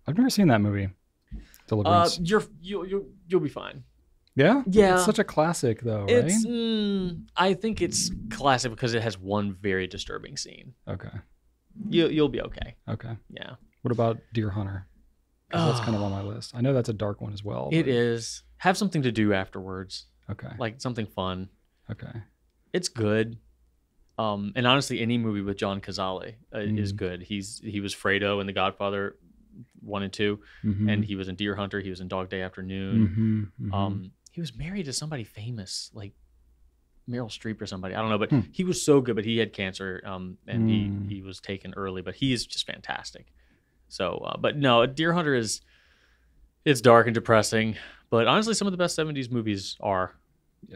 I've never seen that movie. Deliverance. You'll be fine. Yeah? Yeah. It's such a classic, though, right? I think it's classic because it has one very disturbing scene. Okay. You'll be okay. Okay. Yeah. What about Deer Hunter? 'Cause that's kind of on my list. I know that's a dark one as well. It is. Have something to do afterwards. Okay. Like something fun. Okay. It's good. And honestly, any movie with John Cazale is good. He was Fredo in The Godfather 1 and 2, and he was in Deer Hunter. He was in Dog Day Afternoon. He was married to somebody famous, like Meryl Streep or somebody. I don't know, but he was so good. But he had cancer, and he was taken early. But he is just fantastic. So, but no, Deer Hunter it's dark and depressing. But honestly, some of the best 70s movies are.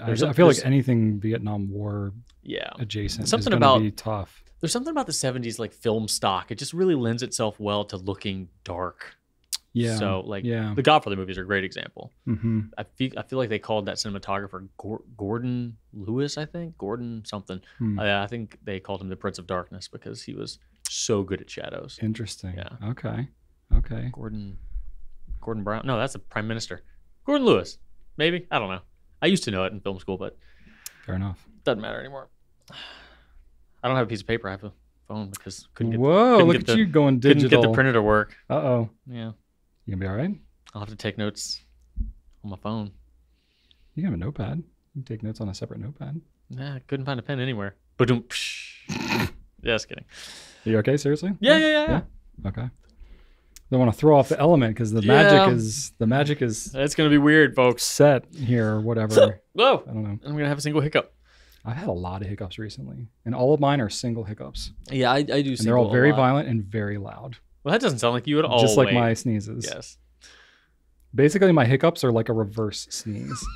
I feel like anything Vietnam War adjacent is going to be tough. There's something about the 70s, like film stock. It just really lends itself well to looking dark. Yeah. So, like, the Godfather movies are a great example. I feel like they called that cinematographer Gordon Lewis, I think. Gordon something. I think they called him the Prince of Darkness because he was so good at shadows. Interesting. Yeah. Okay. Gordon Brown. No, that's the Prime Minister. Gordon Lewis. Maybe. I don't know. I used to know it in film school, but fair enough. Doesn't matter anymore. I don't have a piece of paper. I have a phone because couldn't get you going digital. Couldn't get the printer to work. Uh-oh. Yeah. You gonna be all right? I'll have to take notes on my phone. You have a notepad. You can take notes on a separate notepad. Nah, I couldn't find a pen anywhere. Ba-doom. Just kidding. Are you okay? Seriously? Yeah. Okay. Don't want to throw off the element because the magic is. It's gonna be weird, folks. Set here, or whatever. Whoa! I don't know. I'm gonna have a single hiccup. I've had a lot of hiccups recently, and all of mine are single hiccups. Yeah, I do. And they're all very violent and very loud. Well, that doesn't sound like you at all. Just like my sneezes. Yes. Basically, my hiccups are like a reverse sneeze.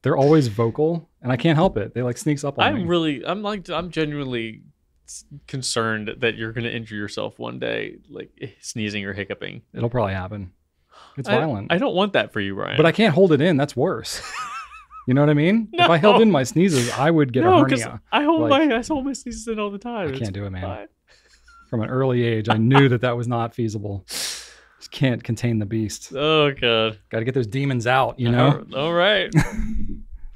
They're always vocal, and I can't help it. They like sneaks up on me. I'm genuinely concerned that you're going to injure yourself one day, like sneezing or hiccuping. It'll probably happen. It's violent. I don't want that for you, Brian. But I can't hold it in. That's worse. You know what I mean? No. If I held in my sneezes, I would get a hernia. I hold my sneezes in all the time. I can't do it, man. Fine. From an early age, I knew that was not feasible. Just can't contain the beast. Oh, God. Got to get those demons out, you know? All right.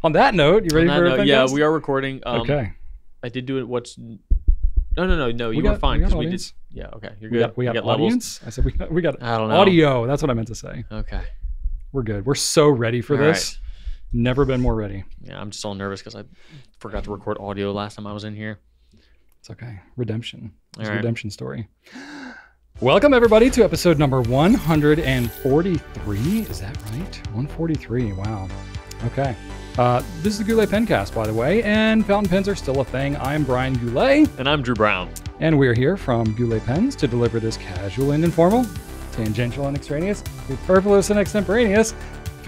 On that note, you ready for a Pencast? Yeah, we are recording. Okay. I did do it. No. You were fine because we did. Yeah. Okay. You're good. We got audience. I said we got. I don't know. Audio. That's what I meant to say. Okay. We're good. We're so ready for this. Right. Never been more ready. Yeah, I'm just all nervous because I forgot to record audio last time I was in here. It's okay. Redemption. It's a redemption story. Welcome everybody to episode number 143. Is that right? 143. Wow. Okay. This is the Goulet Pencast, by the way, and fountain pens are still a thing. I'm Brian Goulet. And I'm Drew Brown. And we're here from Goulet Pens to deliver this casual and informal, tangential and extraneous, superfluous and extemporaneous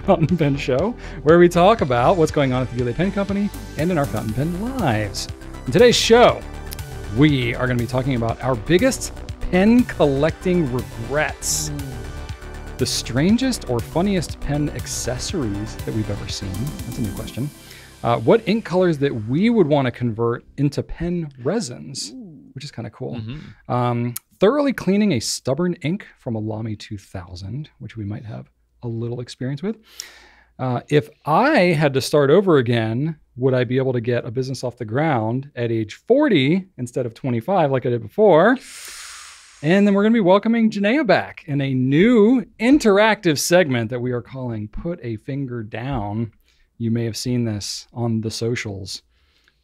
fountain pen show, where we talk about what's going on at the Goulet Pen Company and in our fountain pen lives. In today's show, we are going to be talking about our biggest pen collecting regrets. The strangest or funniest pen accessories that we've ever seen. That's a new question. What ink colors that we would want to convert into pen resins, which is kind of cool. Thoroughly cleaning a stubborn ink from a LAMY 2000, which we might have a little experience with. If I had to start over again, would I be able to get a business off the ground at age 40 instead of 25 like I did before? And then we're going to be welcoming Janéa back in a new interactive segment that we are calling Put a Finger Down. You may have seen this on the socials.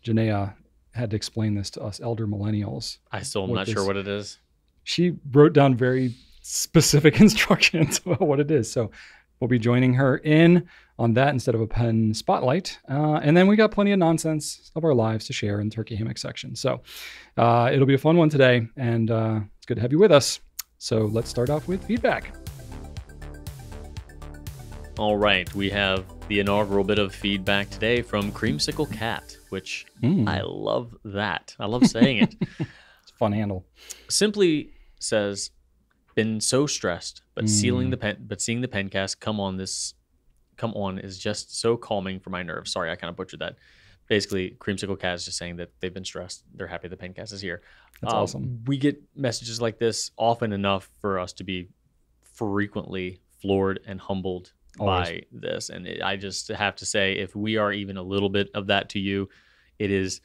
Janéa had to explain this to us elder millennials. I still am not sure what it is. She wrote down very specific instructions about what it is. So we'll be joining her in on that instead of a pen spotlight. And then we got plenty of nonsense of our lives to share in the turkey hammock section. So it'll be a fun one today. And it's good to have you with us. So let's start off with feedback. All right. We have the inaugural bit of feedback today from Creamsicle Cat, which I love that. I love saying it. It's a fun handle. Simply says, been so stressed, but seeing the Pencast come on is just so calming for my nerves. Sorry, I kind of butchered that. basically, Creamsicle Cat is just saying that they've been stressed. They're happy the Pencast is here. That's awesome. We get messages like this often enough for us to be frequently floored and humbled by this. And I just have to say, if we are even a little bit of that to you, it is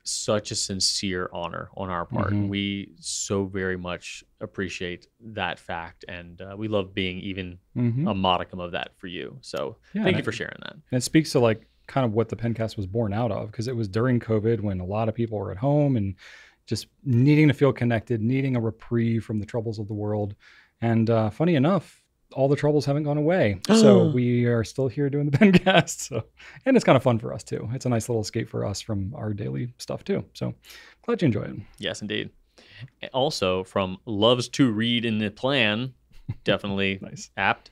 such a sincere honor on our part. We so very much appreciate that fact, and we love being even a modicum of that for you. So thank you for sharing that. And it speaks to like kind of what the Pencast was born out of, because it was during COVID when a lot of people were at home and just needing to feel connected, needing a reprieve from the troubles of the world. And funny enough, all the troubles haven't gone away. So we are still here doing the Pencast. So, and it's kind of fun for us too. It's a nice little escape for us from our daily stuff too. So glad you enjoy it. Yes, indeed. Also from Loves to Read in the Plan, definitely nice. Apt.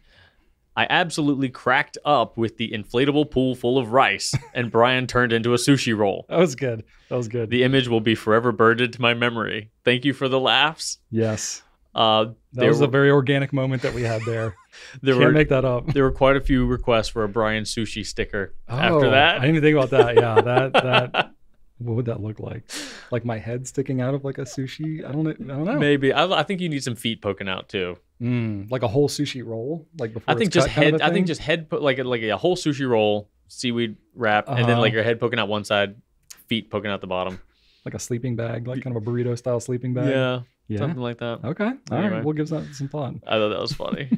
I absolutely cracked up with the inflatable pool full of rice and Brian turned into a sushi roll. That was good. That was good. The image will be forever burned to my memory. Thank you for the laughs. Yes. That was a very organic moment that we had there. Can't make that up. There were quite a few requests for a Brian sushi sticker after that. I didn't even think about that. Yeah, that what would that look like? Like my head sticking out of like a sushi? I don't know. Maybe. I think you need some feet poking out too. Like a whole sushi roll, like before. I think just head. I think just head like a whole sushi roll, seaweed wrap, and then like your head poking out one side, feet poking out the bottom. Like a sleeping bag, like kind of a burrito style sleeping bag. Yeah, something like that. Okay, all right, we'll give that some thought. I thought that was funny.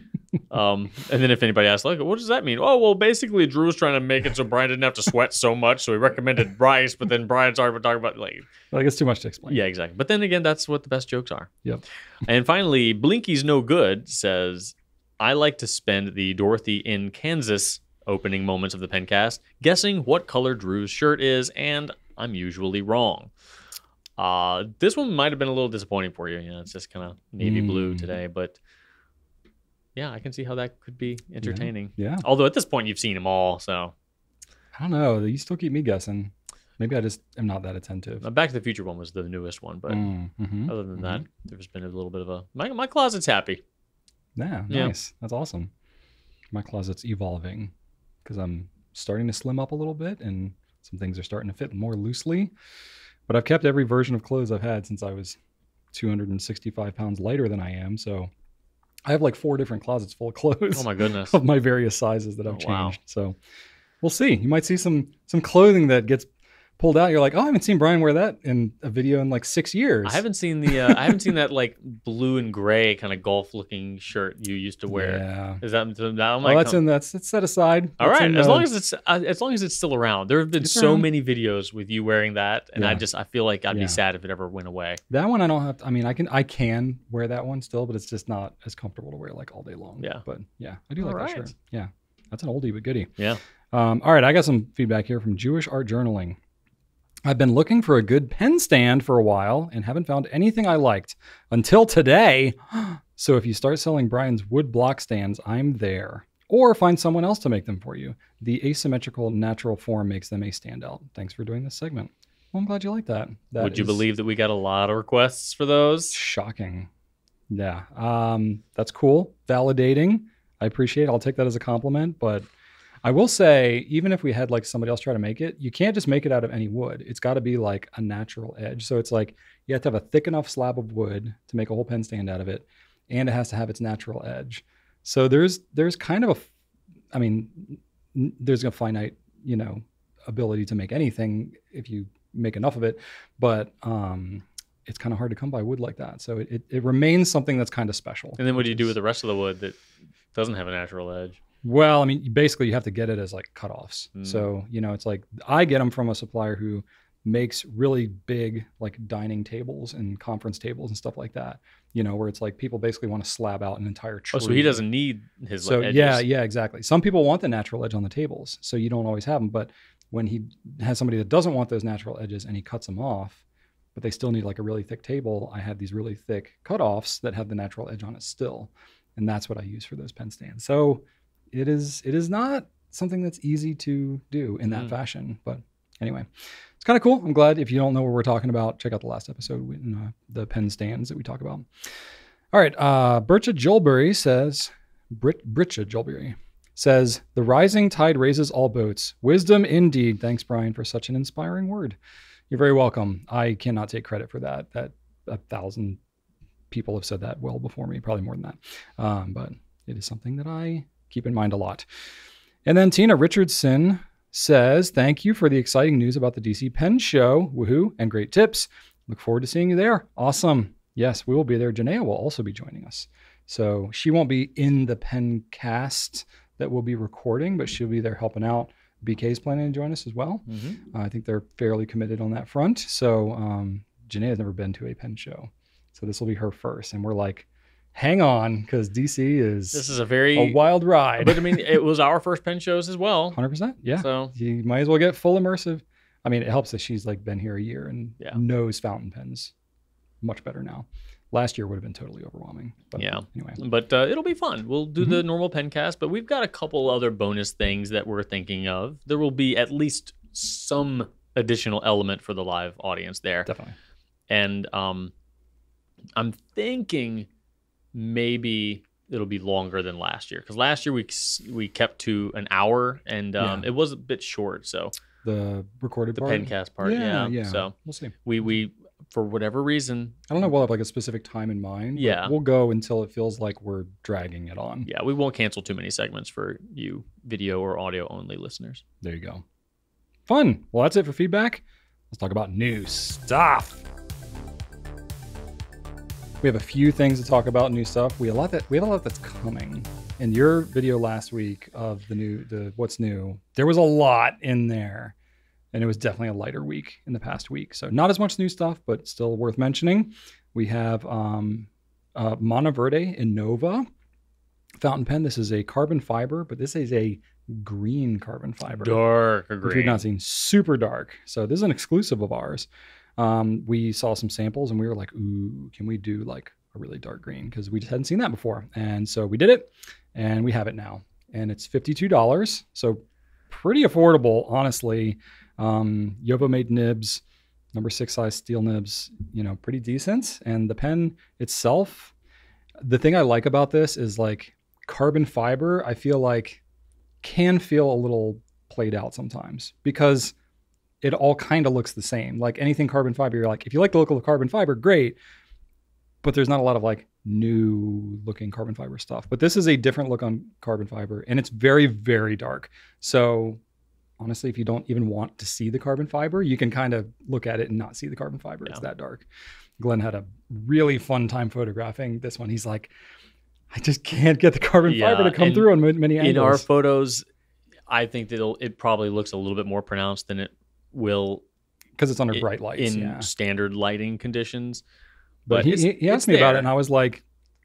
And then if anybody asks, like, what does that mean? Oh, well, basically Drew was trying to make it so Brian didn't have to sweat so much, so he recommended rice. But then Brian's already talking about like it's too much to explain. Yeah, exactly. But then again, that's what the best jokes are. Yep. And finally, Blinky's No Good says, I like to spend the Dorothy in Kansas opening moments of the Pencast guessing what color Drew's shirt is, and I'm usually wrong. This one might have been a little disappointing for you. It's just kind of navy blue today, but yeah, I can see how that could be entertaining. Yeah. Although at this point you've seen them all, so I don't know. You still keep me guessing. Maybe I just am not that attentive. Back to the Future one was the newest one, but other than that, there's been a little bit of a my closet's happy. Yeah, nice. That's awesome. My closet's evolving because I'm starting to slim up a little bit, and some things are starting to fit more loosely. But I've kept every version of clothes I've had since I was 265 pounds lighter than I am. So I have like 4 different closets full of clothes. Oh my goodness. Of my various sizes that I've changed. Wow. So we'll see. You might see some clothing that gets pulled out. You're like, oh, I haven't seen Brian wear that in a video in like 6 years. I haven't seen that like blue and gray kind of golf looking shirt you used to wear. Yeah. Is that that's set aside. All right. As long as it's still around. There have been so many videos with you wearing that, and I feel like I'd be sad if it ever went away. That one I don't have to, I can wear that one still, but it's just not as comfortable to wear like all day long. Yeah. But yeah, I do like that shirt. Yeah. That's an oldie but goodie. Yeah. All right, I got some feedback here from Jewish Art Journaling. I've been looking for a good pen stand for a while and haven't found anything I liked until today. So if you start selling Brian's wood block stands, I'm there. Or find someone else to make them for you. The asymmetrical natural form makes them a standout. Thanks for doing this segment. Well, I'm glad you like that. Would you believe that we got a lot of requests for those? Shocking. Yeah. That's cool. Validating. I appreciate it. I'll take that as a compliment, but I will say, even if we had like somebody else try to make it, you can't just make it out of any wood. It's got to be like a natural edge. So it's like you have to have a thick enough slab of wood to make a whole pen stand out of it, and it has to have its natural edge. So there's kind of there's a finite, ability to make anything if you make enough of it, but it's kind of hard to come by wood like that. So it remains something that's kind of special. And then what do you do with the rest of the wood that doesn't have a natural edge? Well, basically you have to get it as like cutoffs. So, it's like I get them from a supplier who makes really big like dining tables and conference tables and stuff like that, where it's like people basically want to slab out an entire tree. Oh, so he doesn't need his edges. Yeah, exactly. Some people want the natural edge on the tables, so you don't always have them. But when he has somebody that doesn't want those natural edges and he cuts them off, but they still need like a really thick table, I have these really thick cutoffs that have the natural edge on it still. And that's what I use for those pen stands. So it is not something that's easy to do in that fashion, but anyway, it's kind of cool. I'm glad. If you don't know what we're talking about, check out the last episode in the pen stands that we talk about. All right. Britcha Jolbury says, Britcha Jolbury says, the rising tide raises all boats. Wisdom indeed. Thanks, Brian, for such an inspiring word. You're very welcome. I cannot take credit for that. That 1,000 people have said that well before me, probably more than that. But it is something that I keep in mind a lot. And then Tina Richardson says, thank you for the exciting news about the DC Pen Show. Woohoo, and great tips. Look forward to seeing you there. Awesome. Yes, we will be there. Janéa will also be joining us. So she won't be in the Pencast that we'll be recording, but she'll be there helping out. BK's planning to join us as well. I think they're fairly committed on that front. So Janéa's never been to a pen show. So this will be her first. And we're like, hang on, because DC this is a wild ride. But I mean, it was our first pen shows as well. 100%. Yeah. So you might as well get full immersive. I mean, it helps that she's like been here a year and knows fountain pens much better now. Last year would have been totally overwhelming. But anyway. But it'll be fun. We'll do the normal Pencast, but we've got a couple other bonus things that we're thinking of. There will be at least some additional element for the live audience there. Definitely. And I'm thinking maybe it'll be longer than last year, because last year we kept to an hour, and it was a bit short. So the recorded part? Pencast part, yeah. So we'll see. We for whatever reason, I don't know, we'll have like a specific time in mind. Yeah, we'll go until it feels like we're dragging it on. Yeah, we won't cancel too many segments for you video or audio only listeners. There you go. Fun. Well, that's it for feedback. Let's talk about new stuff. We have a few things to talk about, new stuff. We have a lot that's coming. In your video last week of the what's new, there was a lot in there, and it was definitely a lighter week in the past week. So not as much new stuff, but still worth mentioning. We have Monteverde Innova fountain pen. This is a carbon fiber, but this is a green carbon fiber. Dark green. Which we've not seen. Super dark. So this is an exclusive of ours. We saw some samples and we were like, ooh, can we do like a really dark green? Because we just hadn't seen that before. And so we did it, and we have it now. And it's $52. So pretty affordable, honestly. Yovo made nibs, number 6 size steel nibs, pretty decent. And the pen itself, the thing I like about this is like carbon fiber, I feel like can feel a little played out sometimes, because it all kind of looks the same. Like anything carbon fiber, you're like, if you like the look of carbon fiber, great. But there's not a lot of like new looking carbon fiber stuff. But this is a different look on carbon fiber, and it's very, very dark. So honestly, if you don't even want to see the carbon fiber, you can kind of look at it and not see the carbon fiber. Yeah. It's that dark. Glenn had a really fun time photographing this one. He's like, I just can't get the carbon fiber to come through on many angles. In our photos, I think that it probably looks a little bit more pronounced than it will, because it's under bright lights in standard lighting conditions. But he asked me about it, and I was like,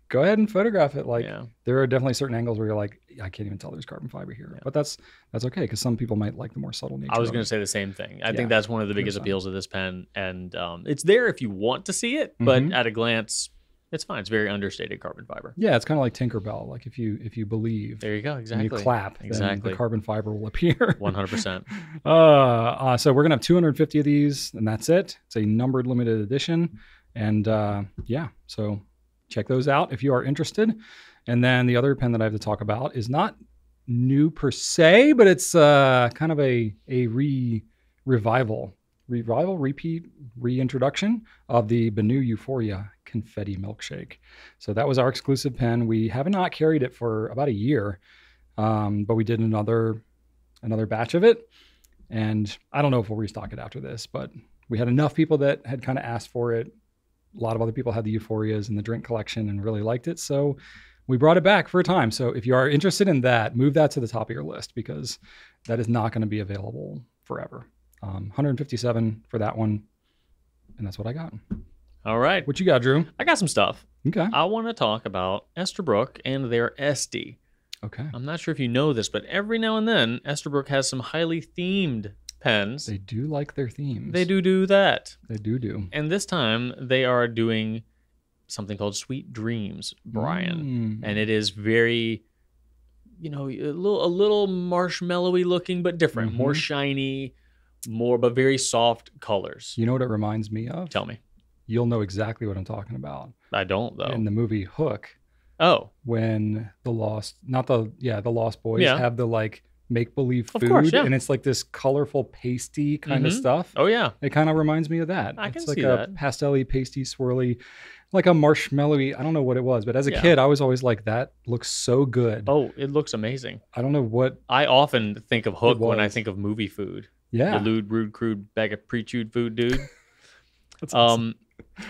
go ahead and photograph it. Like there are definitely certain angles where you're like, I can't even tell there's carbon fiber here. But that's okay, because some people might like the more subtle nature. I was going to say the same thing. I think that's one of the biggest appeals of this pen, and it's there if you want to see it, but at a glance, it's fine. It's very understated carbon fiber. Yeah, it's kind of like Tinkerbell. Like if you believe, there you go, exactly. And you clap, then the carbon fiber will appear. 100%. So we're gonna have 250 of these, and that's it. It's a numbered limited edition, and so check those out if you are interested. And then the other pen that I have to talk about is not new per se, but it's kind of a repeat, reintroduction of the Benu Euphoria Confetti Milkshake. So that was our exclusive pen. We have not carried it for about a year, but we did another batch of it. And I don't know if we'll restock it after this, but we had enough people that had kind of asked for it. A lot of other people had the Euphorias in the drink collection and really liked it. So we brought it back for a time. So if you are interested in that, move that to the top of your list, because that is not going to be available forever. 157 for that one, and that's what I got. All right. What you got, Drew? I got some stuff. Okay. I want to talk about Esterbrook and their SD. Okay. I'm not sure if you know this, but every now and then, Esterbrook has some highly themed pens. They do like their themes. They do that. They do. And this time, they are doing something called Sweet Dreams, Brian. And it is very, a little marshmallowy looking, but different. More shiny, but very soft colors. You know what it reminds me of? Tell me. You'll know exactly what I'm talking about. I don't, though. In the movie Hook. Oh, when the Lost Boys Yeah. have the like make-believe Of food, course, yeah. and it's like this colorful pasty kind of stuff. Oh yeah. It kind of reminds me of that. I can It's like see a that. pastel-y, pasty, swirly, like a marshmallowy. I don't know what it was, but as a Yeah. kid, I was always like, that looks so good. Oh, it looks amazing. I don't know what. I often think of Hook when I was. think of movie food. Yeah. You lewd, rude, crude bag of pre-chewed food, dude. That's awesome.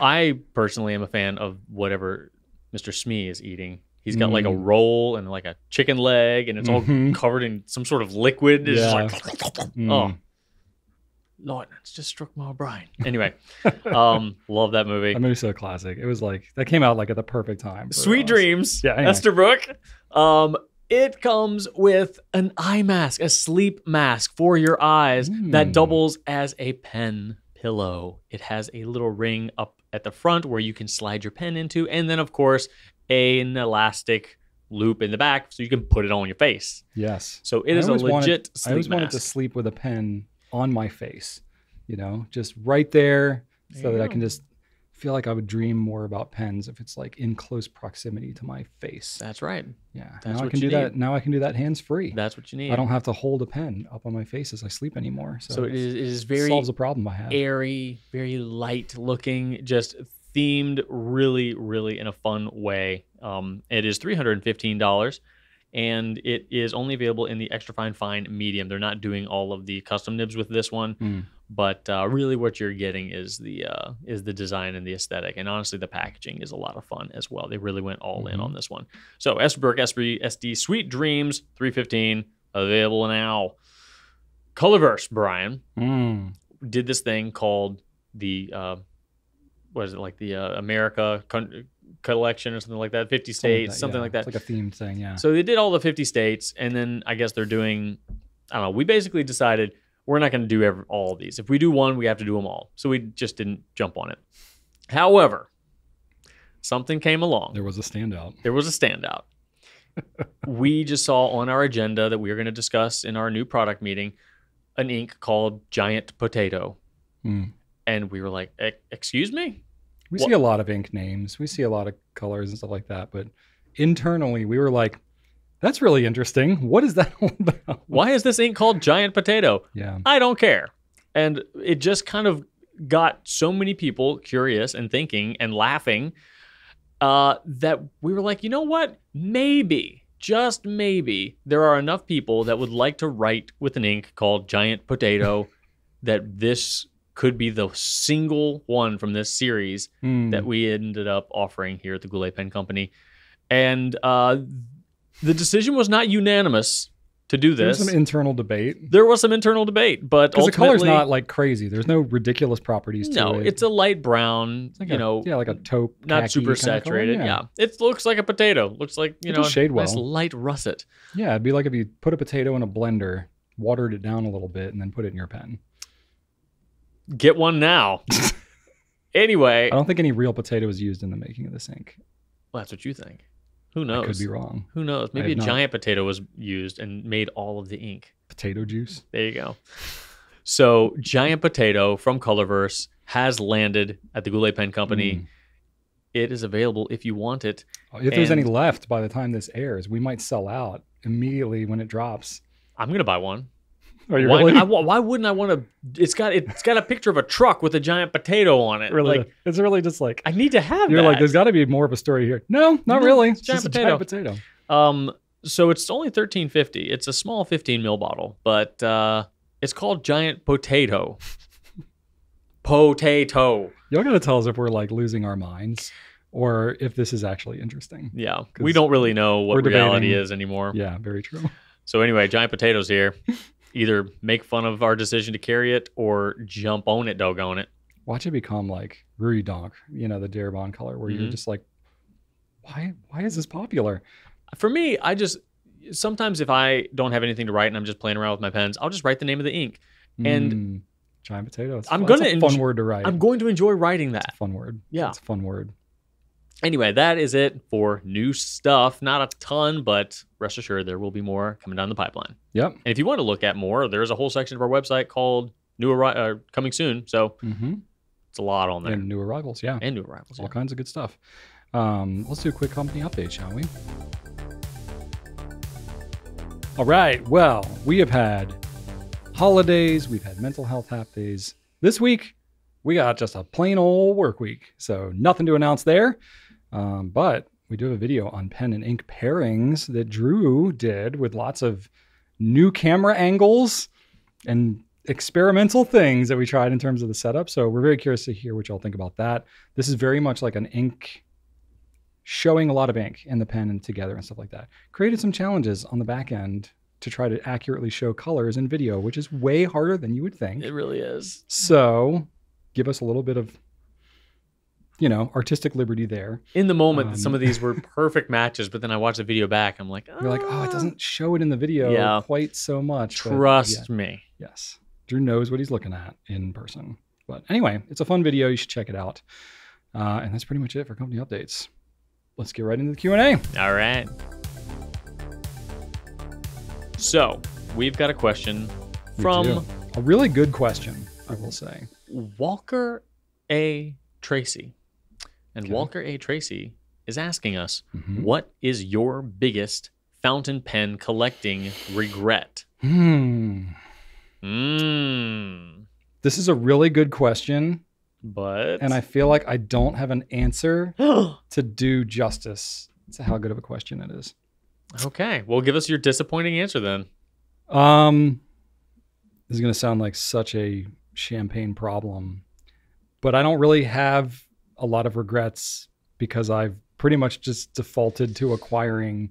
I personally am a fan of whatever Mr. Smee is eating. He's got like a roll and like a chicken leg, and it's all covered in some sort of liquid. It's just like, oh, Lord, it's just struck my brain. Anyway, love that movie. That movie's so classic. It was like, that came out like at the perfect time. Sweet Dreams, Yeah, anyway. Estabrook. It comes with an eye mask, a sleep mask for your eyes that doubles as a pen pillow. It has a little ring up at the front where you can slide your pen into, and then of course an elastic loop in the back so you can put it on your face. Yes. So it is a legit sleep I always wanted to sleep with a pen on my face, just right there, so that I can just feel like I would dream more about pens if it's like in close proximity to my face. That's right. Yeah. That's now I what can you do need. that. Now I can do that hands free. That's what you need. I don't have to hold a pen up on my face as I sleep anymore. So it is very solves a problem I have. airy, very light looking, just themed really, really in a fun way. It is $315, and it is only available in the extra fine medium. They're not doing all of the custom nibs with this one, but really what you're getting is the design and the aesthetic, and honestly the packaging is a lot of fun as well. They really went all in on this one. So Estabrook Esprit SD Sweet Dreams $315, available now. Colorverse, Brian, did this thing called the what is it, like the America collection or something like that, 50 states, something like that. It's like a themed thing, yeah. So they did all the 50 states, and then I guess they're doing, I don't know, we basically decided we're not going to do all of these. If we do one, we have to do them all. So we just didn't jump on it. However, something came along. There was a standout. We just saw on our agenda that we were going to discuss in our new product meeting an ink called Giant Potato. And we were like, excuse me? We see a lot of ink names. We see a lot of colors and stuff like that. But internally, we were like, that's really interesting. What is that all about? Why is this ink called Giant Potato? Yeah. I don't care. And it just kind of got so many people curious and thinking and laughing that we were like, you know what? Maybe, just maybe, there are enough people that would like to write with an ink called Giant Potato that this could be the single one from this series that we ended up offering here at the Goulet Pen Company. And the decision was not unanimous to do this. There was some internal debate. But because the color's not like crazy. There's no ridiculous properties to it. No, it's a light brown, like like a taupe, not super saturated. Yeah. It looks like a potato. Looks like, It'll shade well. nice light russet. Yeah, it'd be like if you put a potato in a blender, watered it down a little bit, and then put it in your pen. Get one now. Anyway. I don't think any real potato was used in the making of this ink. Well, that's what you think. Who knows? I could be wrong. Who knows? Maybe a giant potato was used and made all of the ink. Potato juice. There you go. So Giant Potato from Colorverse has landed at the Goulet Pen Company. It is available if you want it. If there's any left by the time this airs, we might sell out immediately when it drops. I'm going to buy one. Are you really? Why wouldn't I want to? It's got a picture of a truck with a giant potato on it. Really? Like, it's really just like, I need to have you're that. like, there's got to be more of a story here. No, not really. It's giant just potato. a giant potato. So it's only $13.50. It's a small 15 ml bottle, but it's called Giant Potato. Potato. Y'all got to tell us if we're like losing our minds or if this is actually interesting. Yeah, we don't really know what reality is anymore. Yeah, very true. So anyway, Giant Potato's here. Either make fun of our decision to carry it or jump on it, doggone it. Watch it become like Ruri Donk, the Darabont color, where you're just like, why is this popular? For me, sometimes if I don't have anything to write and I'm just playing around with my pens, I'll just write the name of the ink. And Giant Potato. It's a fun word to write. I'm going to enjoy writing that. It's a fun word. Yeah. It's a fun word. Anyway, that is it for new stuff. Not a ton, but rest assured there will be more coming down the pipeline. Yep. And if you want to look at more, there's a whole section of our website called Coming Soon. So it's a lot on there. And new arrivals, yeah. And new arrivals. All kinds of good stuff. Let's do a quick company update, shall we? All right. Well, we have had holidays. We've had mental health half days. This week, we got just a plain old work week. So nothing to announce there. But we do have a video on pen and ink pairings that Drew did with lots of new camera angles and experimental things that we tried in terms of the setup. So we're very curious to hear what y'all think about that. This is very much like an ink, showing a lot of ink in the pen and together and stuff like that. Created some challenges on the back end to try to accurately show colors in video, which is way harder than you would think. It really is. So give us a little bit of, artistic liberty there. In the moment, some of these were perfect matches, but then I watched the video back. I'm like, you're like, oh, it doesn't show it in the video quite so much. Trust me. Yes. Drew knows what he's looking at in person. But anyway, it's a fun video. You should check it out. And that's pretty much it for company updates. Let's get right into the Q&A. All right. So we've got a question from a really good question, I will say. Walker A. Tracy. And Walker A. Tracy is asking us, what is your biggest fountain pen collecting regret? This is a really good question. And I feel like I don't have an answer to do justice to how good of a question it is. Okay. Well, give us your disappointing answer then. This is going to sound like such a champagne problem, but I don't really have a lot of regrets because I've pretty much just defaulted to acquiring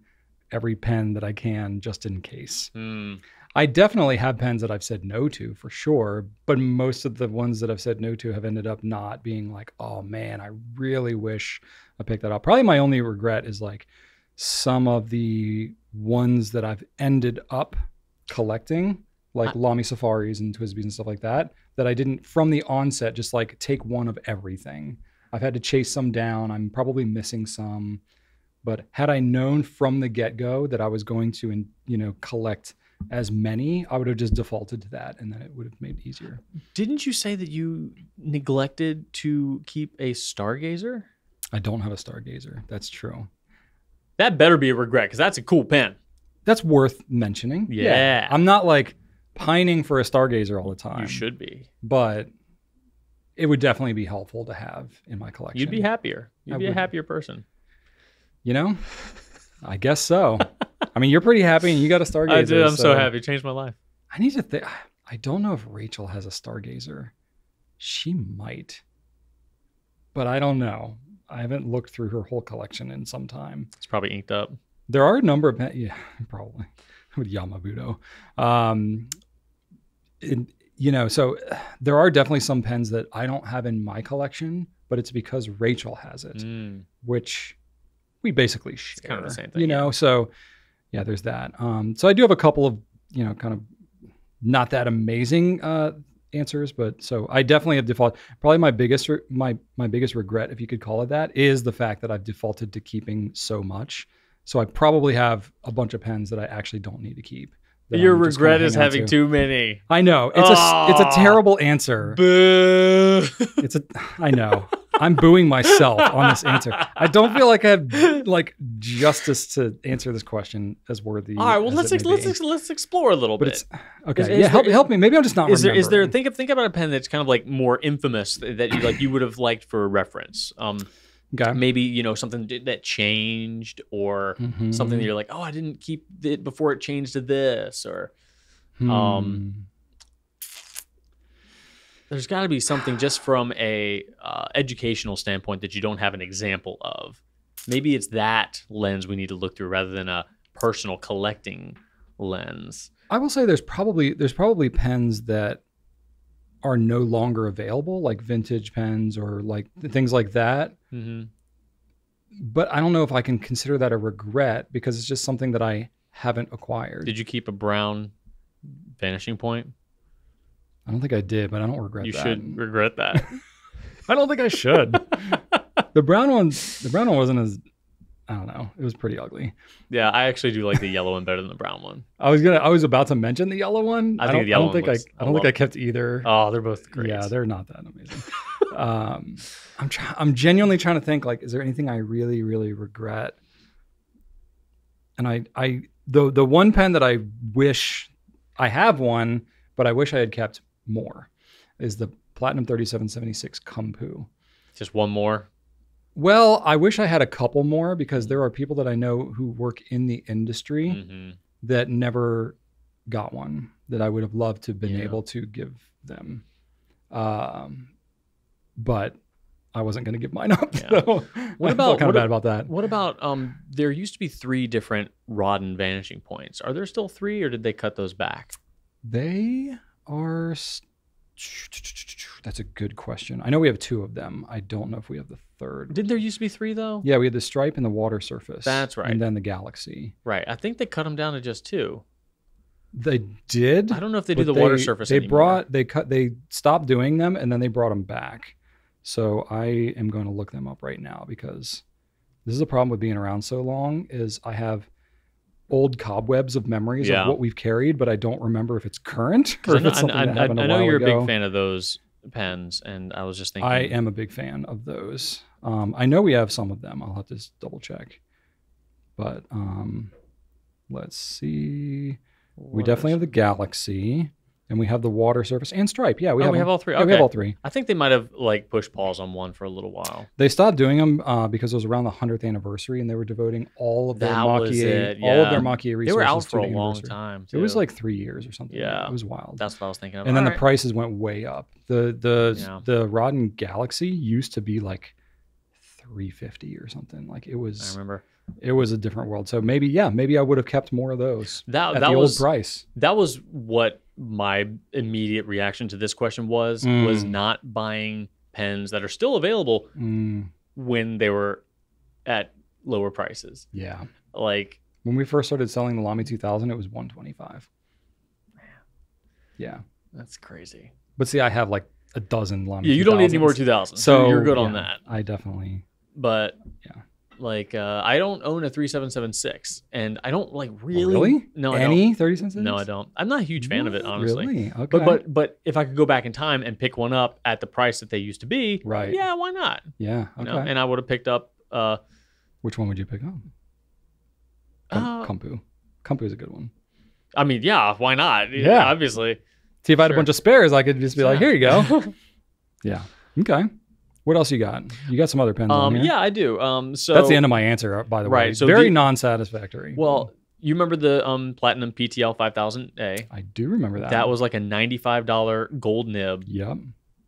every pen that I can just in case. I definitely have pens that I've said no to for sure, but most of the ones that I've said no to have ended up not being like, oh man, I really wish I picked that up. Probably my only regret is like some of the ones that I've ended up collecting, like LAMY Safaris and Twisbees and stuff like that, that I didn't from the onset just like take one of everything. I've had to chase some down. I'm probably missing some, but had I known from the get-go that I was going to, collect as many, I would have just defaulted to that, and then it would have made it easier. Didn't you say that you neglected to keep a Stargazer? I don't have a Stargazer. That's true. That better be a regret, because that's a cool pen. That's worth mentioning. Yeah. I'm not like pining for a Stargazer all the time. You should be. But it would definitely be helpful to have in my collection. You'd be happier. You'd be a happier person. I guess so. I mean, you're pretty happy and you got a Stargazer. I did. I'm so happy. It changed my life. I need to think. I don't know if Rachel has a Stargazer. She might. But I don't know. I haven't looked through her whole collection in some time. It's probably inked up. There are a number of... Yeah, probably. With Yamabudo. So there are definitely some pens that I don't have in my collection, but it's because Rachel has it, which we basically share. It's kind of the same thing. So yeah, there's that. So I do have a couple of, kind of not that amazing answers, but so I definitely have defaulted. Probably my biggest regret, if you could call it that, is the fact that I've defaulted to keeping so much. So I probably have a bunch of pens that I actually don't need to keep. Your regret is having too many. I know. It's a terrible answer. Boo. I know. I'm booing myself on this answer. I don't feel like I have justice to answer this question as worthy. All right, well let's explore a little bit. It's okay. Help me. Maybe I'm just not remembering. Is there think about a pen that's kind of like more infamous that you would have liked for a reference. Okay. Maybe, something that changed or something that you're like, oh, I didn't keep it before it changed to this, or there's got to be something just from a educational standpoint that you don't have an example of. Maybe it's that lens we need to look through rather than a personal collecting lens. I will say there's probably pens that are no longer available, like vintage pens or like things like that. But I don't know if I can consider that a regret because it's just something that I haven't acquired. Did you keep a brown Vanishing Point? I don't think I did, but I don't regret that. You should regret that. I don't think I should. The brown one wasn't as, I don't know. It was pretty ugly. Yeah, I actually do like the yellow one better than the brown one. I was about to mention the yellow one. I don't think I kept either. Oh, they're both great. Yeah, they're not that amazing. I'm genuinely trying to think, like, is there anything I really, really regret? And the one pen that I wish I have one, but I wish I had kept more, is the Platinum 3776 Kumpu. Just one more? Well, I wish I had a couple more, because there are people that I know who work in the industry that never got one that I would have loved to have been able to give them. But I wasn't going to give mine up. Yeah. So I felt kind of bad about that. What about, there used to be 3 different Rodden vanishing points. Are there still 3, or did they cut those back? They are... That's a good question. I know we have 2 of them. I don't know if we have the 3rd. Did there used to be 3 though? Yeah, we had the Stripe and the Water Surface. That's right. And then the Galaxy. Right. I think they cut them down to just 2. They did. I don't know if they do the Water Surface anymore. They stopped doing them, and then they brought them back. So I am going to look them up right now, because this is a problem with being around so long, is I have old cobwebs of memories of what we've carried, but I don't remember if it's current or if it's something that happened a while ago. I know you're a big fan of those pens, and I was just thinking. I am a big fan of those. I know we have some of them. I'll have to double check. But let's see. We definitely have the Galaxy, and we have the Water Surface and Stripe. Yeah, we have all 3. Yeah, okay. we have all 3. I think they might have like pushed pause on one for a little while. They stopped doing them because it was around the 100th anniversary, and they were devoting all of their Mach-E resources. They were out for a long time, too. It was like 3 years or something. Yeah, it was wild. That's what I was thinking of. And then the prices went way up. The Rodden Galaxy used to be like $350 or something. Like, it was. I remember. It was a different world. So maybe I would have kept more of those at the old price. That was what my immediate reaction to this question was not buying pens that are still available when they were at lower prices. Yeah. Like when we first started selling the LAMY 2000, it was $125. Yeah. That's crazy. But see, I have like a dozen LAMY 2000s. Yeah, you don't need any more 2000s. So you're good on that. I definitely. But yeah. Like, I don't own a 3776, and I don't like really. Oh, really? No, I any don't. 3776? No, I don't. I'm not a huge fan of it, honestly. Really? Okay. But if I could go back in time and pick one up at the price that they used to be, right? Yeah, why not? Yeah. Okay. You know? And I would have picked up. Which one would you pick up? Kumpu. Kumpu is a good one. I mean, yeah, why not? Yeah, obviously. See, if I had a bunch of spares, I could just be like, here you go. Yeah. Okay. What else you got? You got some other pens on here? Yeah, I do. So that's the end of my answer, by the way. Right. So very non-satisfactory. Well, you remember the Platinum PTL 5000A? I do remember that. That was like a $95 gold nib. Yep.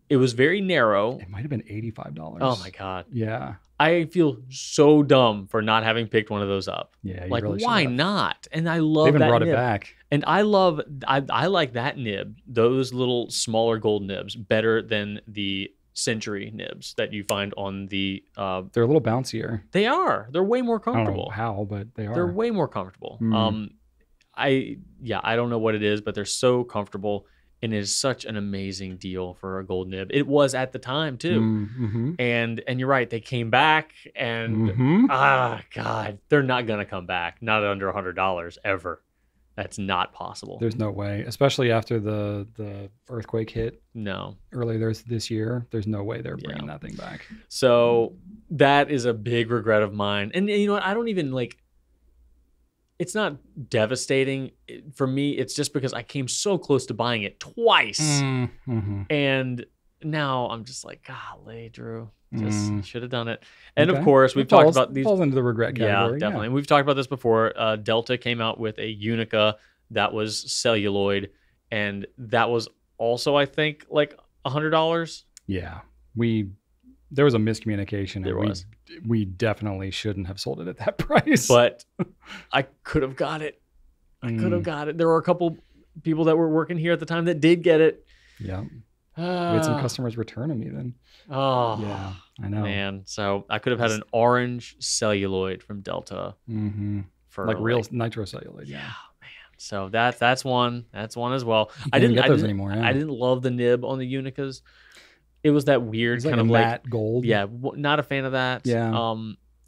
It was very narrow. It might have been $85. Oh my God. Yeah. I feel so dumb for not having picked one of those up. Yeah. Like, really why not? And I love that. They even brought nib. it back. And I like that nib, those little smaller gold nibs, better than the Century nibs that you find on the they're a little bouncier. They are. They're way more comfortable. I don't know how, but they are. They're way more comfortable. I don't know what it is, but they're so comfortable, and it is such an amazing deal for a gold nib. It was at the time too. Mm-hmm. And you're right, they came back, and God, they're not gonna come back. Not under $100 ever. That's not possible. There's no way, especially after the earthquake hit. No. Earlier this year, there's no way they're bringing that thing back. So that is a big regret of mine. And you know what? I don't even it's not devastating for me. It's just because I came so close to buying it twice. Mm-hmm. And now I'm just like, golly, Drew. Just should have done it. And of course, we've talked about these. Falls into the regret category. Yeah, definitely. Yeah. We've talked about this before. Delta came out with a Unica that was celluloid, and that was also, I think, like $100. Yeah, there was a miscommunication. There was. We definitely shouldn't have sold it at that price. But I could have got it. There were a couple people that were working here at the time that did get it. Yeah. We had some customers return them even. Oh, yeah, I know, man. So I could have had an orange celluloid from Delta for like real nitrocelluloid. Yeah, man. So that's one. That's one as well. I didn't get those anymore. Yeah. I didn't love the nib on the Unicas. It was that weird kind of matte gold. Yeah, not a fan of that. Yeah.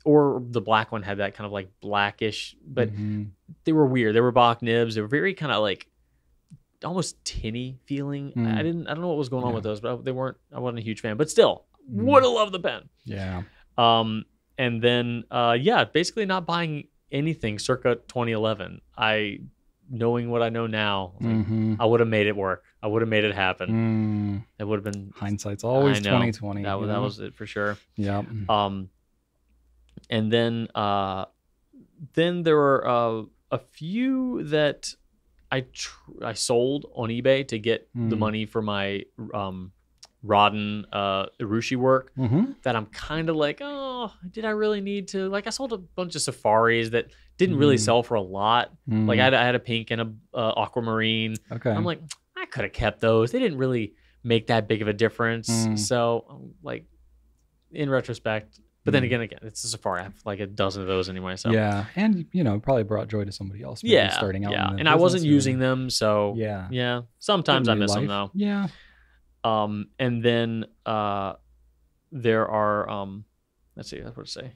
Or the black one had that kind of like blackish, but they were weird. They were Bach nibs. They were very kind of like almost tinny feeling. I don't know what was going on with those, but I wasn't a huge fan. But still, Would have loved the pen. Yeah. And then, basically not buying anything circa 2011. Knowing what I know now, I would have made it work. I would have made it happen. It would have been hindsight's always 2020. That was it for sure. Yeah. And then there were a few that I sold on eBay to get the money for my Rodden Urushi work that I'm kind of like, oh, did I really need to? Like, I sold a bunch of safaris that didn't really sell for a lot. Like, I had a pink and a aquamarine. Okay. I'm like, I could have kept those. They didn't really make that big of a difference. So, like, in retrospect, but then again, it's a safari. I have like a dozen of those anyway. So yeah, and probably brought joy to somebody else. Starting out. Yeah, and I wasn't using them, so yeah. Sometimes I miss them though. Yeah. And then there are let's see, what to say.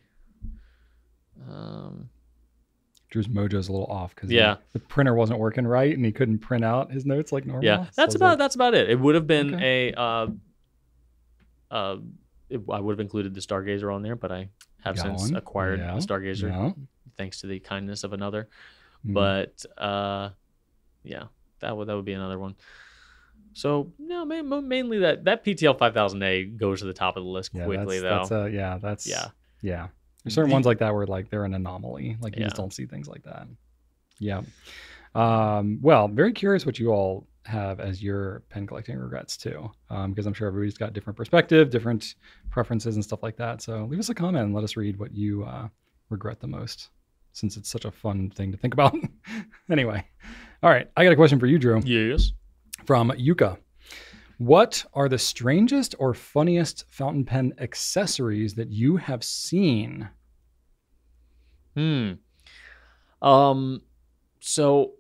Drew's mojo's a little off because the printer wasn't working right and he couldn't print out his notes like normal. Yeah, that's about it. It would have been I would have included the Stargazer on there, but I have since acquired the Stargazer thanks to the kindness of another. But that would be another one. So no, mainly that PTL 5000A goes to the top of the list quickly though. There's certain ones like that where like they're an anomaly. Like you just don't see things like that. Yeah. Well, very curious what you all have as your pen collecting regrets too, because I'm sure everybody's got different perspective, different preferences and stuff like that. So leave us a comment and let us read what you regret the most, since it's such a fun thing to think about. Anyway, all right, I got a question for you, Drew. Yes. From Yuka. What are the strangest or funniest fountain pen accessories that you have seen? So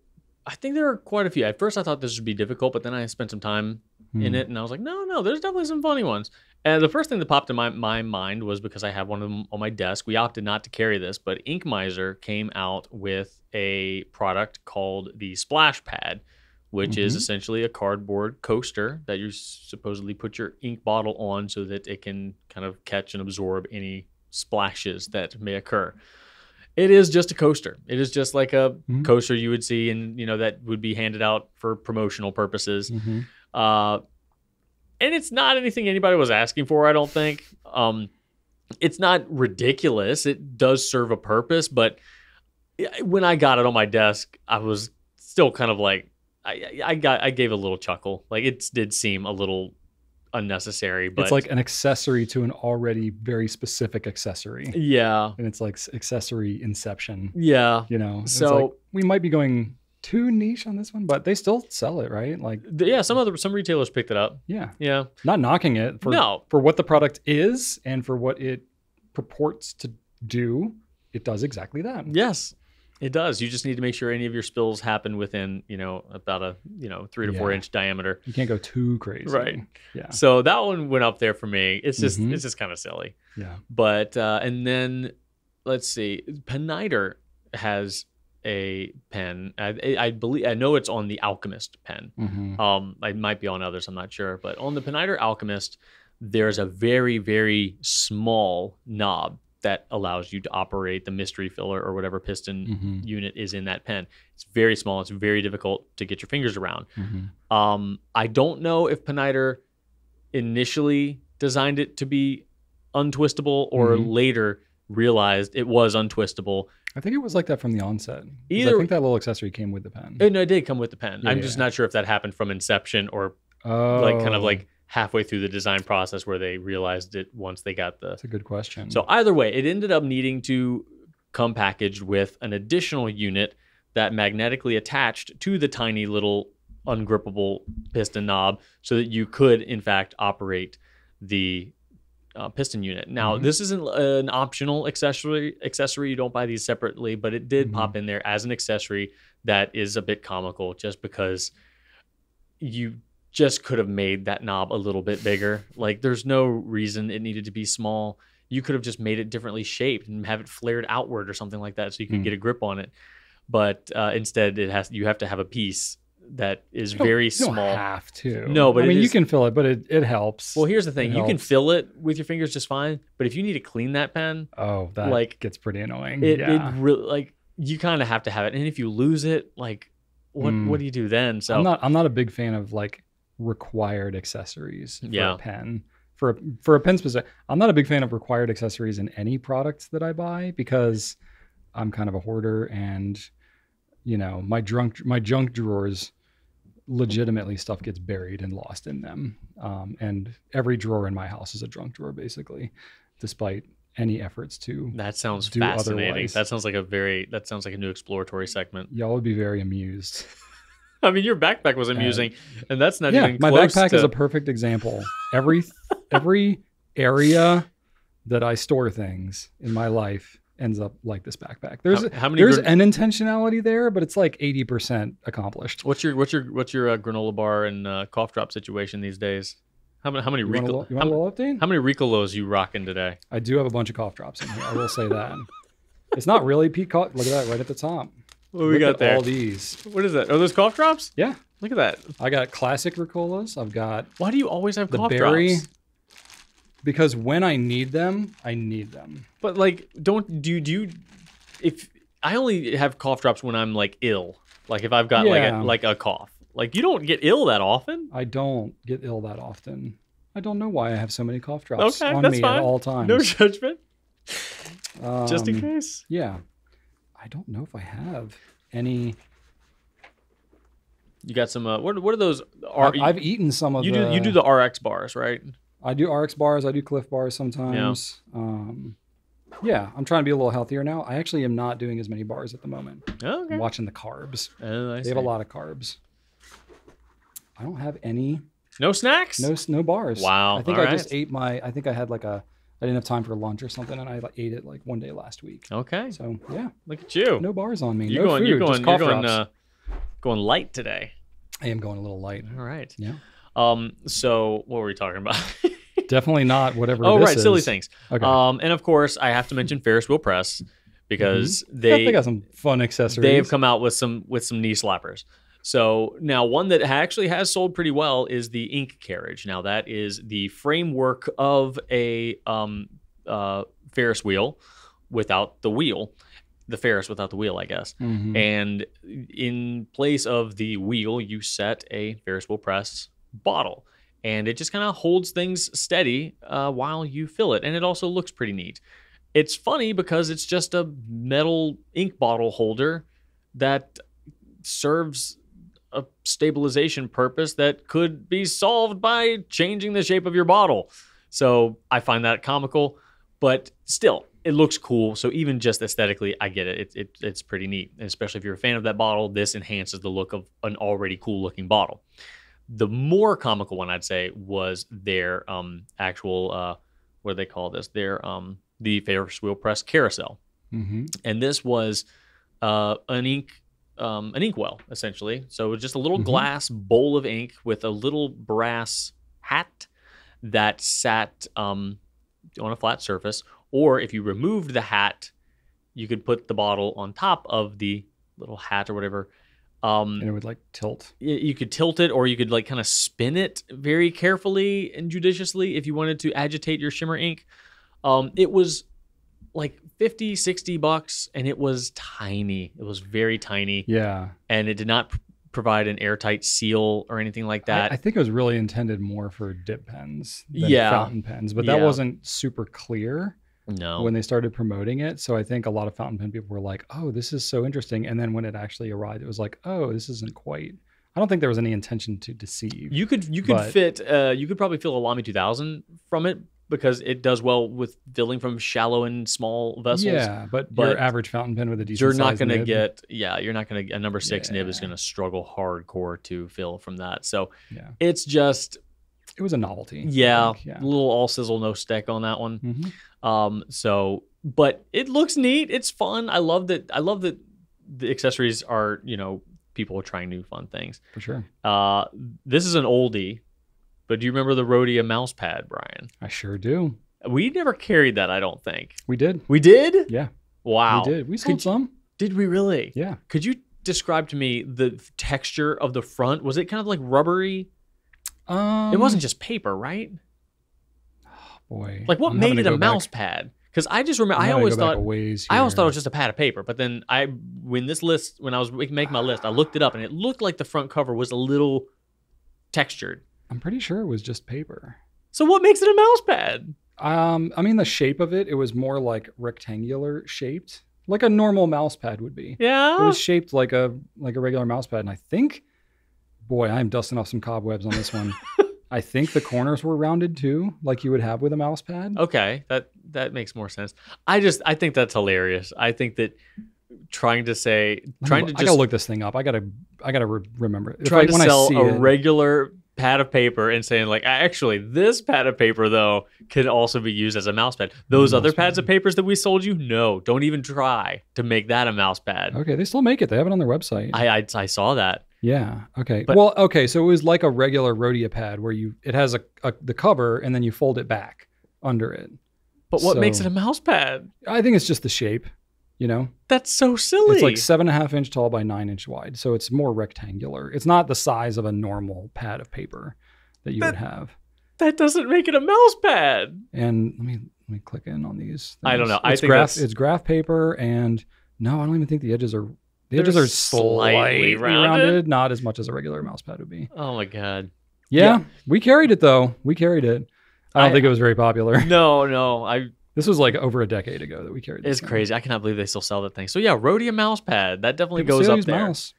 I think there are quite a few. At first I thought this would be difficult, but then I spent some time in it and I was like, no, there's definitely some funny ones. And the first thing that popped in my mind was because I have one of them on my desk. We opted not to carry this, but Ink Miser came out with a product called the Splash Pad, which is essentially a cardboard coaster that you supposedly put your ink bottle on so that it can kind of catch and absorb any splashes that may occur. It is just a coaster. It is just like a coaster you would see and that would be handed out for promotional purposes. And it's not anything anybody was asking for, I don't think. It's not ridiculous. It does serve a purpose, but when I got it on my desk, I was still kind of like, I gave a little chuckle. Like it did seem a little unnecessary, but it's like an accessory to an already very specific accessory. Yeah. And it's like accessory inception. Yeah. So like, we might be going too niche on this one, but they still sell it, right? Like some retailers picked it up. Yeah. Yeah. Not knocking it for what the product is and for what it purports to do. It does exactly that. Yes. It does. You just need to make sure any of your spills happen within, about a, 3 to 4 inch diameter. You can't go too crazy. Right. Yeah. So that one went up there for me. It's just kind of silly. Yeah. But, and then let's see, Peniter has a pen. I know it's on the Alchemist pen. It might be on others. I'm not sure, but on the Peniter Alchemist, there's a very, very small knob that allows you to operate the mystery filler or whatever piston unit is in that pen. It's very small. It's very difficult to get your fingers around. I don't know if Peniter initially designed it to be untwistable or later realized it was untwistable. I think it was like that from the onset. I think that little accessory came with the pen. No, it did come with the pen. I'm just not sure if that happened from inception or like halfway through the design process where they realized it once they got the... That's a good question. So either way, it ended up needing to come packaged with an additional unit that magnetically attached to the tiny little ungrippable piston knob so that you could, in fact, operate the piston unit. Now, this isn't an optional accessory. You don't buy these separately, but it did pop in there as an accessory that is a bit comical just because you just could have made that knob a little bit bigger. Like there's no reason it needed to be small. You could have just made it differently shaped and have it flared outward or something like that so you could get a grip on it. But instead you have to have a piece that is very small. You don't have to. No, but I mean, you can fill it, but it helps. Well, here's the thing. You can fill it with your fingers just fine, but if you need to clean that pen, that gets pretty annoying. It really, like, you kind of have to have it. And if you lose it, like, what do you do then? So I'm not a big fan of like required accessories for a pen. For a pen specific, I'm not a big fan of required accessories in any products that I buy because I'm kind of a hoarder, and my junk drawers, legitimately stuff gets buried and lost in them. And every drawer in my house is a junk drawer, basically, despite any efforts to. That sounds do fascinating. Otherwise. That sounds like a new exploratory segment. Y'all would be very amused. I mean, your backpack was amusing, and that's not even my close backpack to... is a perfect example. Every area that I store things in my life ends up like this backpack. There's an intentionality there, but it's like 80% accomplished. What's your granola bar and cough drop situation these days? How many you want a little update? How many Ricolos you rocking today? I do have a bunch of cough drops in here. I will say that. It's not really peak cough. Look at that right at the top. What we got there? All these. What is that? Are those cough drops? Yeah. Look at that. I got classic Ricolas. I've got. Why do you always have cough berry drops? Because when I need them, I need them. But like, do you? If I only have cough drops when I'm like ill, like if I've got like a cough, like you don't get ill that often. I don't get ill that often. I don't know why I have so many cough drops on me fine. At all times. No judgment. Just in case. Yeah. I don't know if I have any. You got some. What are those? I've eaten some of the. You do the RX bars, right? I do RX bars. I do Cliff bars sometimes. Yeah, I'm trying to be a little healthier now. I actually am not doing as many bars at the moment. Oh, okay. I'm watching the carbs. Oh, I see. They have a lot of carbs. I don't have any. No snacks? No bars. Wow. I think just ate I think I had I didn't have time for lunch or something, and I ate it like one day last week. Okay. So yeah. Look at you. No bars on me. You're going light today. I am going a little light. All right. Yeah. So what were we talking about? Definitely not whatever. Oh, this right, is. silly things. Okay. And of course, I have to mention Ferris Wheel Press because they got some fun accessories. They have come out with some knee slappers. So now one that actually has sold pretty well is the ink carriage. Now that is the framework of a Ferris wheel without the wheel. The Ferris without the wheel, I guess. Mm-hmm. And in place of the wheel, you set a Ferris wheel press bottle. And it just kind of holds things steady while you fill it. And it also looks pretty neat. It's funny because it's just a metal ink bottle holder that serves a stabilization purpose that could be solved by changing the shape of your bottle. So I find that comical, but still, it looks cool. So even just aesthetically, I get it. It's pretty neat. And especially if you're a fan of that bottle, this enhances the look of an already cool looking bottle. The more comical one, I'd say, was their actual, what do they call this? Their the Ferris wheel press carousel. Mm-hmm. And this was an ink well, essentially. So it was just a little glass bowl of ink with a little brass hat that sat on a flat surface. Or if you removed the hat, you could put the bottle on top of the little hat or whatever. And it would like tilt. You could tilt it, or you could like kind of spin it very carefully and judiciously if you wanted to agitate your shimmer ink. It was like $50-$60, and it was tiny. It was very tiny. Yeah. And it did not provide an airtight seal or anything like that. I think it was really intended more for dip pens than fountain pens, but that wasn't super clear. No. When they started promoting it. So I think a lot of fountain pen people were like, oh, this is so interesting. And then when it actually arrived, it was like, oh, this isn't quite. I don't think there was any intention to deceive. You could probably fill a LAMY 2000 from it because it does well with filling from shallow and small vessels. Yeah, but your average fountain pen with a decent size you're not going to get, a number 6 nib is going to struggle hardcore to fill from that. So it was a novelty. Yeah, a little all sizzle, no stick on that one. Mm-hmm. But it looks neat. It's fun. I love that the accessories are, people are trying new fun things. For sure. This is an oldie, but do you remember the Rhodia mouse pad, Brian? I sure do. We never carried that, I don't think. We did. We did? Yeah. Wow. We did. We sold some. Did we really? Yeah. Could you describe to me the texture of the front? Was it kind of like rubbery? It Um, wasn't just paper, right? boy, Like what I'm having made to it a go back- mouse pad? Because I just remember, I'm I having to always go back thought a ways I always thought it here. was just a pad of paper. But then when I was making my list, I looked it up and it looked like the front cover was a little textured. I'm pretty sure it was just paper. So what makes it a mouse pad? I mean, the shape of it was more like rectangular shaped, like a normal mouse pad would be. It Yeah. was shaped like a regular mouse pad, and I think, boy, I'm dusting off some cobwebs on this one. I think the corners were rounded too, like you would have with a mouse pad. Okay, that makes more sense. I think that's hilarious. I think that trying to I gotta look this thing up. I gotta remember it. trying to When sell I see a it, regular pad of paper and saying like, actually, this pad of paper though can also be used as a mouse pad. Those other pads of papers that we sold you, no, don't even try to make that a mouse pad. Okay, they still make it. They have it on their website. I saw that. Yeah. Okay. But- well, okay. So it was like a regular Rhodia pad where it has the cover and then you fold it back under it. But what So- makes it a mouse pad? I think it's just the shape. You know, That's so silly. it's like 7.5 inch tall by 9 inch wide, so it's more rectangular. It's not the size of a normal pad of paper that you would have. That doesn't make it a mouse pad. And let me click in on these. I don't know. I It's think graph. that's- It's graph paper, and no, I don't even think the edges are. The They're edges are slightly slightly rounded. rounded, not as much as a regular mouse pad would be. Oh my god. Yeah, we carried it though. We carried it. I don't think it was very popular. No. This was like over a decade ago that we carried this It's thing. crazy. I cannot believe they still sell that thing. So yeah, Rhodia mouse pad. That definitely People goes still up use there. mouse.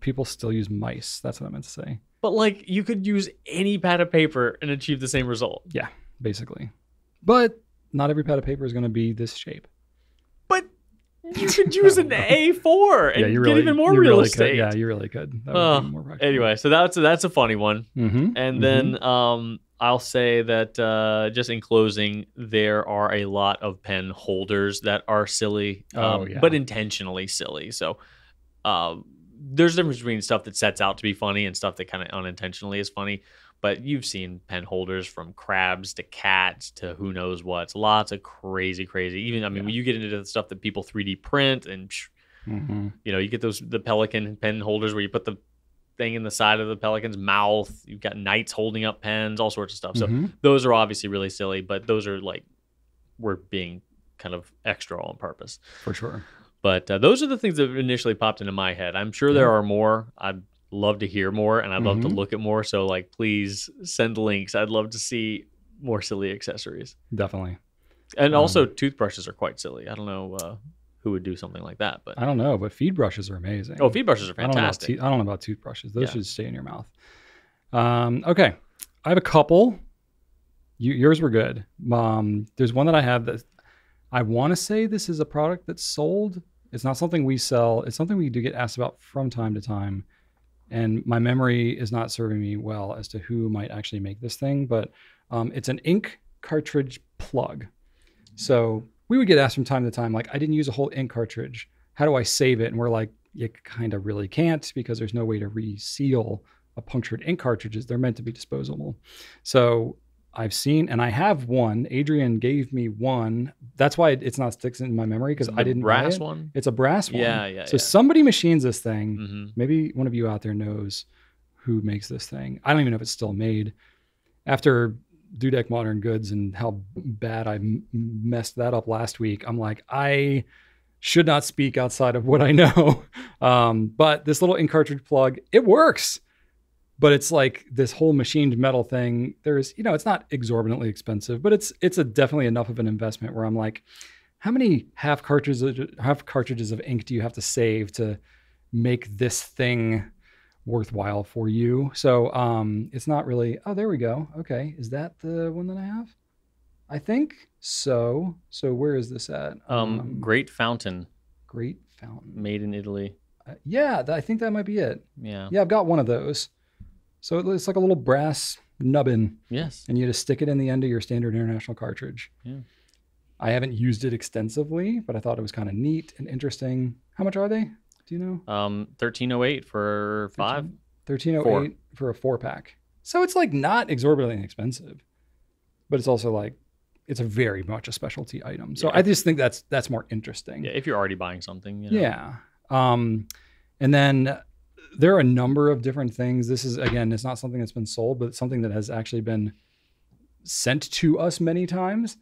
People still use mice. That's what I meant to say. But like you could use any pad of paper and achieve the same result. Yeah, basically. But not every pad of paper is going to be this shape. But you could use an A4 and get even more real estate. Yeah, you really could. That would be more practical. Anyway, so that's a funny one. Mm-hmm. And then I'll say that just in closing, there are a lot of pen holders that are silly, but intentionally silly. So there's a difference between stuff that sets out to be funny and stuff that kind of unintentionally is funny. But you've seen pen holders from crabs to cats to who knows what. Lots of crazy. Even, when you get into the stuff that people 3D print and, you get the pelican pen holders where you put the thing in the side of the pelican's mouth. You've got knights holding up pens, all sorts of stuff. So those are obviously really silly, but those are like, we're being kind of extra on purpose. For sure. But those are the things that initially popped into my head. I'm sure there are more. I'd love to hear more and I'd love to look at more. So like, please send links. I'd love to see more silly accessories. Definitely. And also toothbrushes are quite silly. I don't know who would do something like that, but I don't know, but feed brushes are amazing. Oh, feed brushes are fantastic. I don't know about toothbrushes. Those should stay in your mouth. Okay. I have a couple. Yours were good. There's one that I have that I want to say this is a product that's sold. It's not something we sell. It's something we do get asked about from time to time. And my memory is not serving me well as to who might actually make this thing, but it's an ink cartridge plug. So we would get asked from time to time, like, I didn't use a whole ink cartridge. How do I save it? And we're like, you kind of really can't because there's no way to reseal a punctured ink cartridges. They're meant to be disposable. So I've seen, and I have one. Adrian gave me one. That's why it's not sticks in my memory because I didn't buy it. Brass one? It's a brass one. Yeah. So somebody machines this thing. Maybe one of you out there knows who makes this thing. I don't even know if it's still made. After Dudek Modern Goods and how bad I messed that up last week, I'm like, I should not speak outside of what I know. But this little ink cartridge plug, it works. But it's like this whole machined metal thing. There's, it's not exorbitantly expensive, but it's definitely enough of an investment where I'm like, how many half cartridges of ink do you have to save to make this thing worthwhile for you? So it's not really, oh, there we go. Okay. Is that the one that I have? I think so. So where is this at? Great Fountain. Great Fountain. Made in Italy. I think that might be it. Yeah. Yeah, I've got one of those. So it's like a little brass nubbin. Yes. And you just stick it in the end of your standard international cartridge. Yeah. I haven't used it extensively, but I thought it was kind of neat and interesting. How much are they? Do you know? $13.08 for 5. $13.08 for a 4-pack. So it's like not exorbitantly expensive, but it's also like, it's a very much a specialty item. So I just think that's more interesting. Yeah, if you're already buying something. Yeah. And then there are a number of different things. This is, again, it's not something that's been sold, but it's something that has actually been sent to us many times.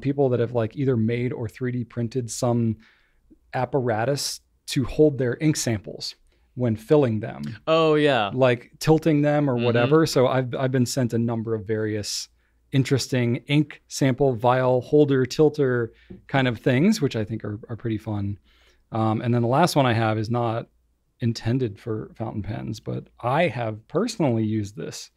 People that have like either made or 3D printed some apparatus to hold their ink samples when filling them. Oh yeah. Like tilting them or whatever. So I've been sent a number of various interesting ink sample vial holder tilter kind of things, which I think are pretty fun. And then the last one I have is not intended for fountain pens, but I have personally used this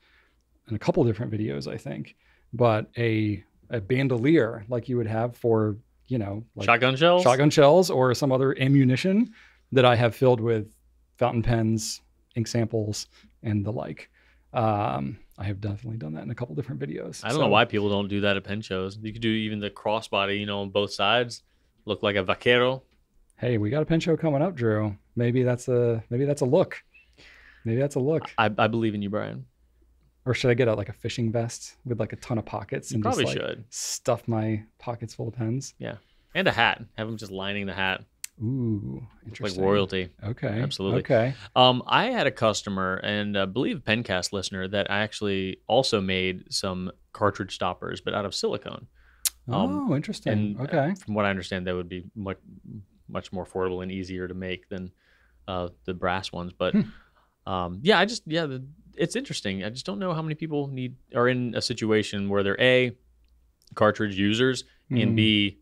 in a couple different videos, I think. But a bandolier like you would have for, you know, like shotgun shells or some other ammunition that I have filled with fountain pens, ink samples, and the like. I have definitely done that in a couple different videos. I don't know why people don't do that at pen shows. You could do even the crossbody, you know, on both sides, look like a vaquero. Hey, we got a pen show coming up, Drew. Maybe that's a look. Maybe that's a look. I believe in you, Brian. Or should I get like a fishing vest with like a ton of pockets and probably just like should stuff my pockets full of pens? Yeah, and a hat. Have them just lining the hat. Ooh, interesting. Like royalty. Okay, absolutely. Okay. I had a customer and I believe a Pencast listener that I actually also made some cartridge stoppers, but out of silicone. Oh, interesting. And okay. From what I understand, that would be much more affordable and easier to make than the brass ones. But it's interesting. I just don't know how many people are in a situation where they're A, cartridge users, and B,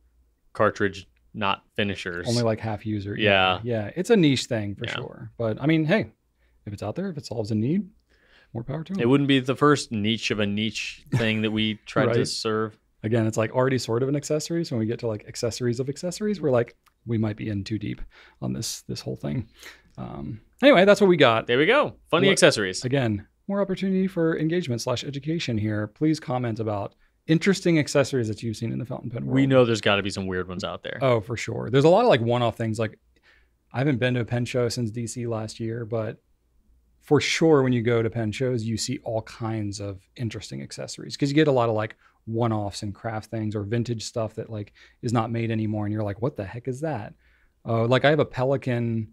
cartridge not finishers. Only like half user. Yeah. Yeah. It's a niche thing for sure. But I mean, hey, if it's out there, if it solves a need, more power to it. It wouldn't be the first niche of a niche thing that we tried to serve. Again, it's like already sort of an accessory. So when we get to like accessories of accessories, we're like, we might be in too deep on this whole thing. Anyway, that's what we got. There we go. Funny accessories. Again, more opportunity for engagement / education here. Please comment about interesting accessories that you've seen in the fountain pen world. We know there's got to be some weird ones out there. Oh, for sure. There's a lot of like one-off things. Like I haven't been to a pen show since DC last year, but for sure when you go to pen shows, you see all kinds of interesting accessories because you get a lot of like one-offs and craft things or vintage stuff that like is not made anymore. And you're like, what the heck is that? Like I have a Pelican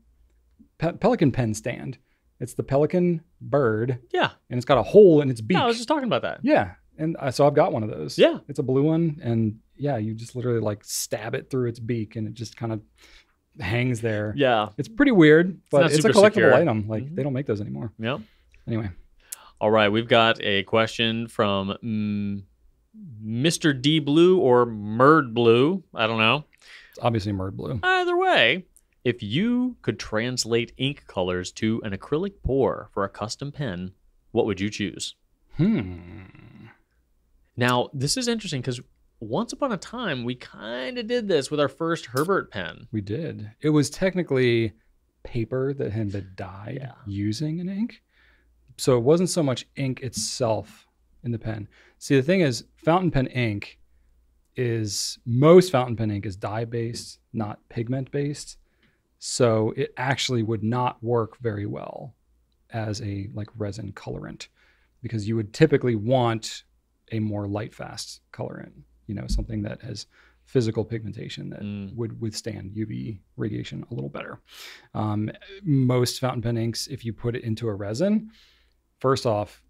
pen stand. It's the Pelican bird. Yeah. And it's got a hole in its beak. Yeah, I was just talking about that. Yeah. And so I've got one of those. Yeah. It's a blue one. And yeah, you just literally like stab it through its beak and it just kind of hangs there. Yeah. It's pretty weird, but it's a collectible item. Like they don't make those anymore. Yep. Anyway. All right. We've got a question from Mr. D Blue or Merd Blue. I don't know. It's obviously Merd Blue. Either way, if you could translate ink colors to an acrylic pour for a custom pen, what would you choose? Now, this is interesting because once upon a time, we kind of did this with our first Herbert pen. We did. It was technically paper that had been dyed using an ink. So it wasn't so much ink itself in the pen. See, the thing is, fountain pen ink most fountain pen ink is dye-based, not pigment-based. So it actually would not work very well as a like resin colorant because you would typically want a more light fast colorant, you know, something that has physical pigmentation that would withstand UV radiation a little better. Most fountain pen inks, if you put it into a resin, first off,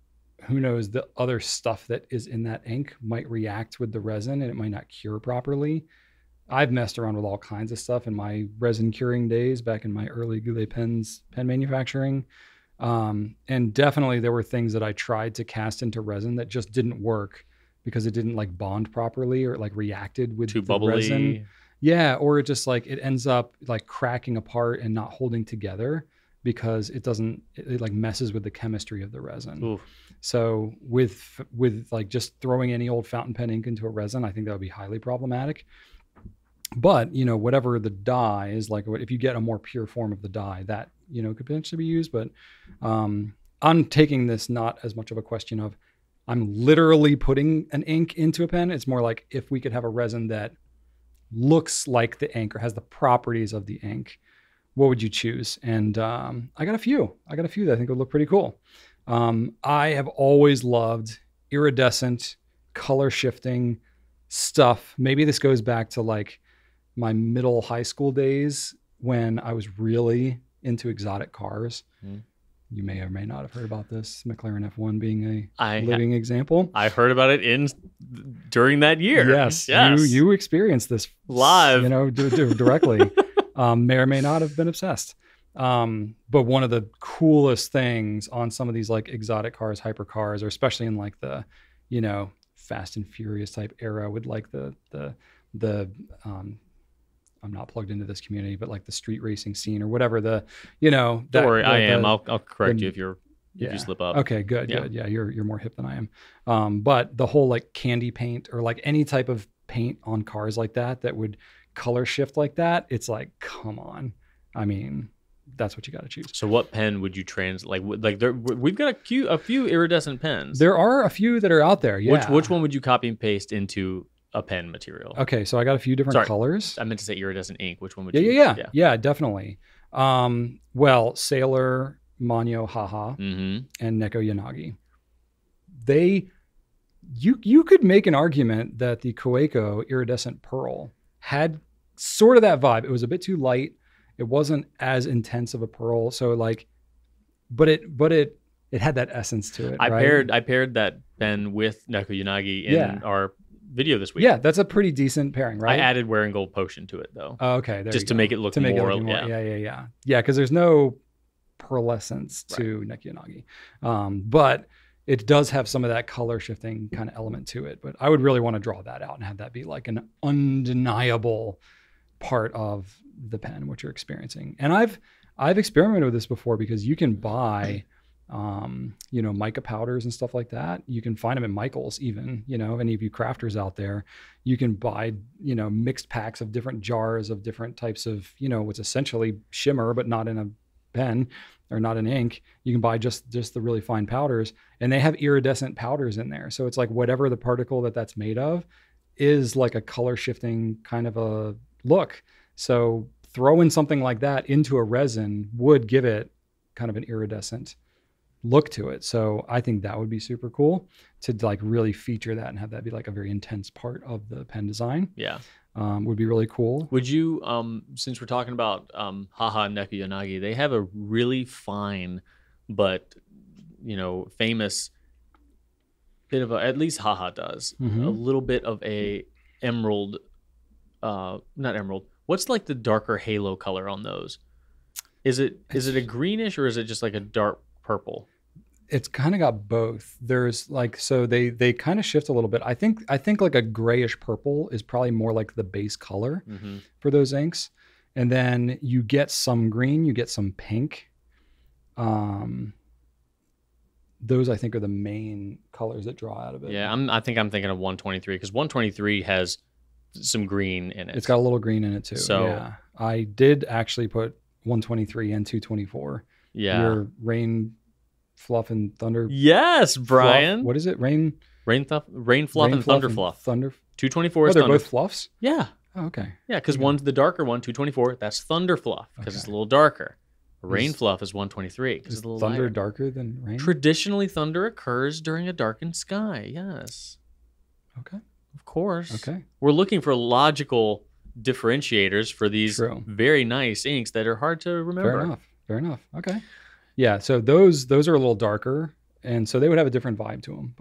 who knows, the other stuff that is in that ink might react with the resin and it might not cure properly. I've messed around with all kinds of stuff in my resin curing days back in my early Goulet pen manufacturing. And definitely there were things that I tried to cast into resin that just didn't work because it didn't like bond properly or it like reacted with too the bubbly resin. Yeah. Or it just like, it ends up like cracking apart and not holding together because it like messes with the chemistry of the resin. Oof. So with like just throwing any old fountain pen ink into a resin, I think that would be highly problematic. But, you know, whatever the dye is, like if you get a more pure form of the dye, that, you know, could potentially be used. But I'm taking this not as much of a question of I'm literally putting an ink into a pen. It's more like if we could have a resin that looks like the ink or has the properties of the ink, what would you choose? And I got a few that I think would look pretty cool. I have always loved iridescent, color shifting stuff. Maybe this goes back to like my middle high school days when I was really into exotic cars. Mm. You may or may not have heard about this, McLaren F1 being a I living example. I heard about it during that year. Yes. You experienced this live, you know, directly. May or may not have been obsessed. But one of the coolest things on some of these like exotic cars, hypercars, or especially in like the, you know, Fast and Furious type era with like the I'm not plugged into this community, but like the street racing scene or whatever you know. Don't worry, I am. I'll correct you if you slip up. Okay, good. Yeah, you're more hip than I am. But the whole like candy paint or like any type of paint on cars like that would color shift like that, it's like, come on. I mean, that's what you got to choose. So what pen would you we've got a few iridescent pens. There are a few that are out there. Yeah. Which one would you copy and paste into a pen material? Okay, so I got a few different colors. I meant to say iridescent ink. Which one would you? Yeah, definitely. Well, Sailor, Manyo Haha, and Neko Yanagi. You could make an argument that the Koeko iridescent pearl had sort of that vibe. It was a bit too light. It wasn't as intense of a pearl. So like, but it had that essence to it. I paired that pen with Neko Yanagi in our video this week. Yeah, that's a pretty decent pairing, right? I added Wearing Gold Potion to it though. Oh, okay, just to make it look more. Yeah, because there's no pearlescence to Neko Yanagi, but it does have some of that color shifting kind of element to it. But I would really want to draw that out and have that be like an undeniable part of the pen, what you're experiencing. And I've experimented with this before because you can buy you know, mica powders and stuff like that. You can find them at Michael's even, you know, any of you crafters out there, you can buy, you know, mixed packs of different jars of different types of, you know, what's essentially shimmer, but not in a pen or not in ink. You can buy just the really fine powders, and they have iridescent powders in there. So it's like whatever the particle that's made of is like a color shifting kind of a look. So throwing something like that into a resin would give it kind of an iridescent look to it. So I think that would be super cool to like really feature that and have that be like a very intense part of the pen design. Yeah. Would be really cool. Would you, since we're talking about Haha and Neko Yanagi, they have a really fine, but, you know, famous bit of at least Haha does, a little bit of a emerald, not emerald. What's like the darker halo color on those? Is it a greenish or is it just like a dark purple? It's kind of got both. There's like, so they kind of shift a little bit. I think like a grayish purple is probably more like the base color for those inks. And then you get some green, you get some pink. Those I think are the main colors that draw out of it. Yeah, I think I'm thinking of 123 because 123 has some green in it. It's got a little green in it too. So yeah, I did actually put 123 and 224. Yeah. Your Rain, Fluff, and Thunder. Yes, Brian. What is it? Rain, Fluff, and Thunder Fluff. 224 is they're Thunder. Both fluffs? Yeah. Oh, okay. Yeah, because one's the darker one, 224. That's Thunder Fluff because it's a little darker. Rain Fluff is 123 because it's a little Thunder lighter. Darker than rain? Traditionally, thunder occurs during a darkened sky. Yes. Okay. Of course. Okay. We're looking for logical differentiators for these very nice inks that are hard to remember. Fair enough. Okay. Yeah. So those are a little darker, and so they would have a different vibe to them.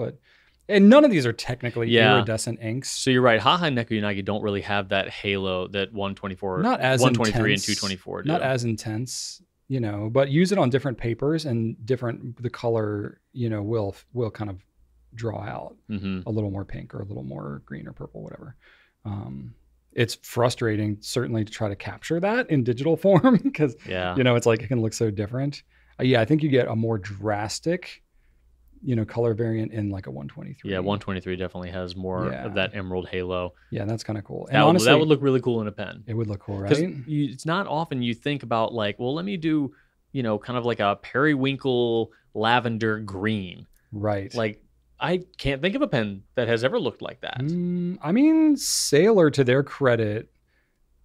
And none of these are technically iridescent inks. So you're right. Haha and Neko Yanagi don't really have that halo that 124, not as 123 intense, and 224 do. Not as intense, you know, but use it on different papers and the color, you know, will kind of draw out a little more pink or a little more green or purple, whatever. It's frustrating, certainly, to try to capture that in digital form because, you know, it's like it can look so different. I think you get a more drastic, you know, color variant in like a 123. Yeah, 123 definitely has more of that emerald halo. Yeah, that's kind of cool. And honestly, that would look really cool in a pen. It would look cool, right? It's not often you think about like, well, let me do, you know, kind of like a periwinkle lavender green. Right. Like, I can't think of a pen that has ever looked like that. I mean, Sailor, to their credit,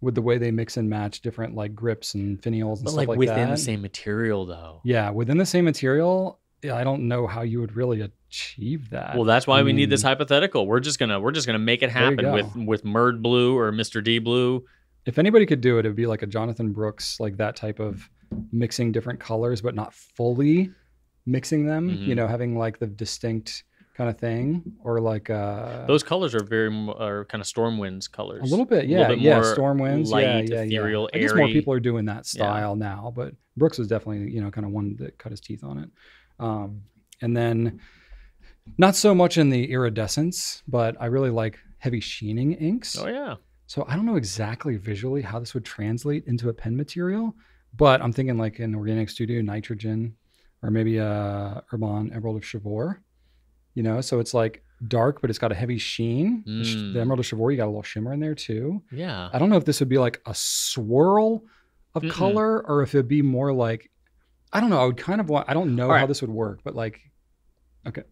with the way they mix and match different like grips and finials and stuff like that. But like within the same material though. Yeah, within the same material, I don't know how you would really achieve that. Well, that's why we need this hypothetical. We're just gonna make it happen with Murd Blue or Mr. D Blue. if anybody could do it, it'd be like a Jonathan Brooks, like that type of mixing different colors, but not fully mixing them, you know, having like the distinct kind of thing, or like those colors are are kind of Stormwind's colors. A little bit, yeah, a little bit yeah, more Stormwinds, light, yeah, ethereal, I guess airy. more people are doing that style now, but Brooks was definitely, you know, kind of one that cut his teeth on it. And then not so much in the iridescence, but I really like heavy sheening inks. Oh yeah. So I don't know exactly visually how this would translate into a pen material, but I'm thinking like an Organic Studio Nitrogen, or maybe a Herbon Emerald of Chivor, you know, so it's like dark, but it's got a heavy sheen. The Emerald of Chivor, you got a little shimmer in there too. Yeah. I don't know if this would be like a swirl of color, or if it'd be more like, I don't know. I would kind of want, I don't know how this would work, but like, okay.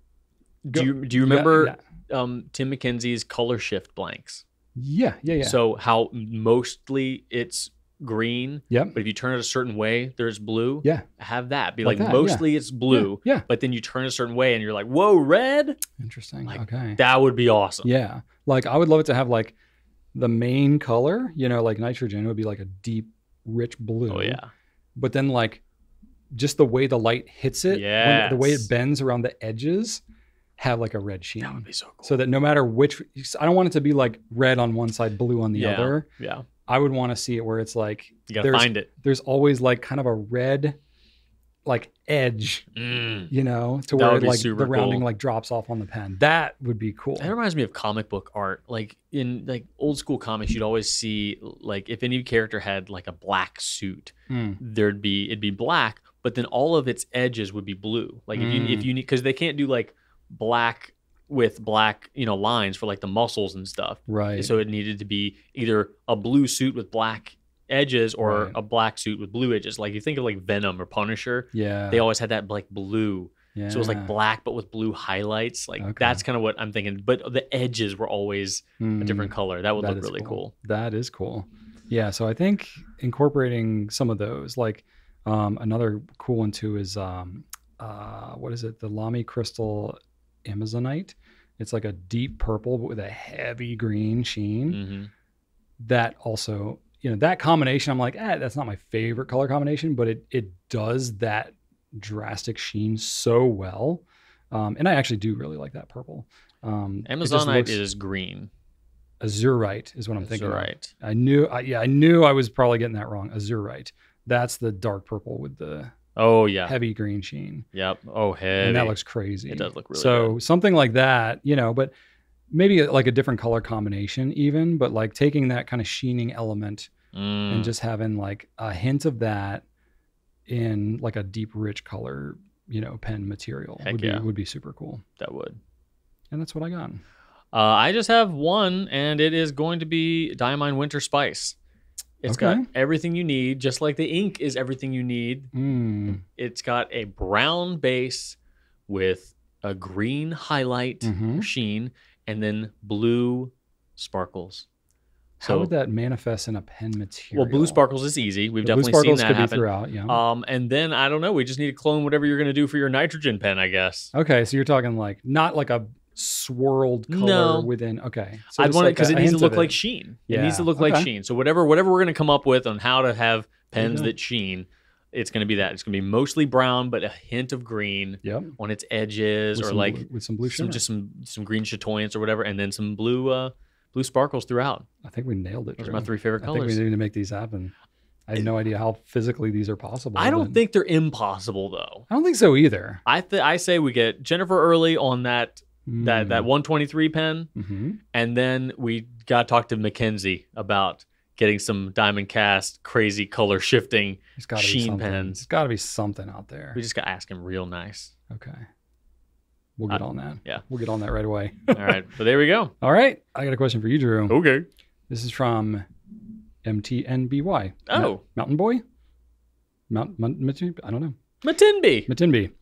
Do you remember Tim McKenzie's color shift blanks? Yeah. So how mostly it's green, but if you turn it a certain way, there's blue. Yeah. Have that be like that, mostly it's blue. Yeah. But then you turn a certain way and you're like, whoa, red. Interesting. Like, okay. That would be awesome. Yeah. Like I would love it to have like the main color, you know, like nitrogen would be like a deep, rich blue. Oh yeah. But then like just the way the light hits it, the way it bends around the edges, have like a red sheen. That would be so cool. So that no matter which, I don't want it to be like red on one side, blue on the other. Yeah. I would want to see it where it's like, you gotta find it. There's always like kind of a red like edge, you know, to where like the rounding like drops off on the pen. That would be cool. That reminds me of comic book art. Like in like old school comics, you'd always see like if any character had like a black suit, it'd be black, but then all of its edges would be blue. Like if you need, because they can't do like black with black, you know, lines for like the muscles and stuff. Right. So it needed to be either a blue suit with black edges or a black suit with blue edges. Like you think of like Venom or Punisher. Yeah. They always had that like blue. Yeah. So it was like black but with blue highlights. Like that's kind of what I'm thinking. But the edges were always a different color. That would look really cool. That is cool. Yeah. So I think incorporating some of those, like another cool one too is what is it? The LAMY Crystal Amazonite. It's like a deep purple but with a heavy green sheen. That also, you know, that combination, I'm like, that's not my favorite color combination, but it does that drastic sheen so well. And I actually do really like that purple. Amazonite is green. Azurite is what I'm thinking of. I knew I was probably getting that wrong. Azurite. That's the dark purple with the heavy green sheen. Yep. Oh, heavy. And that looks crazy. It does look really good. Something like that, you know, but maybe like a different color combination even, but like taking that kind of sheening element and just having like a hint of that in like a deep, rich color, you know, pen material would be super cool. That would. And that's what I got. I just have one, and it is going to be Diamine Winter Spice. It's got everything you need, just like the ink is everything you need. It's got a brown base with a green highlight sheen and then blue sparkles. How would that manifest in a pen material? Well, blue sparkles is easy. We've definitely seen that happen. Throughout, yeah. And then, I don't know, we just need to clone whatever you're going to do for your nitrogen pen, I guess. Okay, so you're talking like, not like a swirled color within. Okay. So I'd want it because it needs to look like sheen. Yeah. It needs to look like sheen. So whatever we're going to come up with on how to have pens that sheen, it's going to be that. It's going to be mostly brown, but a hint of green on its edges, or like with some blue shimmer. Just some green chatoyance or whatever, and then some blue sparkles throughout. I think we nailed it. Those are my three favorite colors. I think we need to make these happen. I have no idea how physically these are possible. I don't think they're impossible though. I don't think so either. I say we get Jennifer Early on that 123 pen, and then we got to talk to Mackenzie about getting some diamond cast crazy color shifting sheen pens. There's got to be something out there. We just got to ask him real nice. Okay. We'll get on that. Yeah. We'll get on that right away. All right. But there we go. All right. I got a question for you, Drew. Okay. This is from MTNBY. Oh. Mountain Boy? I don't know. Matinby.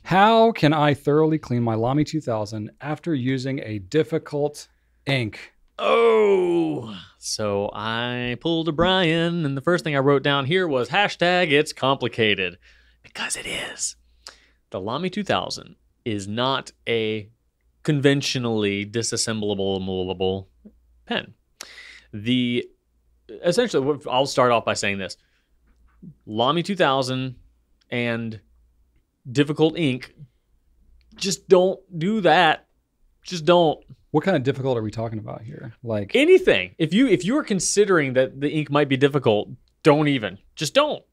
How can I thoroughly clean my LAMY 2000 after using a difficult ink? Oh, so I pulled a Brian, and the first thing I wrote down here was #it's complicated, because it is. The LAMY 2000 is not a conventionally disassemblable pen. The essentially, I'll start off by saying this. LAMY 2000 and difficult ink, just don't do that. Just don't. What kind of difficult are we talking about here? Like anything. If you are considering that the ink might be difficult, don't even. Just don't.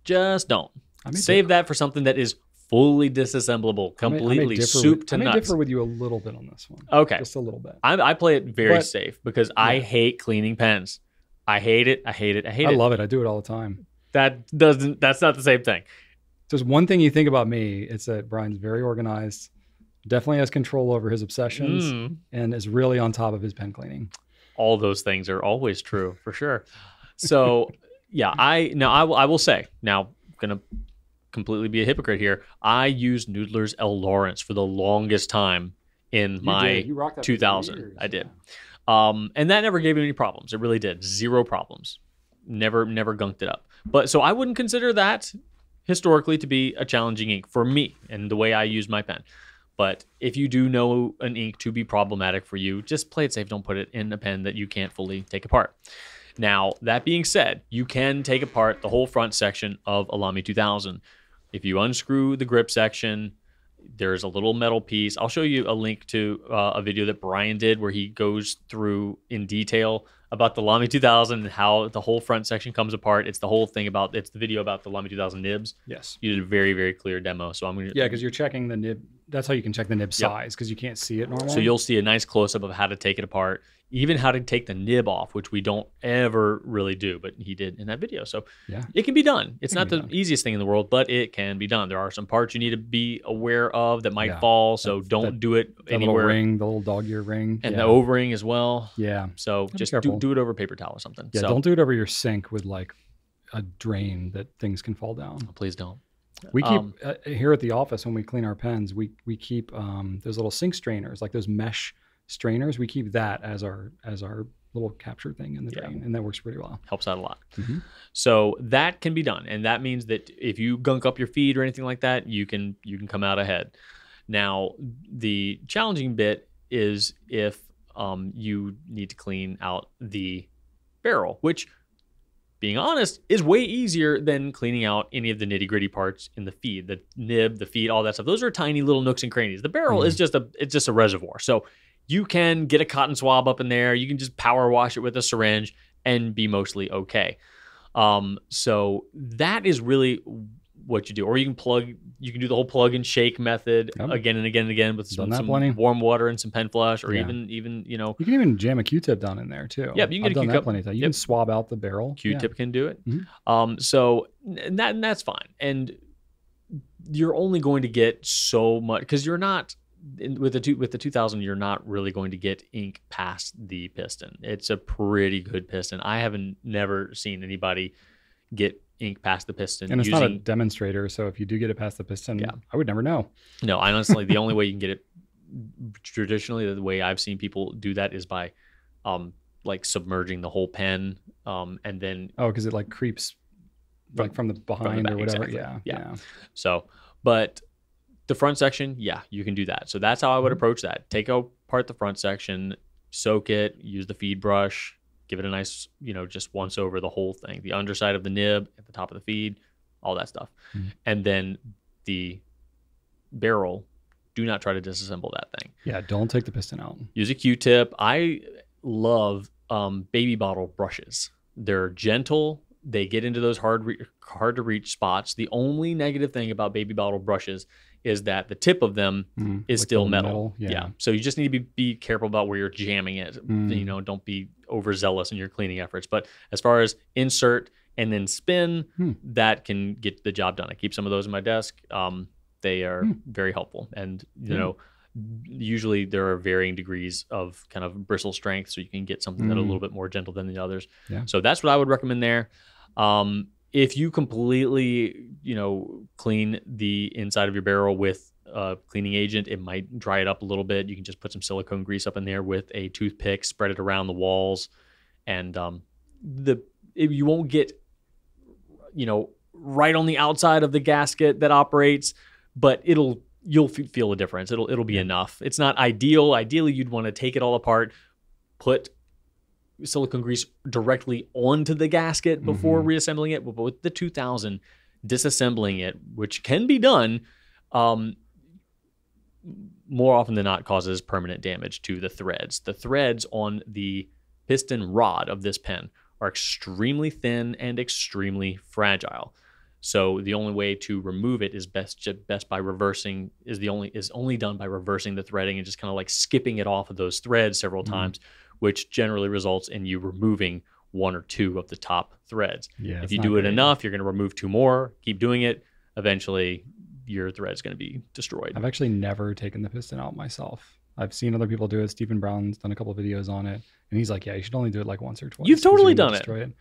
Just don't. Save that for something that is fully disassemblable, completely soup to nuts. I may differ with you a little bit on this one. Okay. Just a little bit. I play it very safe because I hate cleaning pens. I hate it. I hate it. I hate it. I love it. I do it all the time. That's not the same thing. There's one thing you think about me, it's that Brian's very organized, definitely has control over his obsessions, and is really on top of his pen cleaning. All those things are always true, for sure. So, yeah, I will say, now I'm going to completely be a hypocrite here. I used Noodler's L. Lawrence for the longest time in my 2000. I did. And that never gave me any problems. It really did. Zero problems. Never gunked it up. But so I wouldn't consider that historically to be a challenging ink for me and the way I use my pen. But if you do know an ink to be problematic for you, just play it safe. Don't put it in a pen that you can't fully take apart. Now, that being said, you can take apart the whole front section of a LAMY 2000. If you unscrew the grip section, there's a little metal piece. I'll show you a link to a video that Brian did where he goes through in detail about the LAMY 2000 and how the whole front section comes apart. It's the whole thing it's the video about the LAMY 2000 nibs. Yes. You did a very, very clear demo. So I'm going to... Yeah, because you're checking the nib. That's how you can check the nib size, because you can't see it normally. So you'll see a nice close-up of how to take it apart, even how to take the nib off, which we don't ever really do, but he did in that video. So it can be done. It's not the easiest thing in the world, but it can be done. There are some parts you need to be aware of that might fall, so don't do it anywhere. The little dog ear ring. And the O-ring as well. Yeah. So just do it over paper towel or something. Yeah, don't do it over your sink with like a drain that things can fall down. Oh, please don't. We keep here at the office when we clean our pens, we keep those little sink strainers, like those mesh strainers. We keep that as our little capture thing in the drain, and that works pretty well. Helps out a lot. So that can be done, and that means that if you gunk up your feed or anything like that, you can come out ahead. Now, the challenging bit is if you need to clean out the barrel, which, being honest, is way easier than cleaning out any of the nitty-gritty parts in the feed, the nib, the feed, all that stuff. Those are tiny little nooks and crannies. The barrel is just a reservoir. So you can get a cotton swab up in there. You can just power wash it with a syringe and be mostly okay. So that is really what you do. Or you can do the whole plug and shake method again and again and again with some warm water and some pen flush, or even you can even jam a Q-tip down in there too. Yeah, you can get a Q-tip plenty of times. You can swab out the barrel. Q-tip can do it. So that's fine. And you're only going to get so much, because you're not with the 2000. You're not really going to get ink past the piston. It's a pretty good piston. I haven't never seen anybody get ink past the piston. And it's not a demonstrator, so if you do get it past the piston, I would never know. No, honestly, the only way you can get it traditionally, the way I've seen people do that is by like submerging the whole pen, and then because it like creeps like from the behind or whatever. Exactly. Yeah. So, but the front section, you can do that. So that's how I would approach that. Take apart the front section, soak it, use the feed brush, give it a nice, just once over the whole thing. The underside of the nib, at the top of the feed, all that stuff. And then the barrel, do not try to disassemble that thing. Yeah, don't take the piston out. Use a Q-tip. I love baby bottle brushes. They're gentle. They get into those hard to reach spots. The only negative thing about baby bottle brushes is that the tip of them is like still metal. Yeah. So you just need to be careful about where you're jamming it. Don't be overzealous in your cleaning efforts. But as far as insert and then spin, that can get the job done. I keep some of those in my desk. They are very helpful. And, usually there are varying degrees of kind of bristle strength, so you can get something that's a little bit more gentle than the others. Yeah. So that's what I would recommend there. If you completely, clean the inside of your barrel with a cleaning agent, it might dry it up a little bit. You can just put some silicone grease up in there with a toothpick, spread it around the walls, and you won't get, right on the outside of the gasket that operates, but you'll feel a difference. It'll be enough. It's not ideal. Ideally, you'd want to take it all apart, put silicone grease directly onto the gasket before reassembling it. But with the 2000, disassembling it, which can be done, more often than not causes permanent damage to the threads. The threads on the piston rod of this pen are extremely thin and extremely fragile. So the only way to remove it is best by reversing, is only done by reversing the threading and just kind of like skipping it off of those threads several times, which generally results in you removing 1 or 2 of the top threads. Yeah, if you do it enough, you're going to remove 2 more, keep doing it. Eventually your thread's going to be destroyed. I've actually never taken the piston out myself. I've seen other people do it. Stephen Brown's done a couple of videos on it, and he's like, yeah, you should only do it like once or twice. You've totally done it.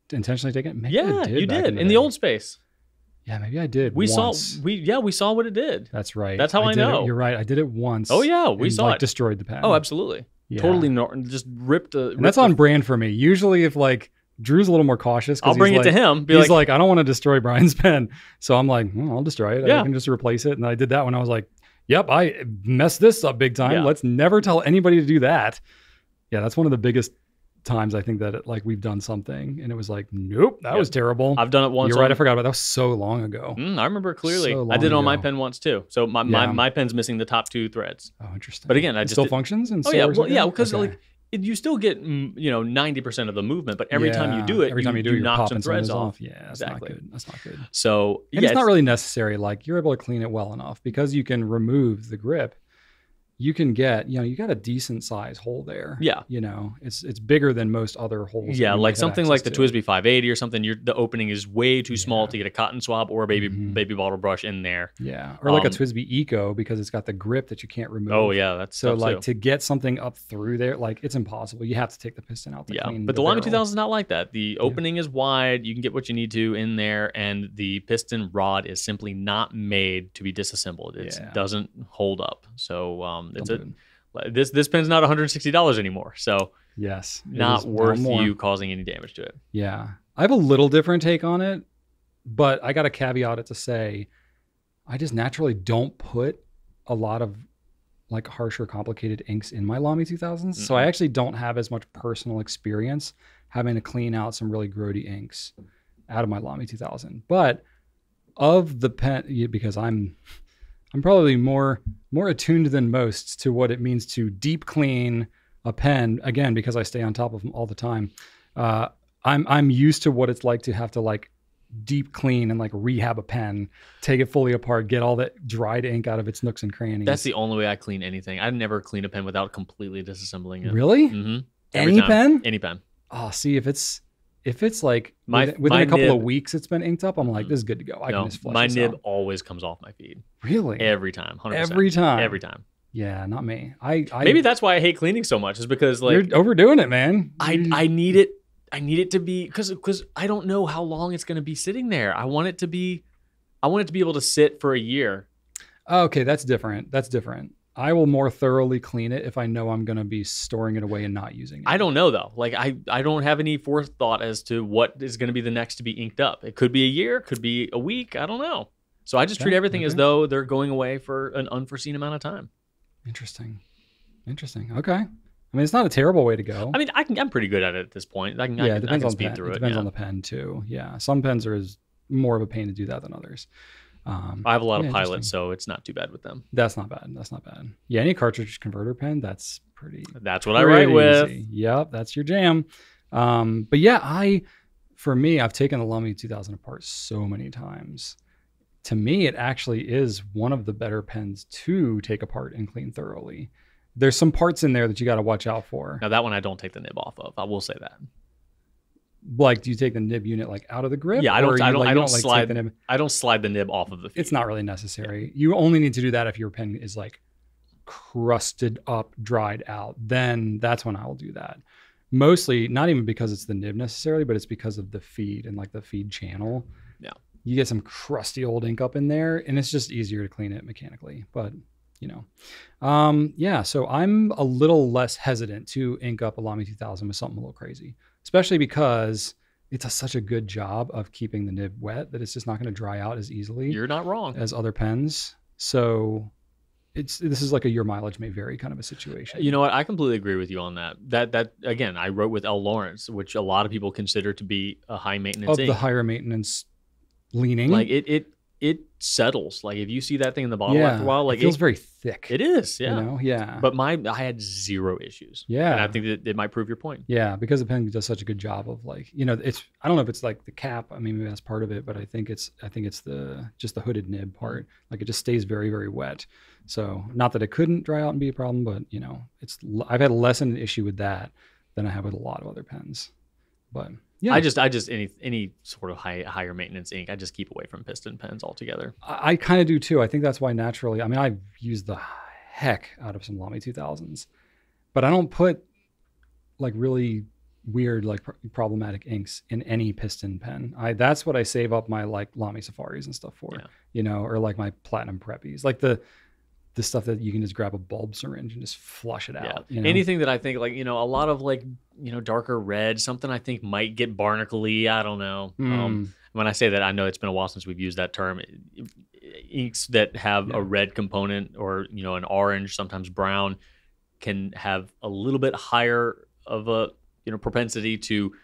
Intentionally taken it? Maybe yeah, I did you did in the old space. Yeah, maybe I did. We once. saw what it did. That's right. That's how I know. You're right. I did it once. Oh yeah, we saw it. Destroyed the pen. Oh, absolutely. Yeah. Totally just ripped the. And that's on brand for me. Usually, if like Drew's a little more cautious, I'll bring it to him. He's like, I don't want to destroy Brian's pen, so I'm like, I'll destroy it. Yeah. I can just replace it. And I did that when I was like, yep, I messed this up big time. Yeah. Let's never tell anybody to do that. Yeah, that's one of the biggest times I think that we've done something and it was like, nope, that was terrible. I've done it once. You're right. I forgot about that. That was so long ago. I remember it clearly. So I did it on ago. my pen once too. So my pen's missing the top 2 threads. Oh, interesting. But again, it still functions. And because like you still get 90% of the movement, but every time you do it, you knock some threads off. Yeah, that's exactly. Not good. That's not good. So it's not really necessary. Like you're able to clean it well enough because you can remove the grip. You can get, you got a decent size hole there. Yeah. It's bigger than most other holes. Yeah, like something like the TWSBI 580 or something, the opening is way too small to get a cotton swab or a baby bottle brush in there. Yeah, or like a TWSBI Eco because it's got the grip that you can't remove. Oh yeah, that's so like to get something up through there, like it's impossible. You have to take the piston out to clean. But the LAMY 2000 is not like that. The opening is wide. You can get what you need to in there, and the piston rod is simply not made to be disassembled. It doesn't hold up. So this pen's not $160 anymore. So yes, not worth you causing any damage to it. Yeah, I have a little different take on it, but I got to caveat it to say, I just naturally don't put a lot of like harsher, complicated inks in my LAMY 2000s. So I actually don't have as much personal experience having to clean out some really grody inks out of my LAMY 2000. But of the pen, because I'm probably more attuned than most to what it means to deep clean a pen. Again, because I stay on top of them all the time. I'm used to what it's like to have to like deep clean and like rehab a pen, take it fully apart, get all that dried ink out of its nooks and crannies. That's the only way I clean anything. I never clean a pen without completely disassembling it. Really? Mm-hmm. Any pen? Any pen. Oh, see, if it's like within a couple of weeks it's been inked up, I'm like, this is good to go. I can just flush my this nib out. always comes off my feed. Really? Every time. 100%. Every time. Yeah, not me. I maybe that's why I hate cleaning so much, is because like you're overdoing it, man. I need it to be because I don't know how long it's going to be sitting there. I want it to be able to sit for a year. Okay, that's different. I will more thoroughly clean it if I know I'm going to be storing it away and not using it. I don't know though. Like I don't have any forethought as to what is going to be the next to be inked up. It could be a year, could be a week. I don't know. So I just treat everything as though they're going away for an unforeseen amount of time. Interesting. Okay. I mean, it's not a terrible way to go. I mean, I'm pretty good at it at this point. It depends on the pen. It depends on the pen too. Yeah, some pens are more of a pain to do that than others. I have a lot of pilots, so it's not too bad with them. That's not bad. Yeah, any cartridge converter pen, that's what I write with. Yep, that's your jam. But yeah, for me, I've taken the LAMY 2000 apart so many times. To me, it actually is one of the better pens to take apart and clean thoroughly. There's some parts in there that you got to watch out for. Now that one I don't take the nib off of. I will say that. Like, do you take the nib unit like out of the grip? Yeah, I don't slide the nib off of the feed. It's not really necessary. You only need to do that if your pen is like crusted up, dried out. Then that's when I will do that. Mostly, not even because it's the nib necessarily, but it's because of the feed and like the feed channel. Yeah. You get some crusty old ink up in there and it's just easier to clean it mechanically. But, yeah, so I'm a little less hesitant to ink up a LAMY 2000 with something a little crazy, especially because it does such a good job of keeping the nib wet that it's just not going to dry out as easily. You're not wrong. As other pens. So this is like a your mileage may vary kind of a situation. You know what? I completely agree with you on that. That again, I wrote with L. Lawrence, which a lot of people consider to be a high maintenance ink. The higher maintenance leaning. Like it settles. Like if you see that thing in the bottle after a while, like it feels very thick. It is, yeah. You know? Yeah. But I had zero issues. Yeah. And I think that it might prove your point. Yeah, because the pen does such a good job of like, you know, it's, I don't know if it's like the cap. I mean, maybe that's part of it, but I think it's just the hooded nib part. Like it just stays very, very wet. So not that it couldn't dry out and be a problem, but you know, I've had less of an issue with that than I have with a lot of other pens. But yeah, I just any sort of higher maintenance ink, I just keep away from piston pens altogether. I kind of do too. I think that's why naturally. I mean, I've used the heck out of some LAMY 2000s, but I don't put like really weird, like problematic inks in any piston pen. That's what I save up my like LAMY Safaris and stuff for, you know, or like my Platinum Preppies, like the stuff that you can just grab a bulb syringe and just flush it out. You know? Anything that I think like, you know, a lot of like, you know, darker red, something I think might get barnacle-y. I don't know. When I say that, I know it's been a while since we've used that term. Inks that have a red component or, you know, an orange, sometimes brown, can have a little bit higher of a, you know, propensity to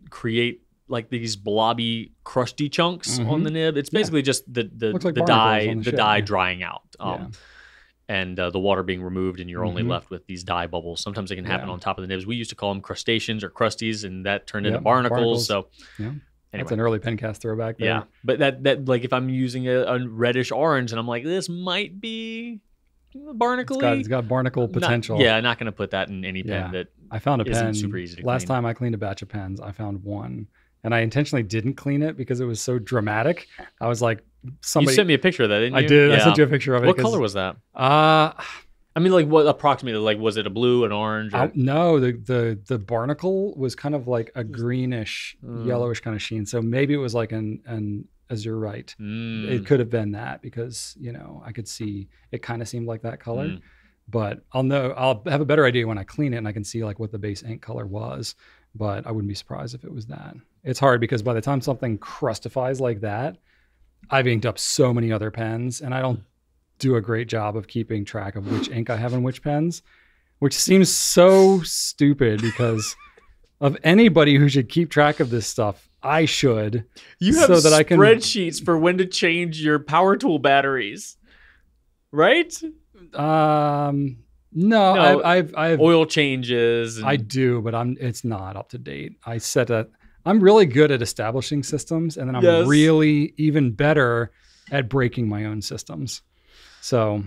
create like these blobby, crusty chunks on the nib. It's basically just the dye drying out, and the water being removed, and you're only left with these dye bubbles. Sometimes it can happen on top of the nibs. We used to call them crustaceans or crusties, and that turned into barnacles. So, anyway. That's an early Pencast throwback there. Yeah, but that like if I'm using a reddish orange, and I'm like, this might be barnacle. It's got barnacle potential. Not going to put that in any pen that I found a pen super easy to last clean. time I cleaned a batch of pens. I found one. And I intentionally didn't clean it because it was so dramatic. I was like, somebody. You sent me a picture of that, didn't you? I did. Yeah. I sent you a picture of it. What color was that? I mean, like what approximately? Like, was it a blue, an orange? Or? No, the barnacle was kind of like a greenish, yellowish kind of sheen. So maybe it was like an azurite. It could have been that because, you know, I could see it kind of seemed like that color. But I'll have a better idea when I clean it and I can see like what the base ink color was. But I wouldn't be surprised if it was that. It's hard because by the time something crustifies like that, I've inked up so many other pens and I don't do a great job of keeping track of which ink I have in which pens, which seems so stupid because of anybody who should keep track of this stuff. I should. You have so that I can spreadsheets for when to change your power tool batteries, right? No, I've oil changes. I do, but it's not up to date. I'm really good at establishing systems, and then I'm really even better at breaking my own systems. So,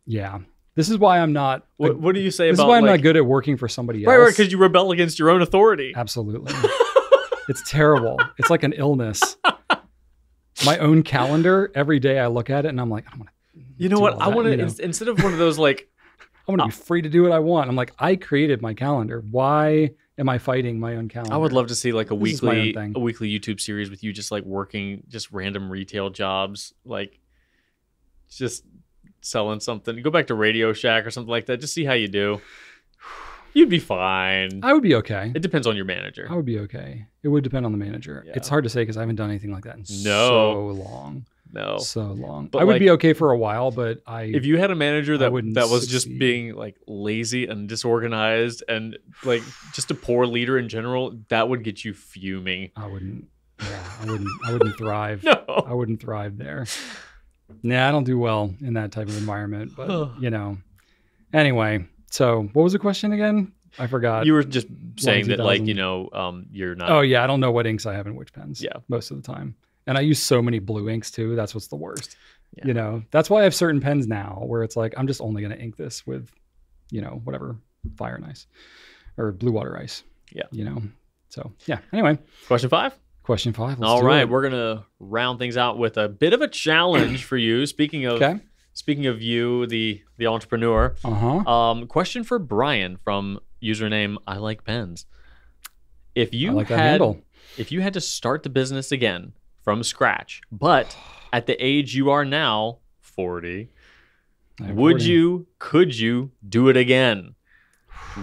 yeah, this is why I'm not. What do you say about? This is why I'm not good at working for somebody else. Right, because you rebel against your own authority. Absolutely, it's terrible. It's like an illness. My own calendar. Every day I look at it, and I'm like, I don't want to. You know what? I want to instead of one of those like. I want to be free to do what I want. I'm like, I created my calendar. Why am I fighting my own calendar? I would love to see like a weekly YouTube series with you just like working just random retail jobs, like just selling something. Go back to Radio Shack or something like that. Just see how you do. You'd be fine. I would be okay. It depends on your manager. I would be okay. It would depend on the manager. Yeah. It's hard to say because I haven't done anything like that in so long. So long. But I would be okay for a while, but if you had a manager that was just being like lazy and disorganized and like just a poor leader in general, that would get you fuming. I wouldn't thrive. No. I wouldn't thrive there. Nah, I don't do well in that type of environment, but you know. Anyway, so what was the question again? I forgot. You were just saying that like, you know, you're not. Oh yeah, I don't know what inks I have in which pens. Yeah. Most of the time. And I use so many blue inks too. That's what's the worst. Yeah. You know, that's why I have certain pens now where it's like, I'm just only going to ink this with, you know, whatever, fire and ice or blue water ice. Yeah. You know, so yeah. Anyway. Question 5. All right. We're going to round things out with a bit of a challenge for you. Speaking of you, the entrepreneur. Question for Brian from username I Like Pens. If you had to start the business again from scratch, but at the age you are now, 40, could you do it again?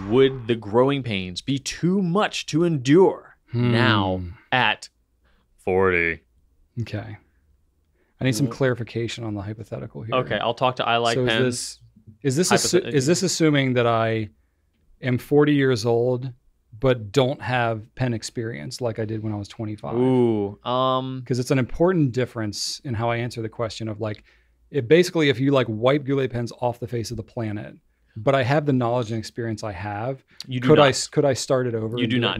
Would the growing pains be too much to endure now at 40? Okay. I need some clarification on the hypothetical here. Okay, I'll talk to I Like so Pens. Is this assuming that I am 40 years old but don't have pen experience like I did when I was 25? Ooh, because it's an important difference in how I answer the question of like, it basically, if you like wipe Goulet pens off the face of the planet, but I have the knowledge and experience I have, could I start it over? You do not.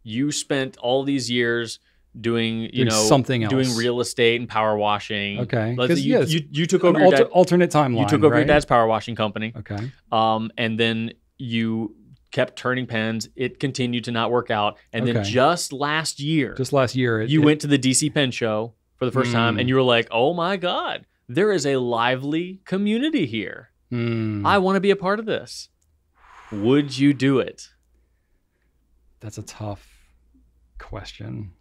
You spent all these years doing something else, doing real estate and power washing. Okay, because you took over your alternate timeline. You took over your dad's power washing company. Okay, and then you kept turning pens. It continued to not work out, and then just last year, you went to the DC Pen Show for the first time, and you were like, "Oh my God, there is a lively community here. I want to be a part of this." Would you do it? That's a tough question.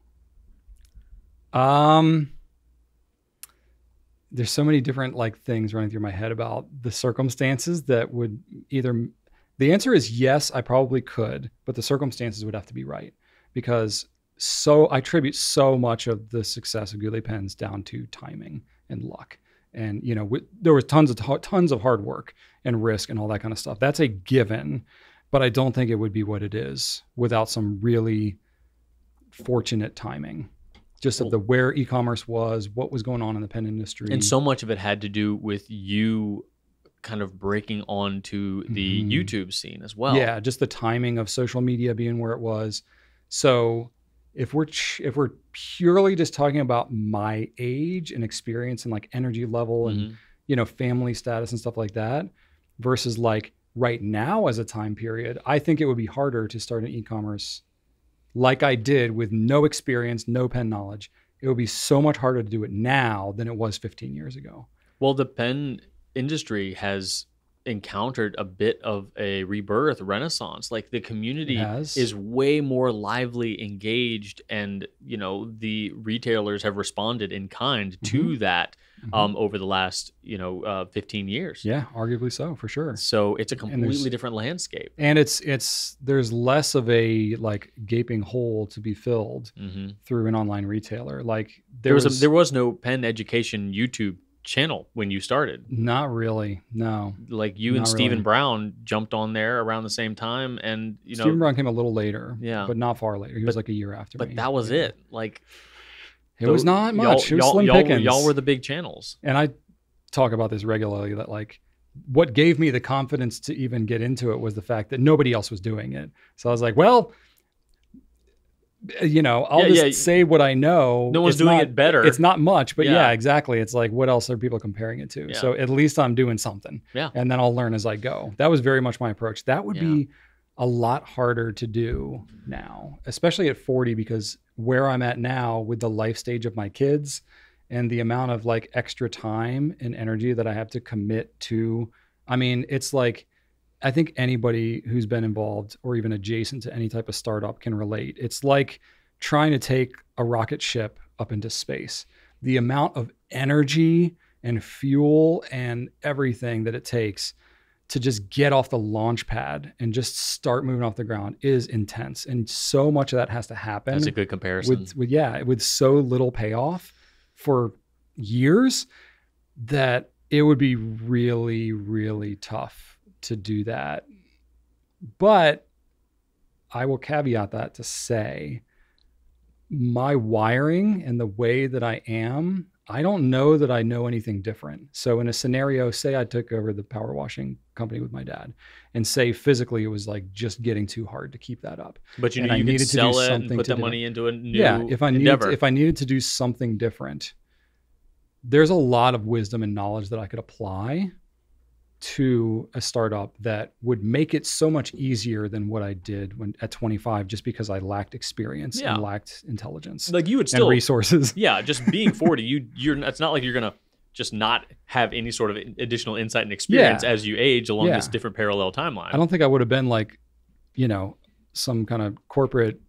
There's so many different like things running through my head about the circumstances that would either, the answer is yes, I probably could, but the circumstances would have to be right, because I attribute so much of the success of Goulet pens down to timing and luck. And, there was tons of hard work and risk and all that kind of stuff. That's a given, but I don't think it would be what it is without some really fortunate timing, just of where e-commerce was, what was going on in the pen industry. And so much of it had to do with you kind of breaking onto the YouTube scene as well. Yeah, just the timing of social media being where it was. So if we're purely just talking about my age and experience and like energy level and family status and stuff like that, versus like right now as a time period, I think it would be harder to start an e-commerce like I did with no experience, no pen knowledge. It would be so much harder to do it now than it was 15 years ago. Well, the pen industry has encountered a bit of a rebirth, renaissance. Like the community is way more lively, engaged, and the retailers have responded in kind to that over the last 15 years. Yeah, arguably so, for sure. So it's a completely different landscape, and there's less of a like gaping hole to be filled through an online retailer. Like there was no pen education YouTube channel when you started. Not really, no. Like you and Stephen Brown jumped on there around the same time, and Stephen Brown came a little later, yeah, but not far later. He was like a year after me. But that was it. Like it was not much. It was slim pickings. Y'all were the big channels. And I talk about this regularly, that like what gave me the confidence to even get into it was the fact that nobody else was doing it. So I was like, well, I'll just say what I know. No one's doing it better. It's not much, but yeah, exactly. It's like, what else are people comparing it to? Yeah. So at least I'm doing something. Yeah. And then I'll learn as I go. That was very much my approach. That would be a lot harder to do now, especially at 40, because where I'm at now with the life stage of my kids and the amount of like extra time and energy that I have to commit to, I mean, it's like, I think anybody who's been involved or even adjacent to any type of startup can relate. It's like trying to take a rocket ship up into space. The amount of energy and fuel and everything that it takes to just get off the launch pad and just start moving off the ground is intense. And so much of that has to happen. That's a good comparison. With so little payoff for years that it would be really, really tough to do that. But I will caveat that to say my wiring and the way that I am, I don't know that I know anything different. So in a scenario, say I took over the power washing company with my dad, and say physically it was like just getting too hard to keep that up. But you could sell it and put that money into a new endeavor. If I needed to do something different, there's a lot of wisdom and knowledge that I could apply to a startup that would make it so much easier than what I did when at 25, just because I lacked experience and lacked intelligence. Like you would still and resources. Yeah, just being 40, it's not like you're gonna just not have any sort of additional insight and experience as you age along this different parallel timeline. I don't think I would have been like, some kind of corporate,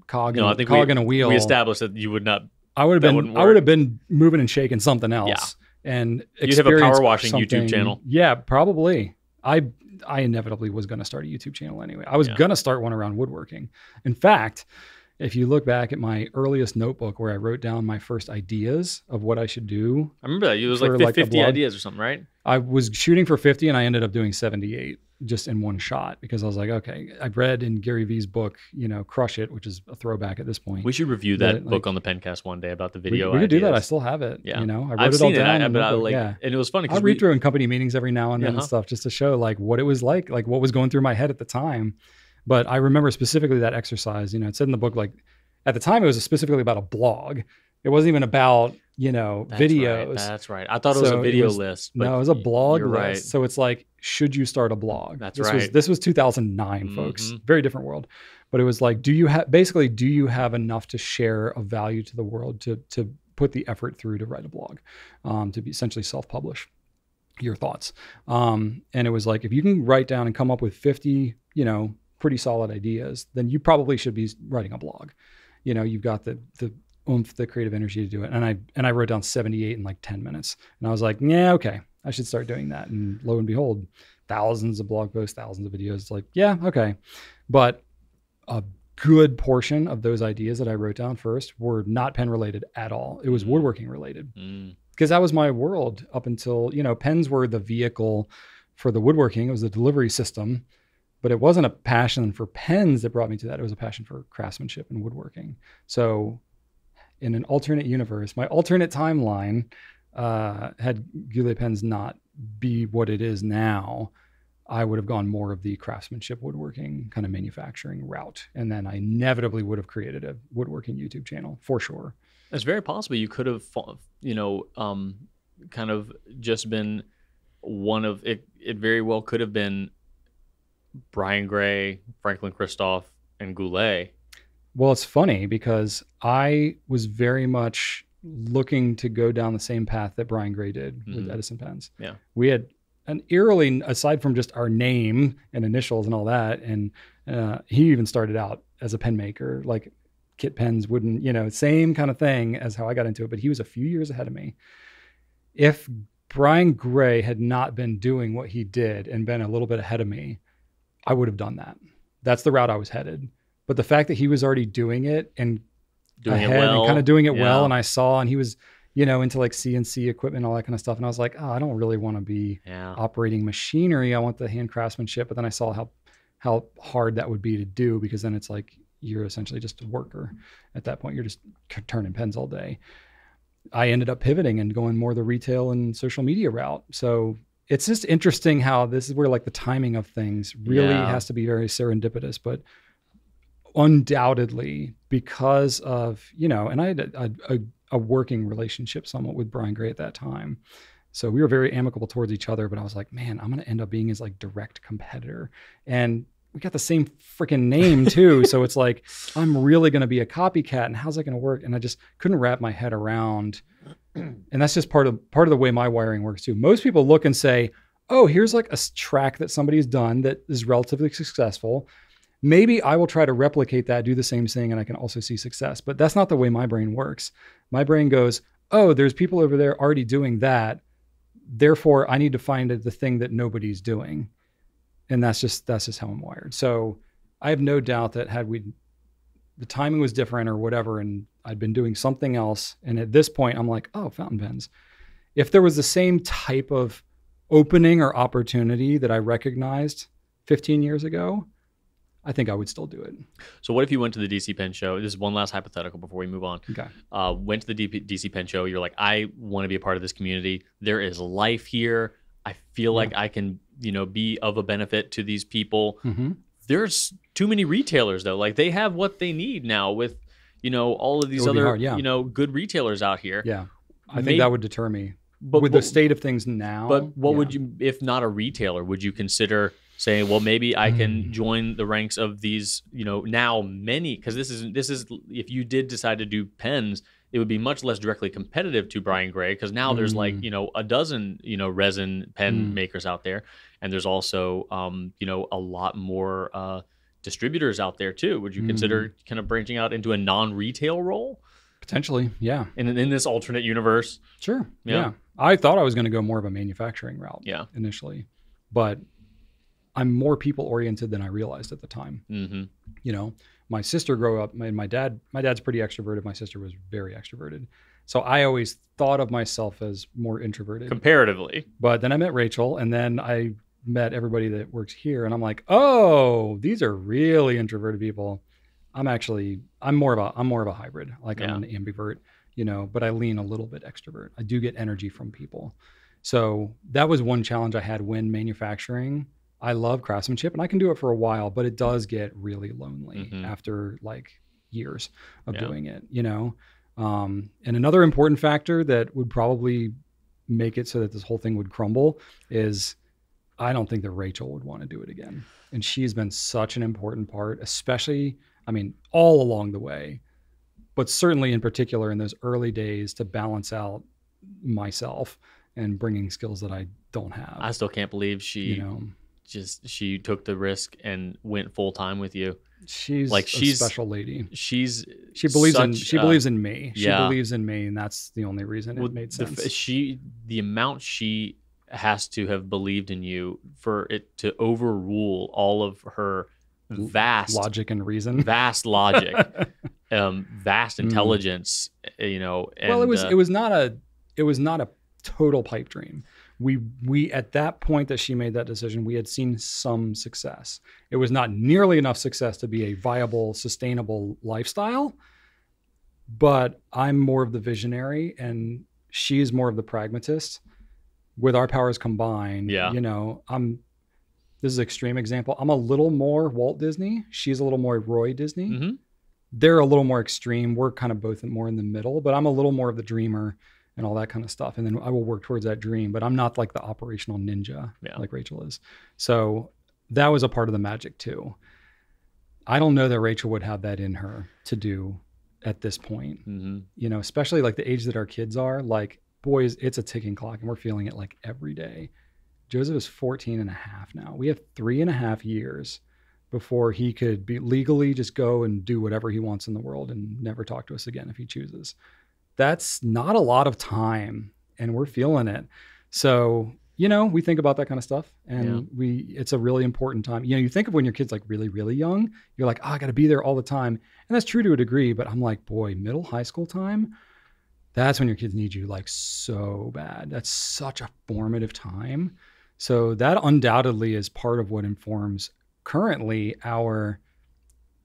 cog in a wheel. We established that you would not. I would have been moving and shaking something else. Yeah. And you'd have a power washing YouTube channel. Yeah, probably. I inevitably was going to start a YouTube channel anyway. I was going to start one around woodworking. In fact, if you look back at my earliest notebook where I wrote down my first ideas of what I should do. I remember that. It was like 50 ideas or something, right? I was shooting for 50 and I ended up doing 78 just in one shot because I was like, okay, I read in Gary Vee's book, Crush It, which is a throwback at this point. We should review that book on the Pencast one day about the video. We could do that. I still have it. Yeah. I wrote I've it all seen down. and it was funny. I read through in company meetings every now and then and stuff just to show like what it was like what was going through my head at the time. But I remember specifically that exercise, it said in the book, like at the time it was specifically about a blog. It wasn't even about, videos. Right. That's right. I thought it was a video list. But no, it was a blog list. Right. So it's like, should you start a blog? This was 2009, folks. Very different world. But it was like, do you have enough to share of value to the world to put the effort through to write a blog, to be essentially self-publish your thoughts? And it was like, if you can write down and come up with 50, pretty solid ideas, then you probably should be writing a blog. You've got the oomph, the creative energy to do it. And I wrote down 78 in like 10 minutes. And I was like, yeah, okay, I should start doing that. And lo and behold, thousands of blog posts, thousands of videos. It's like, yeah, okay. But a good portion of those ideas that I wrote down first were not pen related at all. It was woodworking related because that was my world up until, pens were the vehicle for the woodworking. It was the delivery system. But it wasn't a passion for pens that brought me to that. It was a passion for craftsmanship and woodworking. So in an alternate universe, my alternate timeline, had Goulet pens not be what it is now, I would have gone more of the craftsmanship woodworking kind of manufacturing route. And then I inevitably would have created a woodworking YouTube channel for sure. It's very possible you could have, kind of just been one of it. It very well could have been Brian Gray, Franklin Christoph, and Goulet. Well, it's funny because I was very much looking to go down the same path that Brian Gray did with Edison pens. Yeah. We had an eerily, aside from just our name and initials and all that, and he even started out as a pen maker, like kit pens wouldn't, same kind of thing as how I got into it, but he was a few years ahead of me. If Brian Gray had not been doing what he did and been a little bit ahead of me, I would have done that. That's the route I was headed. But the fact that he was already doing it and doing it well, and kind of doing it well, and I saw, and he was, into like CNC equipment, all that kind of stuff. And I was like, oh, I don't really want to be operating machinery. I want the hand craftsmanship. But then I saw how hard that would be to do, because then it's like you're essentially just a worker at that point. You're just turning pens all day. I ended up pivoting and going more the retail and social media route. So it's just interesting how this is where like the timing of things really has to be very serendipitous, but undoubtedly because of, and I had a working relationship somewhat with Brian Gray at that time. So we were very amicable towards each other, but I was like, man, I'm going to end up being his like direct competitor. And we got the same freaking name too. So it's like, I'm really going to be a copycat, and how's that going to work? And I just couldn't wrap my head around. And that's just part of the way my wiring works too. Most people look and say, oh, here's like a track that somebody's done that is relatively successful. Maybe I will try to replicate that, do the same thing, and I can also see success. But that's not the way my brain works. My brain goes, oh, there's people over there already doing that. Therefore, I need to find the thing that nobody's doing. And that's just how I'm wired. So I have no doubt that the timing was different or whatever, and I'd been doing something else. And at this point, I'm like, oh, fountain pens. If there was the same type of opening or opportunity that I recognized 15 years ago, I think I would still do it. So what if you went to the DC Pen Show? This is one last hypothetical before we move on. Okay. Went to the DC Pen Show. You're like, I want to be a part of this community. There is life here. I feel like I can, be of a benefit to these people. Mm-hmm. There's too many retailers though. Like they have what they need now with, all of these other, good retailers out here. Yeah. I think that would deter me. But with the state of things now. But what would you, if not a retailer, would you consider saying, well, maybe I can join the ranks of these, now many, because this is if you did decide to do pens, it would be much less directly competitive to Brian Gray, because now there's like, a dozen, resin pen makers out there. And there's also, a lot more distributors out there too. Would you consider kind of branching out into a non-retail role? Potentially, yeah. In this alternate universe? Sure, yeah. I thought I was going to go more of a manufacturing route initially, but I'm more people oriented than I realized at the time. Mm-hmm. my sister grew up, and my dad's pretty extroverted. My sister was very extroverted. So I always thought of myself as more introverted. Comparatively. But then I met Rachel, and then I met everybody that works here, and I'm like, oh, these are really introverted people. I'm more of a hybrid. Like I'm an ambivert, but I lean a little bit extrovert. I do get energy from people. So that was one challenge I had when manufacturing. I love craftsmanship and I can do it for a while, but it does get really lonely after like years of doing it, And another important factor that would probably make it so that this whole thing would crumble is I don't think that Rachel would want to do it again. And she's been such an important part, especially, all along the way, but certainly in particular in those early days to balance out myself and bringing skills that I don't have. I still can't believe she took the risk and went full time with you. She's a special lady. She believes in me. She believes in me, and that's the only reason it made sense. The amount she has to have believed in you for it to overrule all of her vast logic and reason, vast logic, vast intelligence. And, it was not a total pipe dream. We at that point that she made that decision, we had seen some success. It was not nearly enough success to be a viable, sustainable lifestyle, but I'm more of the visionary and she's more of the pragmatist. With our powers combined, this is an extreme example. I'm a little more Walt Disney. She's a little more Roy Disney. Mm-hmm. They're a little more extreme. We're kind of both more in the middle, but I'm a little more of the dreamer and all that kind of stuff. And then I will work towards that dream, but I'm not like the operational ninja like Rachel is. So that was a part of the magic too. I don't know that Rachel would have that in her to do at this point, especially like the age that our kids are. Like, boys, it's a ticking clock and we're feeling it like every day. Joseph is 14 and a half now. We have 3.5 years before he could be legally just go and do whatever he wants in the world and never talk to us again if he chooses. That's not a lot of time and we're feeling it. So, we think about that kind of stuff and it's a really important time. You think of when your kid's like really, really young, you're like, I got to be there all the time. And that's true to a degree, but I'm like, boy, middle high school time, that's when your kids need you like so bad. That's such a formative time. So that undoubtedly is part of what informs currently our,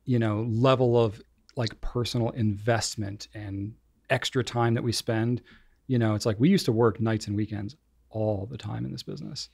level of like personal investment and extra time that we spend. It's like we used to work nights and weekends all the time in this business.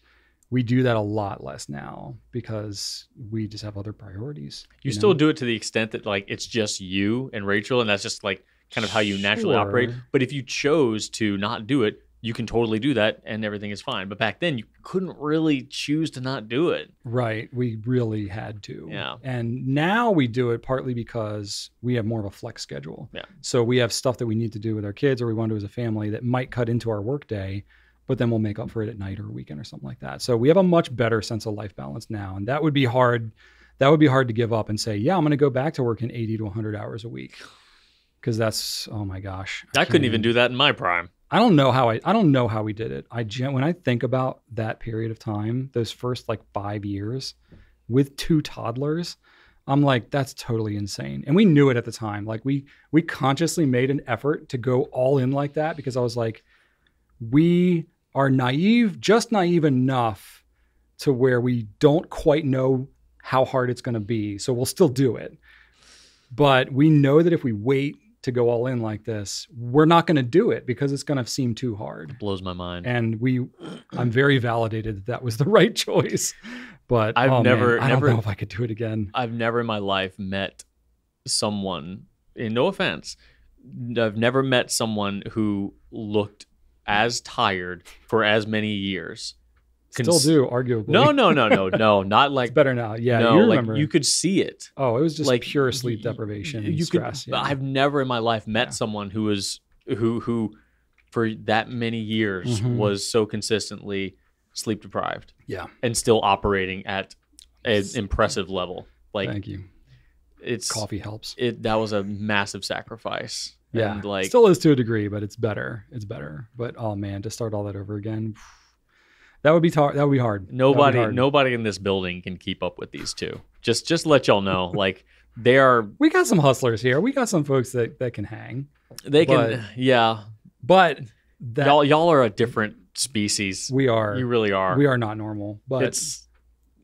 We do that a lot less now because we just have other priorities. You still do it to the extent that like it's just you and Rachel, and that's just like kind of how you naturally operate. But if you chose to not do it, you can totally do that and everything is fine. But back then you couldn't really choose to not do it. Right. We really had to. Yeah. And now we do it partly because we have more of a flex schedule. Yeah. So we have stuff that we need to do with our kids or we want to do as a family that might cut into our work day, but then we'll make up for it at night or a weekend or something like that. So we have a much better sense of life balance now. And that would be hard. That would be hard to give up and say, yeah, I'm going to go back to working 80 to 100 hours a week. Because that's, oh my gosh. I couldn't even do that in my prime. I don't know how we did it. When I think about that period of time, those first like 5 years with 2 toddlers, I'm like, that's totally insane. And we knew it at the time. Like we consciously made an effort to go all in like that because I was like, we are naive, just naive enough to where we don't quite know how hard it's going to be. So we'll still do it. But we know that if we wait to go all in like this, we're not going to do it because it's going to seem too hard. It blows my mind. And I'm very validated that was the right choice. But I don't know if I could do it again. I've never in my life met someone, and no offense, I've never met someone who looked as tired for as many years. Still do, arguably. No, not like... It's better now. Yeah, no, you remember. Like you could see it. Oh, it was just like pure sleep deprivation and stress. I've never in my life met someone who was who for that many years was so consistently sleep deprived. Yeah. And still operating at an impressive level. Like, thank you. Coffee helps. That was a massive sacrifice. Yeah. And like, still is to a degree, but it's better. But oh man, to start all that over again... That would be hard. Nobody in this building can keep up with these two. Just let y'all know. Like They are. We got some hustlers here. We got some folks that can hang. They can. Yeah. But y'all are a different species. We are. You really are. We are not normal. But it's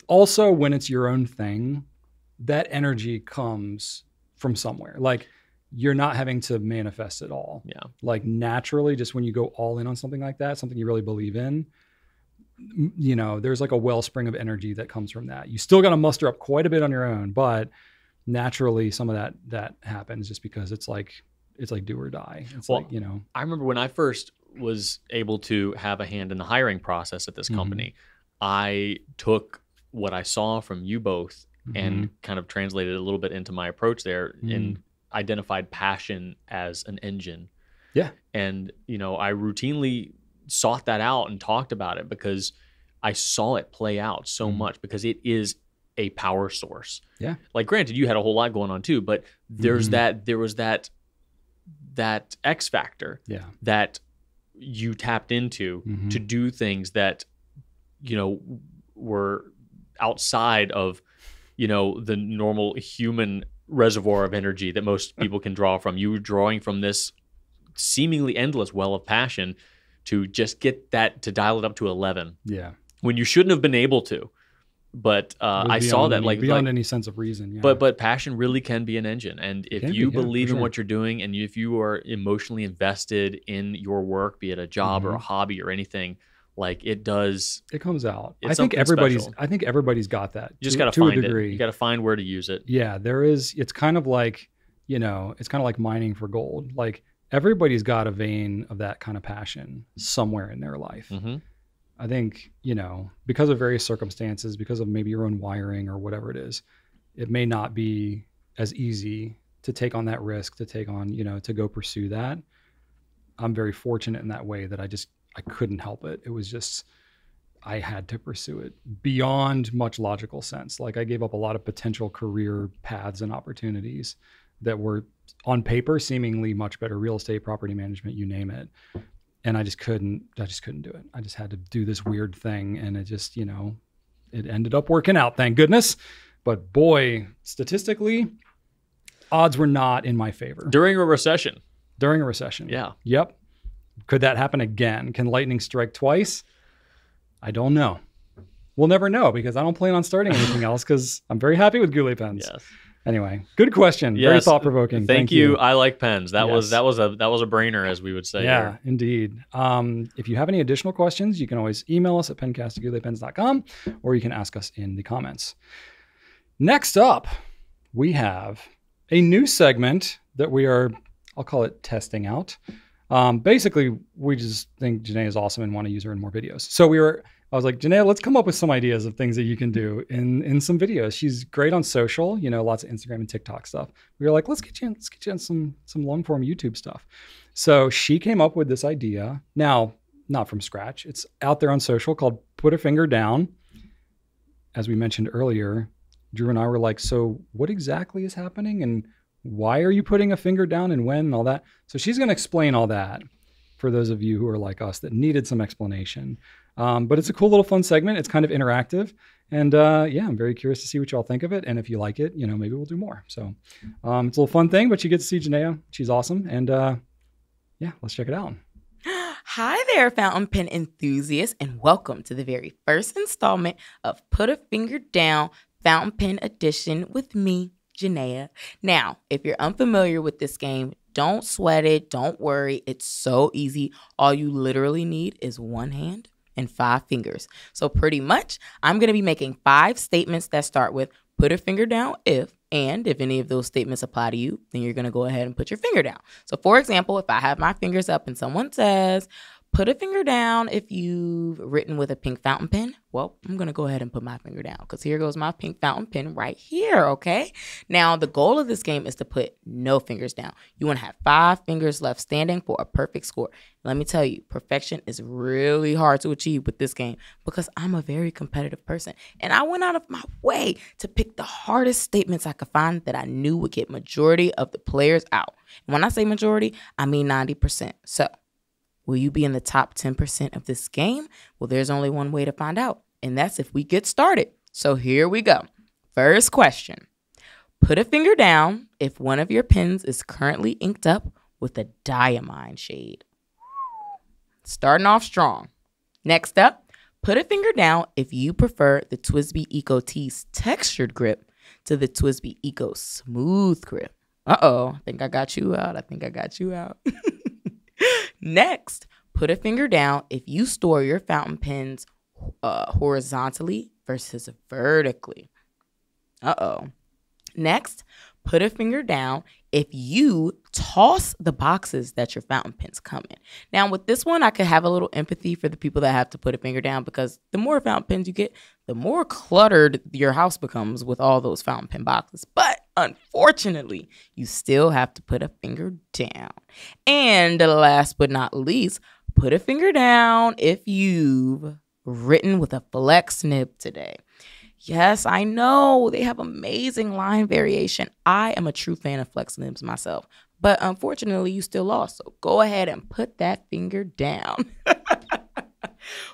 also when it's your own thing, that energy comes from somewhere. Like you're not having to manifest it all. Yeah. Like naturally, just when you go all in on something like that, something you really believe in, you know, there's like a wellspring of energy that comes from that. You still got to muster up quite a bit on your own, but naturally some of that happens just because it's like do or die. It's like, you know, I remember when I first was able to have a hand in the hiring process at this company, I took what I saw from you both and kind of translated it a little bit into my approach there and identified passion as an engine. Yeah. And, you know, I routinely sought that out and talked about it because I saw it play out so much because it is a power source. Yeah. Like granted, you had a whole lot going on too, but there was that X factor that you tapped into to do things that, you know, were outside of, you know, the normal human reservoir of energy that most people can draw from. You were drawing from this seemingly endless well of passion to just get that, to dial it up to 11. Yeah. When you shouldn't have been able to. But I saw that beyond any sense of reason. Yeah. But passion really can be an engine. And if you believe in what you're doing and if you are emotionally invested in your work, be it a job or a hobby or anything, like it does. It comes out. I think everybody's got that. You just got to find it. You got to find where to use it. Yeah, there is. It's kind of like, you know, it's kind of like mining for gold. Like everybody's got a vein of that kind of passion somewhere in their life. I think, you know, because of various circumstances, because of maybe your own wiring or whatever it is, it may not be as easy to take on that risk, to take on, you know, to go pursue that. I'm very fortunate in that way that I couldn't help it. It was just, I had to pursue it beyond much logical sense. Like I gave up a lot of potential career paths and opportunities that were on paper seemingly much better, real estate, property management, you name it. And I just couldn't do it. I just had to do this weird thing. And it just, you know, it ended up working out, thank goodness. But boy, statistically, odds were not in my favor. During a recession. Yeah. Yep. Could that happen again? Can lightning strike twice? I don't know. We'll never know because I don't plan on starting anything else because I'm very happy with Goulet pens. Yes. Anyway, good question. Yes. Very thought provoking. Thank you. I like pens. That was a brainer, as we would say. Yeah, here. Indeed. If you have any additional questions, you can always email us at pencast@gouletpens.com or you can ask us in the comments. Next up, we have a new segment that I'll call it testing out. Basically, we just think Janéa is awesome and want to use her in more videos. So I was like, Janéa, let's come up with some ideas of things that you can do in some videos. She's great on social, you know, lots of Instagram and TikTok stuff. We were like, let's get you in some long form YouTube stuff. So she came up with this idea. Now, not from scratch. It's out there on social called Put a Finger Down. As we mentioned earlier, Drew and I were like, so what exactly is happening and why are you putting a finger down and when and all that? So she's going to explain all that for those of you who are like us that needed some explanation. But it's a cool little fun segment. It's kind of interactive. And I'm very curious to see what y'all think of it. And if you like it, you know, maybe we'll do more. So it's a little fun thing, but you get to see Janéa. She's awesome. And let's check it out. Hi there, fountain pen enthusiasts, and welcome to the very first installment of Put a Finger Down Fountain Pen Edition with me, Janéa. Now, if you're unfamiliar with this game, don't sweat it. Don't worry. It's so easy. All you literally need is one hand and 5 fingers. So pretty much, I'm going to be making 5 statements that start with put a finger down if any of those statements apply to you, then you're going to go ahead and put your finger down. So for example, if I have my fingers up and someone says, put a finger down if you've written with a pink fountain pen. Well, I'm going to go ahead and put my finger down because here goes my pink fountain pen right here, okay? Now, the goal of this game is to put no fingers down. You want to have 5 fingers left standing for a perfect score. Let me tell you, perfection is really hard to achieve with this game because I'm a very competitive person. And I went out of my way to pick the hardest statements I could find that I knew would get majority of the players out. And when I say majority, I mean 90%. So, will you be in the top 10% of this game? Well, there's only one way to find out, and that's if we get started. So here we go. First question. Put a finger down if one of your pens is currently inked up with a diamine shade. Starting off strong. Next up, put a finger down if you prefer the TWSBI Eco T's textured grip to the TWSBI Eco smooth grip. Uh-oh, I think I got you out. Next, put a finger down if you store your fountain pens horizontally versus vertically. Uh-oh. Next, put a finger down if you toss the boxes that your fountain pens come in. Now, with this one, I could have a little empathy for the people that have to put a finger down because the more fountain pens you get, the more cluttered your house becomes with all those fountain pen boxes. But unfortunately, you still have to put a finger down. And last but not least, put a finger down if you've written with a flex nib today. Yes, I know they have amazing line variation. I am a true fan of flex nibs myself, but unfortunately you still lost. So go ahead and put that finger down.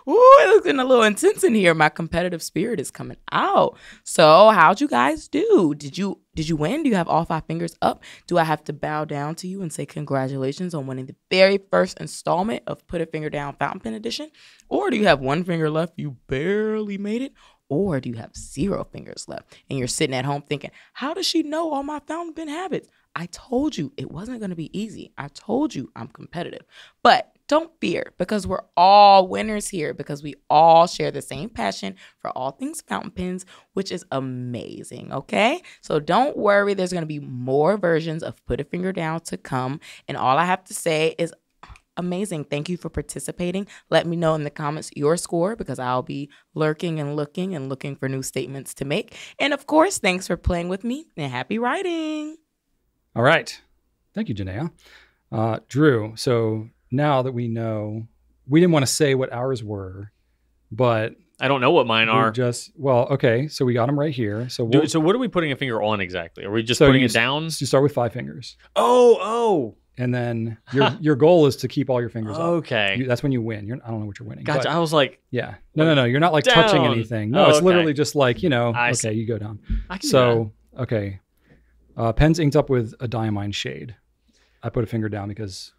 Ooh, it's looking a little intense in here. My competitive spirit is coming out. So how'd you guys do? Did you win? Do you have all 5 fingers up? Do I have to bow down to you and say congratulations on winning the very first installment of Put a Finger Down Fountain Pen Edition? Or do you have 1 finger left? You barely made it. Or do you have 0 fingers left and you're sitting at home thinking, how does she know all my fountain pen habits? I told you it wasn't going to be easy. I told you I'm competitive. But don't fear, because we're all winners here, because we all share the same passion for all things fountain pens, which is amazing, okay? So don't worry. There's going to be more versions of Put a Finger Down to come. And all I have to say is, amazing. Thank you for participating. Let me know in the comments your score, because I'll be lurking and looking for new statements to make. And of course, thanks for playing with me, and happy writing. All right. Thank you, Janéa. Drew, so now that we know, we didn't want to say what ours were, but I don't know what mine are. Okay. So we got them right here. So so what are we putting a finger on exactly? Are we just putting it down? You start with 5 fingers. Oh. And then your goal is to keep all your fingers up. Okay. That's when you win. I don't know what you're winning. Gotcha. I was like, yeah. No. You're not like touching anything. No, it's literally just like, you go down. I can do that. Okay. Pens inked up with a diamine shade. I put a finger down because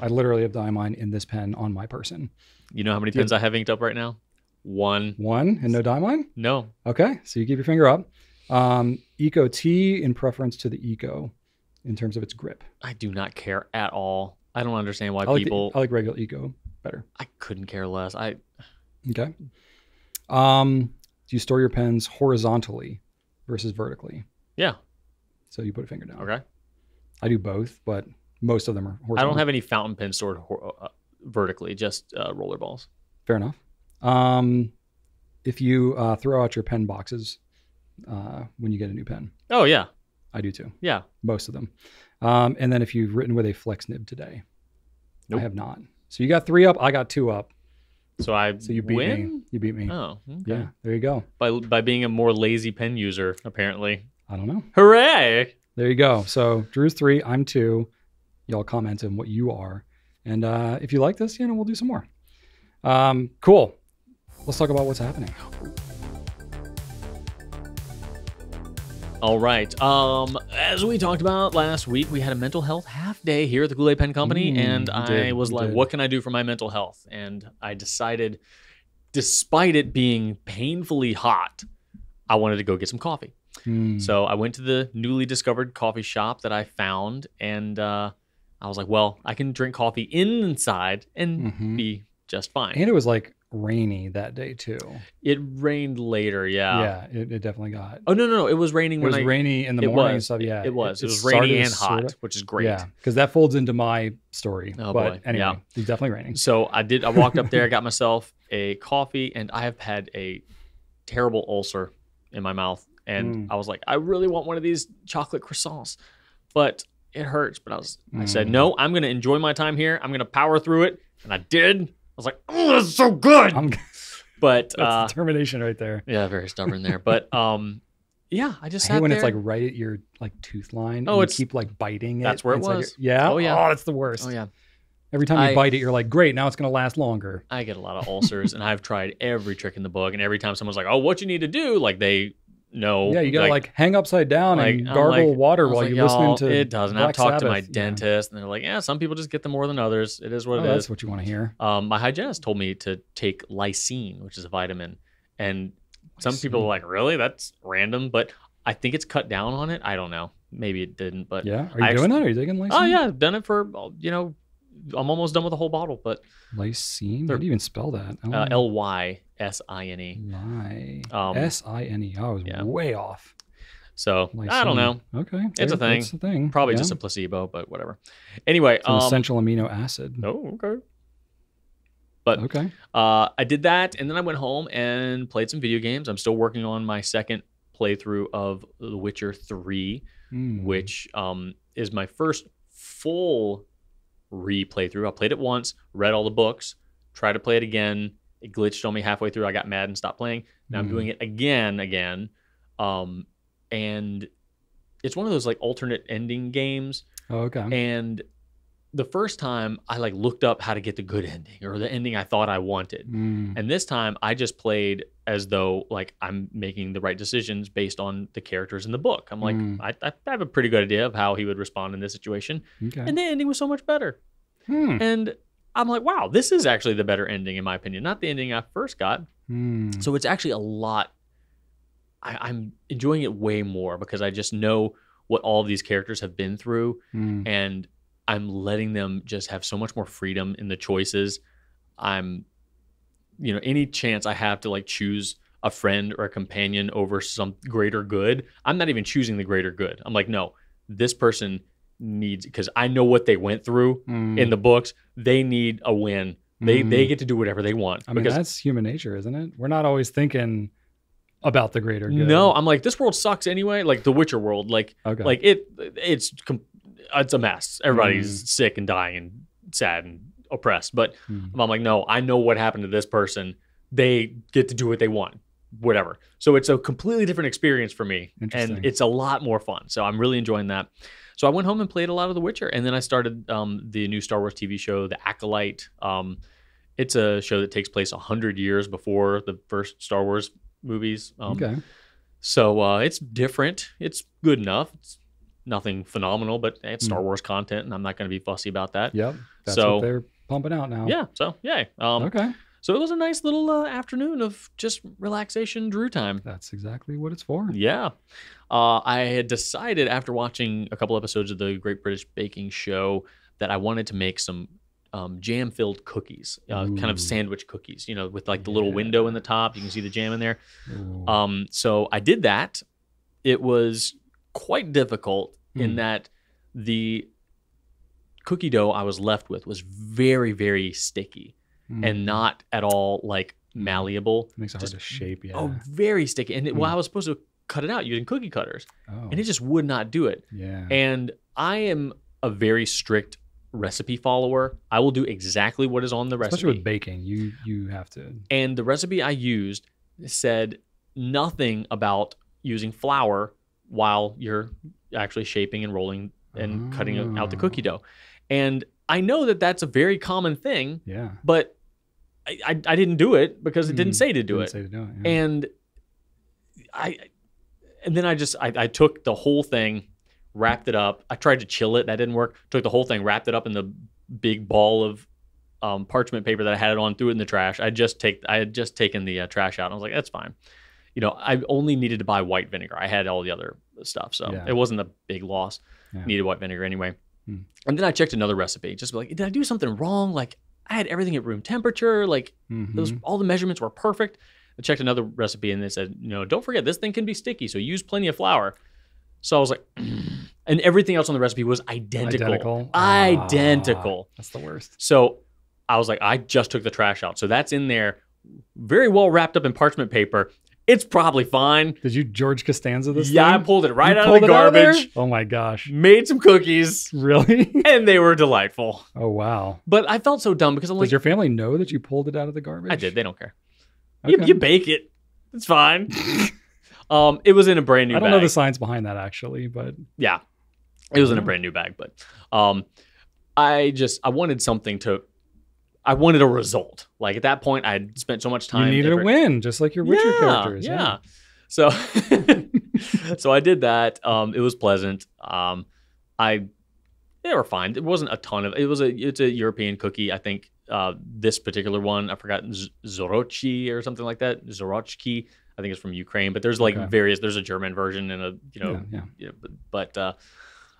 I literally have diamine in this pen on my person. You know how many pens I have inked up right now? 1. 1 and no diamine? No. Okay. So you keep your finger up. Eco T in preference to the Eco in terms of its grip. I do not care at all. I don't understand why I people... I like regular Eco better. I couldn't care less. Okay. Do you store your pens horizontally versus vertically? Yeah. So you put a finger down. Okay. I do both, but most of them are horizontal. I don't have any fountain pens stored vertically, just roller balls. Fair enough. If you throw out your pen boxes when you get a new pen. Oh, yeah. I do too. Yeah. Most of them. And then if you've written with a flex nib today. Nope. I have not. So you got 3 up. I got 2 up. So you beat me. You beat me. Oh, okay. Yeah. There you go. By being a more lazy pen user, apparently. I don't know. Hooray! There you go. So Drew's 3. I'm 2. Y'all comment on what you are. And if you like this, we'll do some more. Cool. Let's talk about what's happening. All right. As we talked about last week, we had a mental health half day here at the Goulet Pen Company, and I was like, what can I do for my mental health? And I decided, despite it being painfully hot, I wanted to go get some coffee. So I went to the newly discovered coffee shop that I found, and I was like, well, I can drink coffee inside and be just fine. And it was like rainy that day too. It rained later, yeah. Yeah, it definitely got. Oh no, it was raining. It was rainy in the morning and stuff. Yeah, it was. It was rainy and hot, which is great. Yeah, because that folds into my story. Oh but boy, anyway, yeah. It's definitely raining. So I walked up there, got myself a coffee, and I have had a terrible ulcer in my mouth, and I was like, I really want one of these chocolate croissants, but it hurts. But I said, no, I'm going to enjoy my time here. I'm going to power through it, and I did. I was like, oh, that's so good. But that's determination right there. Yeah, very stubborn there. But yeah, I just I hate when it's like right at your like tooth line. Oh, and you keep like biting it. That's where it was. Like, yeah. Oh yeah. Oh, that's the worst. Oh yeah. Every time you bite it, you're like, great, now it's going to last longer. I get a lot of ulcers, and I've tried every trick in the book. And every time someone's like, oh, what you need to do, like they no. Yeah, you gotta like hang upside down and gargle water while you're listening to it doesn't. Black I've talked to my Sabbath. dentist, and they're like, yeah, some people just get them more than others. It is what it is. That's what you want to hear. My hygienist told me to take lysine, which is a vitamin, and some people are like, really? That's random, but I think it's cut down on it. I don't know. Maybe it didn't, but yeah. Are you doing that? Are you taking lysine? Oh yeah, I've done it for I'm almost done with the whole bottle, but lysine. How do you even spell that? Lysine. S-I-N-E. I was way off. So lysine. I don't know. Okay, it's a thing. It's a thing. Probably just a placebo, but whatever. Anyway, it's an essential amino acid. Oh, okay. But okay. I did that, and then I went home and played some video games. I'm still working on my second playthrough of The Witcher 3, which is my first full replay-through. I played it once, read all the books, tried to play it again. It glitched on me halfway through. I got mad and stopped playing. Now I'm doing it again. And it's one of those like alternate ending games. Oh, okay. And the first time I like looked up how to get the good ending or the ending I thought I wanted. And this time I just played as though like I'm making the right decisions based on the characters in the book. I'm like, I have a pretty good idea of how he would respond in this situation. Okay. And the ending was so much better. And I'm like, wow, this is actually the better ending in my opinion, not the ending I first got. So it's actually a lot. I'm enjoying it way more because I just know what all of these characters have been through, and I'm letting them just have so much more freedom in the choices. Any chance I have to like choose a friend or a companion over some greater good, I'm not even choosing the greater good. I'm like, no, this person needs, because I know what they went through in the books. They need a win. They get to do whatever they want. I mean, that's human nature, isn't it? We're not always thinking about the greater good. No, I'm like, this world sucks anyway. Like the Witcher world, like it's a mess. Everybody's sick and dying and sad and oppressed. But I'm like, no, I know what happened to this person. They get to do what they want, whatever. So it's a completely different experience for me, and it's a lot more fun. So I'm really enjoying that. So I went home and played a lot of The Witcher, and then I started the new Star Wars TV show, The Acolyte. It's a show that takes place 100 years before the first Star Wars movies. So it's different. It's good enough. It's nothing phenomenal, but it's Star Wars content, and I'm not going to be fussy about that. Yep. That's what they're pumping out now. Yeah. So yay. Okay. So it was a nice little afternoon of just relaxation, Drew time. That's exactly what it's for. Yeah. I had decided after watching a couple episodes of the Great British Baking Show that I wanted to make some jam-filled cookies, kind of sandwich cookies, with like the little window in the top. You can see the jam in there. So I did that. It was quite difficult in that the cookie dough I was left with was very, very sticky and not at all like malleable. It makes it hard to shape, yeah. Oh, very sticky. And I was supposed to cut it out using cookie cutters, and it just would not do it. Yeah. And I am a very strict recipe follower. I will do exactly what is on the recipe. Especially with baking, you have to. And the recipe I used said nothing about using flour while you're actually shaping and rolling and cutting out the cookie dough. And I know that that's a very common thing. Yeah. But I didn't do it because it didn't say to do it. And then I took the whole thing, wrapped it up. I tried to chill it. That didn't work. Took the whole thing, wrapped it up in the big ball of parchment paper that I had it on, threw it in the trash. I had just taken the trash out. And I was like, that's fine. I only needed to buy white vinegar. I had all the other stuff. So it wasn't a big loss. Needed white vinegar anyway. And then I checked another recipe. Just like, did I do something wrong? Like I had everything at room temperature. Like all the measurements were perfect. I checked another recipe and they said, don't forget, this thing can be sticky. So use plenty of flour. So I was like, and everything else on the recipe was identical. Identical. That's the worst. So I was like, I just took the trash out. So that's in there, very well wrapped up in parchment paper. It's probably fine. Did you George Costanza this thing? I pulled it right out of the garbage. Oh my gosh. Made some cookies. Really? And they were delightful. Oh wow. But I felt so dumb because I'm like, does your family know that you pulled it out of the garbage? I did. They don't care. Okay. You bake it. It's fine. It was in a brand new bag. I don't know the science behind that actually, but yeah, it was in a brand new bag. But I wanted something I wanted a result. Like at that point, I had spent so much time. You needed a win, just like your Witcher characters. Yeah. So, so I did that. It was pleasant. They were fine. It wasn't a ton of. It's a European cookie. I think this particular one, I forgot, Zorochi or something like that. Zorochki. I think it's from Ukraine, but there's like various. There's a German version and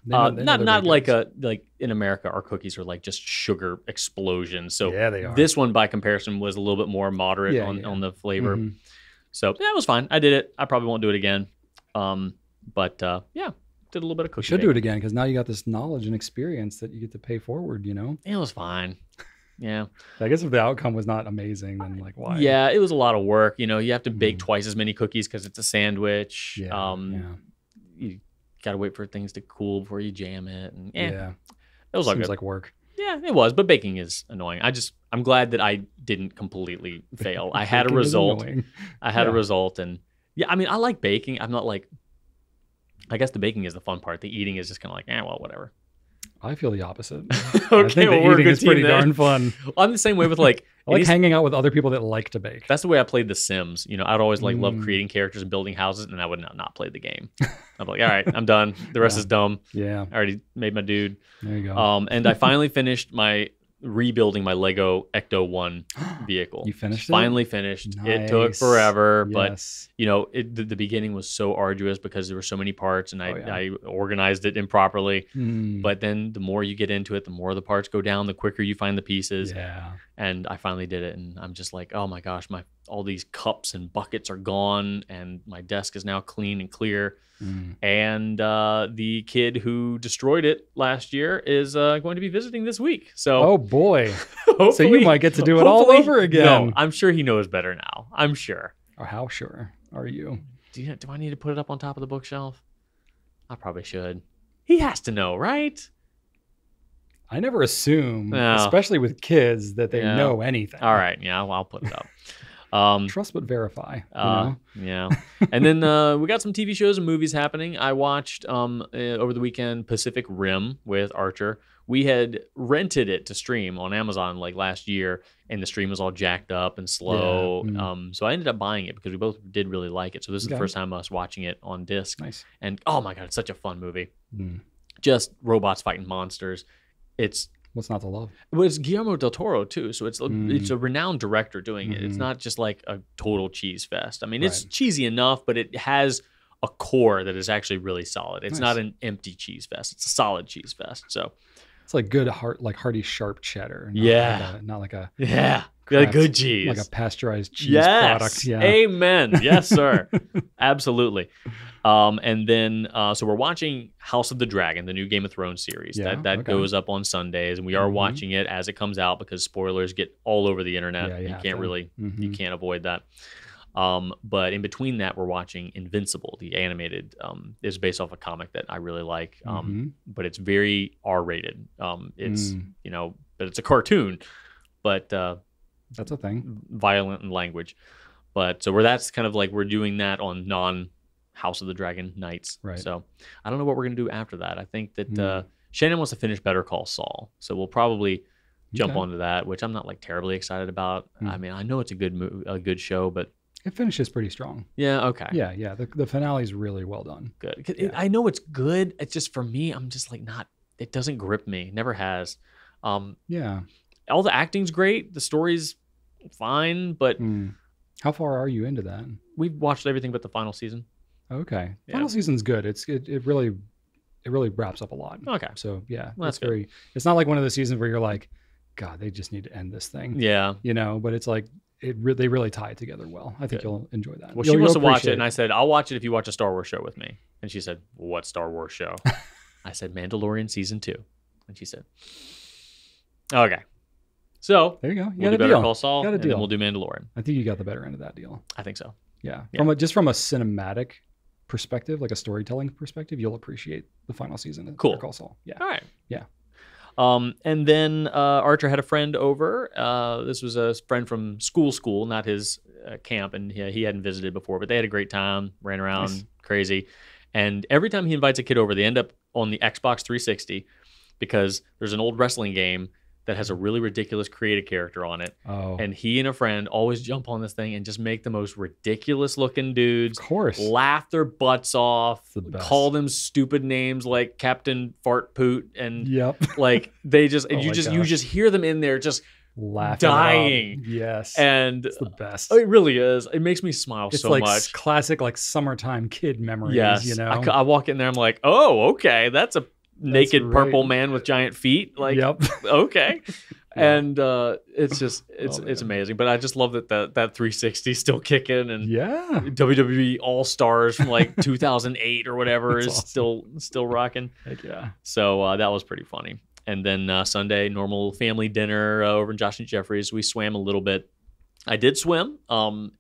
not like in America, our cookies are like just sugar explosions. So they are. This one, by comparison, was a little bit more moderate on the flavor. Mm-hmm. So it was fine. I did it. I probably won't do it again. Did a little bit of cookie. You should do it again because now you got this knowledge and experience that you get to pay forward. It was fine. Yeah. I guess if the outcome was not amazing, then like why? Yeah, it was a lot of work. You have to bake twice as many cookies because it's a sandwich. You got to wait for things to cool before you jam it. And, it was all good. Like work. Yeah, it was. But baking is annoying. I'm glad that I didn't completely fail. I had a result. A result. And I like baking. I'm not like, I guess the baking is the fun part. The eating is just kind of like, well, whatever. I feel the opposite. Okay, I think the eating is pretty darn fun. Well, I'm the same way with like... I like hanging out with other people that like to bake. That's the way I played The Sims. I'd always love creating characters and building houses, and I would not play the game. I'm like, all right, I'm done. The rest is dumb. Yeah. I already made my dude. There you go. And I finally finished rebuilding my Lego Ecto 1 vehicle. You finished it? Finally finished. Nice. It took forever, yes. But the beginning was so arduous because there were so many parts and I organized it improperly. But then the more you get into it, the more the parts go down, the quicker you find the pieces. Yeah. And I finally did it, and I'm just like, oh my gosh, all these cups and buckets are gone, and my desk is now clean and clear. And the kid who destroyed it last year is going to be visiting this week. So, oh boy, so you might get to do it all over again. No, I'm sure he knows better now. I'm sure. Or how sure are you? Do I need to put it up on top of the bookshelf? I probably should. He has to know, right? I never assume, especially with kids, that they know anything. All right, I'll put it up. Trust but verify. Yeah. And then we got some TV shows and movies happening. I watched over the weekend Pacific Rim with Archer. We had rented it to stream on Amazon like last year, and the stream was all jacked up and slow. Yeah. So I ended up buying it because we both did really like it. So this is the first time us watching it on disc. Nice. And oh my God, it's such a fun movie. Just robots fighting monsters. What's not to love? Well, it's Guillermo del Toro too, so it's a renowned director doing it. It's not just like a total cheese fest. I mean, it's cheesy enough, but it has a core that is actually really solid. It's not an empty cheese fest. It's a solid cheese fest. So it's like good hearty sharp cheddar. Not like a good cheese, like a pasteurized cheese product. Yeah. Amen. Yes, sir. Absolutely. And then, so we're watching House of the Dragon, the new Game of Thrones series. That goes up on Sundays, and we are watching it as it comes out because spoilers get all over the internet. Yeah, you can't avoid that. But in between that, we're watching Invincible, the animated. Is based off a comic that I really like, but it's very R-rated. It's but it's a cartoon, but that's a thing. Violent in language. But so that's kind of like we're doing that on non-House of the Dragon nights. Right. So I don't know what we're going to do after that. I think that Shannon wants to finish Better Call Saul. So we'll probably jump onto that, which I'm not like terribly excited about. I mean, I know it's a good show, but it finishes pretty strong. Yeah, okay. Yeah. The finale is really well done. Good. I know it's good. It's just for me, I'm just like it doesn't grip me. Never has. All the acting's great. The story's fine, but how far are you into that? We've watched everything but the final season. Okay. Final season's good. It really wraps up a lot. Okay. So yeah, well, that's good. It's not like one of the seasons where you're like, God, they just need to end this thing. Yeah. But it's like they really tie it together well. I think you'll enjoy that. Well, she wants to watch it, and I said, I'll watch it if you watch a Star Wars show with me. And she said, what Star Wars show? I said, Mandalorian season 2. And she said, okay. So there you go. We'll do Better Call Saul, and then we'll do Mandalorian. I think you got the better end of that deal. I think so. Yeah. From a cinematic perspective, like a storytelling perspective, you'll appreciate the final season of Better Call Saul. Yeah. All right. Yeah. And then Archer had a friend over. This was a friend from school, not his camp, and he hadn't visited before, but they had a great time, ran around crazy. And every time he invites a kid over, they end up on the Xbox 360 because there's an old wrestling game that has a really ridiculous creative character on it. Oh. And he and a friend always jump on this thing and just make the most ridiculous looking dudes. Of course. Laugh their butts off. The best. Call them stupid names like Captain Fart Poot. And like they just, Oh you my just hear them in there just laughing, dying. Yes. And it's the best. It really is. It makes me smile It's so like much. Classic like summertime kid memories, Yes. you know? I walk in there, I'm like, oh, okay. That's a naked purple man with giant feet. Like, okay. And it's just it's amazing. But I just love that 360 is still kicking, and WWE All Stars from like 2008 or whatever is awesome. still rocking. Heck yeah. So that was pretty funny. And then Sunday, normal family dinner over in Josh and Jeffrey's. We swam a little bit. I did swim, and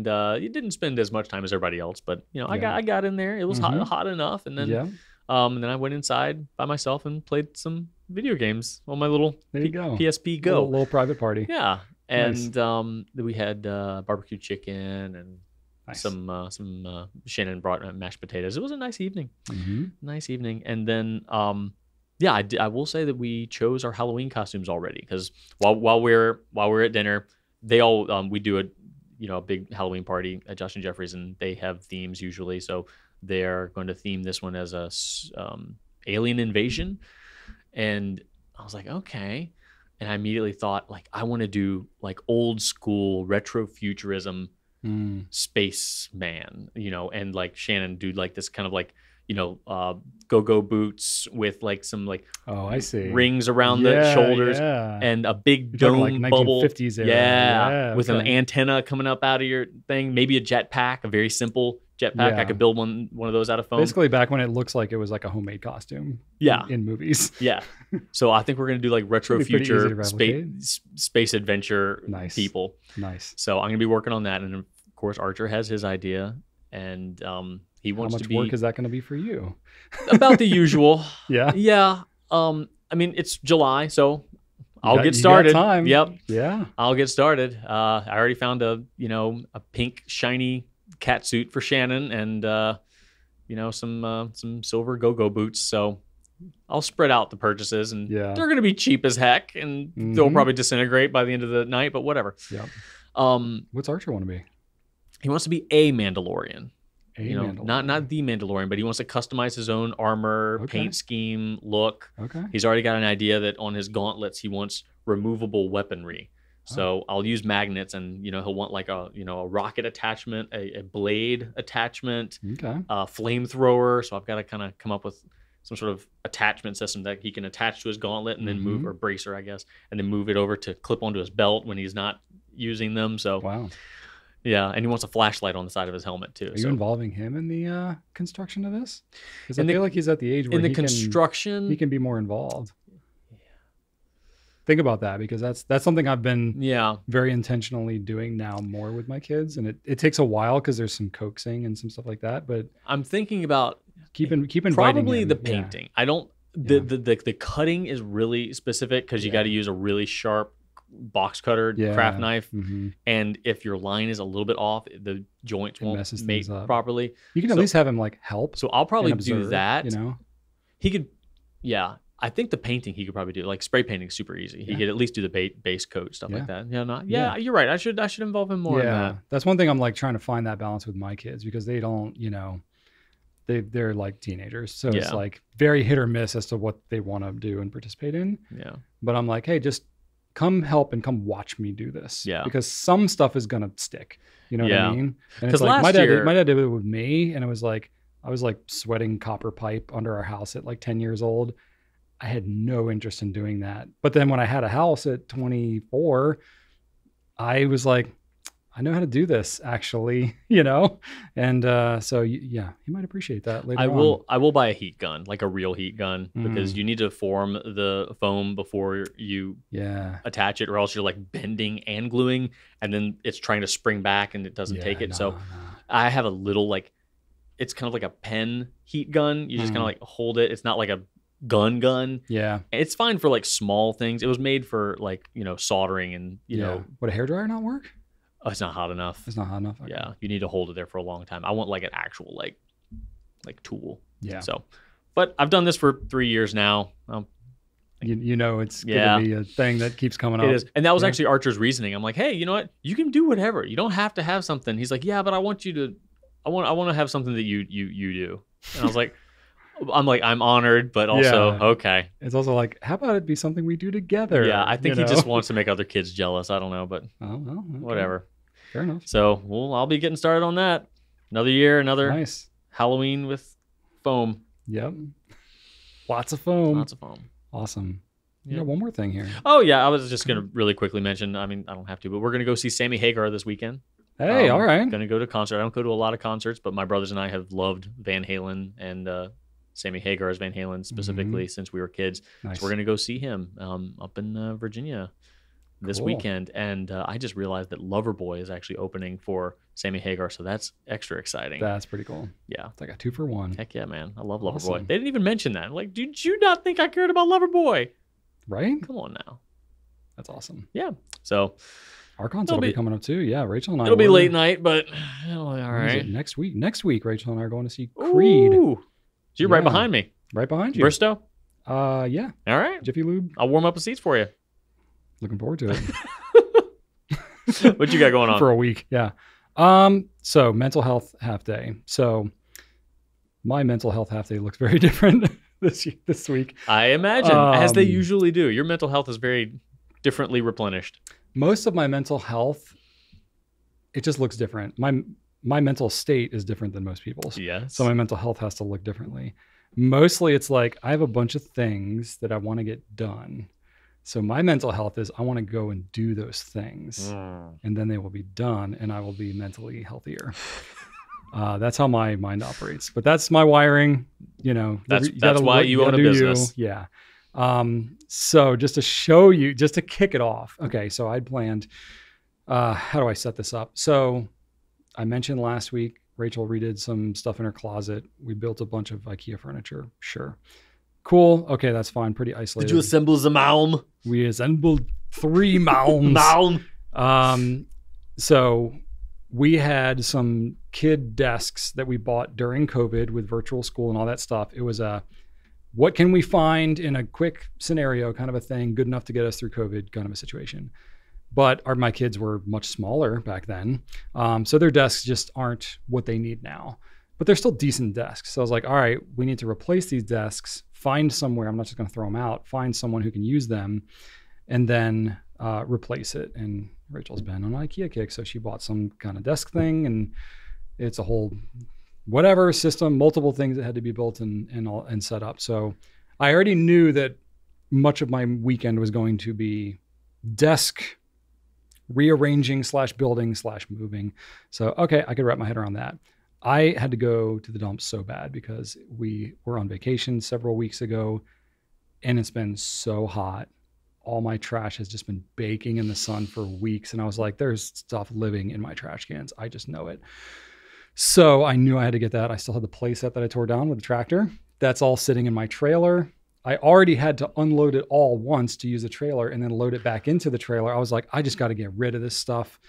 you didn't spend as much time as everybody else, but you know, I got in there. It was hot enough, and then I went inside by myself and played some video games on my little PSP Go. Little private party. Yeah. And we had barbecue chicken and some Shannon brought mashed potatoes. It was a nice evening. Nice evening. And then I will say that we chose our Halloween costumes already, because while we're at dinner, they all we do a big Halloween party at Josh and Jeffrey's, and they have themes usually. So they're going to theme this one as a alien invasion. And I was like, okay. And I immediately thought, like, I want to do like old school retro futurism space man, and like Shannon do like this kind of like, go-go boots with like some like I see rings around the shoulders and a big dome like bubble 1950s era. With an antenna coming up out of your thing, maybe a jetpack, a very simple jetpack. I could build one of those out of foam. Basically back when it looks like it was like a homemade costume in movies. So I think we're going to do like retro future space adventure people. Nice. So I'm going to be working on that. And of course, Archer has his idea, and he wants to be... How much work is that going to be for you? About the usual. Yeah. I mean, it's July, so I'll get started. You got time. Yep. Yeah. I'll get started. I already found a pink shiny cat suit for Shannon, and some silver go-go boots. So I'll spread out the purchases, and they're going to be cheap as heck, and they'll probably disintegrate by the end of the night, but whatever. Yep. What's Archer want to be? He wants to be a Mandalorian. Not the Mandalorian, but he wants to customize his own armor, paint scheme, look. Okay. He's already got an idea that on his gauntlets he wants removable weaponry. So I'll use magnets, and he'll want like a rocket attachment, a blade attachment, a flamethrower. So I've got to kind of come up with some sort of attachment system that he can attach to his gauntlet and then move, or bracer, I guess, and then move it over to clip onto his belt when he's not using them. So wow. Yeah, and he wants a flashlight on the side of his helmet too. Are you involving him in the construction of this? Because I feel like he's at the age where he can be more involved. Think about that, because that's something I've been very intentionally doing now more with my kids, and it takes a while because there's some coaxing and some stuff like that. But I'm thinking about keep inviting probably him. The painting. I don't the cutting is really specific, because you got to use a really sharp box cutter craft knife, and if your line is a little bit off, the joints won't mate properly. You can at least have him like help. So I'll probably do that. He could, I think the painting he could probably do, like spray painting, super easy. He could at least do the base coat stuff like that. You're right. I should involve him more in that. That's one thing I'm like trying to find that balance with my kids, because they don't, they're like teenagers, so it's like very hit or miss as to what they want to do and participate in. But I'm like, hey, just come help and come watch me do this. Because some stuff is gonna stick. You know what I mean? And it's like my dad did it with me, and it was like I was like sweating copper pipe under our house at like 10 years old. I had no interest in doing that. But then when I had a house at 24, I was like, I know how to do this actually, And so you might appreciate that later on. I will buy a heat gun, like a real heat gun, because you need to form the foam before you attach it, or else you're like bending and gluing, and then it's trying to spring back and it doesn't take it. I have a little, like, it's kind of like a pen heat gun. You just kind of like hold it. It's not like a gun. Yeah. It's fine for like small things. It was made for like, soldering and, Would a hairdryer not work? Oh, it's not hot enough. It's not hot enough? Okay. Yeah. You need to hold it there for a long time. I want like an actual like tool. Yeah. So, but I've done this for 3 years now. You know it's going to be a thing that keeps coming up. It is. And that was actually Archer's reasoning. I'm like, hey, you know what? You can do whatever. You don't have to have something. He's like, yeah, but I want to have something that you do. And I was like, I'm honored, but also, okay. It's also like, how about it be something we do together? Yeah, I think he just wants to make other kids jealous. I don't know, but whatever. Fair enough. So, I'll be getting started on that. Another year, another nice Halloween with foam. Yep. Lots of foam. Awesome. You got one more thing here. Oh, yeah. I was just going to really quickly mention, I mean, I don't have to, but we're going to go see Sammy Hagar this weekend. Hey, all right. Going to go to a concert. I don't go to a lot of concerts, but my brothers and I have loved Van Halen and Sammy Hagar as Van Halen specifically since we were kids. Nice. So we're going to go see him up in Virginia this weekend. And I just realized that Loverboy is actually opening for Sammy Hagar, so that's extra exciting. That's pretty cool. Yeah. It's like a 2-for-1. Heck yeah, man. I love Loverboy. They didn't even mention that. I'm like, did you not think I cared about Loverboy? Right? Come on now. That's awesome. Yeah. So our concert will be coming up too. Yeah, Rachel and I. It'll be late night, but all right. Next week, Rachel and I are going to see Creed. Ooh. So you're right behind me. Right behind you. Bristow? Yeah. All right. Jiffy Lube. I'll warm up the seats for you. Looking forward to it. What you got going on? For a week, yeah. So mental health half day. So my mental health half day looks very different this week. I imagine, as they usually do. Your mental health is very differently replenished. Most of my mental health, it just looks different. My mental state is different than most people's. Yes. So my mental health has to look differently. Mostly it's like I have a bunch of things that I want to get done. So my mental health is I want to go and do those things and then they will be done and I will be mentally healthier. That's how my mind operates, but that's my wiring, that's why you own a business. Yeah. So just to show you, just to kick it off. Okay. So I'd planned, how do I set this up? So I mentioned last week, Rachel redid some stuff in her closet. We built a bunch of IKEA furniture. Sure. Cool. Okay, that's fine. Pretty isolated. Did you assemble the Malm? We assembled 3 Malms. So we had some kid desks that we bought during COVID with virtual school and all that stuff. It was what can we find in a quick scenario kind of a thing, good enough to get us through COVID kind of a situation. But my kids were much smaller back then. So their desks just aren't what they need now. But they're still decent desks. So I was like, all right, we need to replace these desks, find somewhere, I'm not just going to throw them out, find someone who can use them, and then replace it. And Rachel's been on an IKEA kick, so she bought some kind of desk thing, and it's a whole whatever system, multiple things that had to be built and set up. So I already knew that much of my weekend was going to be desk rearranging / building / moving. So, okay, I could wrap my head around that. I had to go to the dumps so bad because we were on vacation several weeks ago and it's been so hot. All my trash has just been baking in the sun for weeks. And I was like, there's stuff living in my trash cans. I just know it. So I knew I had to get that. I still had the play set that I tore down with the tractor. That's all sitting in my trailer. I already had to unload it all once to use the trailer and then load it back into the trailer. I was like, I just got to get rid of this stuff.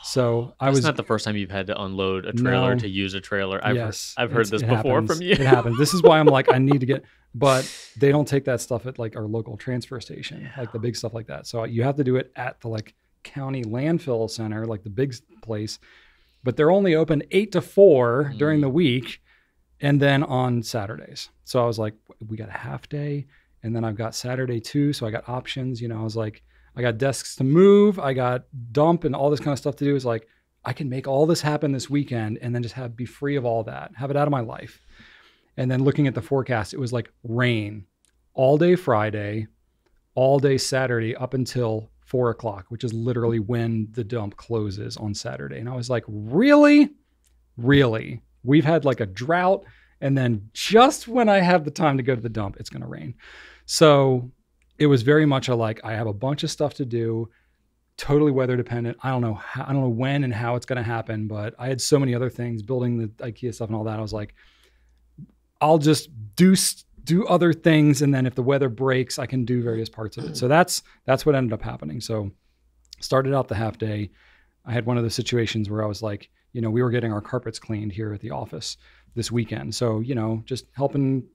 So That's not the first time you've had to unload a trailer to use a trailer. I've heard this before from you. It happens. This is why I'm like, I need to but they don't take that stuff at like our local transfer station, like the big stuff like that. So you have to do it at the like county landfill center, like the big place, but they're only open 8 to 4 during the week. And then on Saturdays. So I was like, we got a half day and then I've got Saturday too. So I got options, I was like, I got desks to move, I got dump and all this kind of stuff to do. Is like, I can make all this happen this weekend and then just be free of all that, have it out of my life. And then looking at the forecast, it was like rain all day Friday, all day Saturday up until 4 o'clock, which is literally when the dump closes on Saturday. And I was like, really? Really? We've had like a drought. And then just when I have the time to go to the dump, it's going to rain. So it was very much I have a bunch of stuff to do, totally weather dependent. I don't know when and how it's going to happen, but I had so many other things, building the IKEA stuff and all that. I was like, I'll just do other things. And then if the weather breaks, I can do various parts of it. So that's what ended up happening. So started out the half day. I had one of those situations where I was like, we were getting our carpets cleaned here at the office this weekend. So, just helping,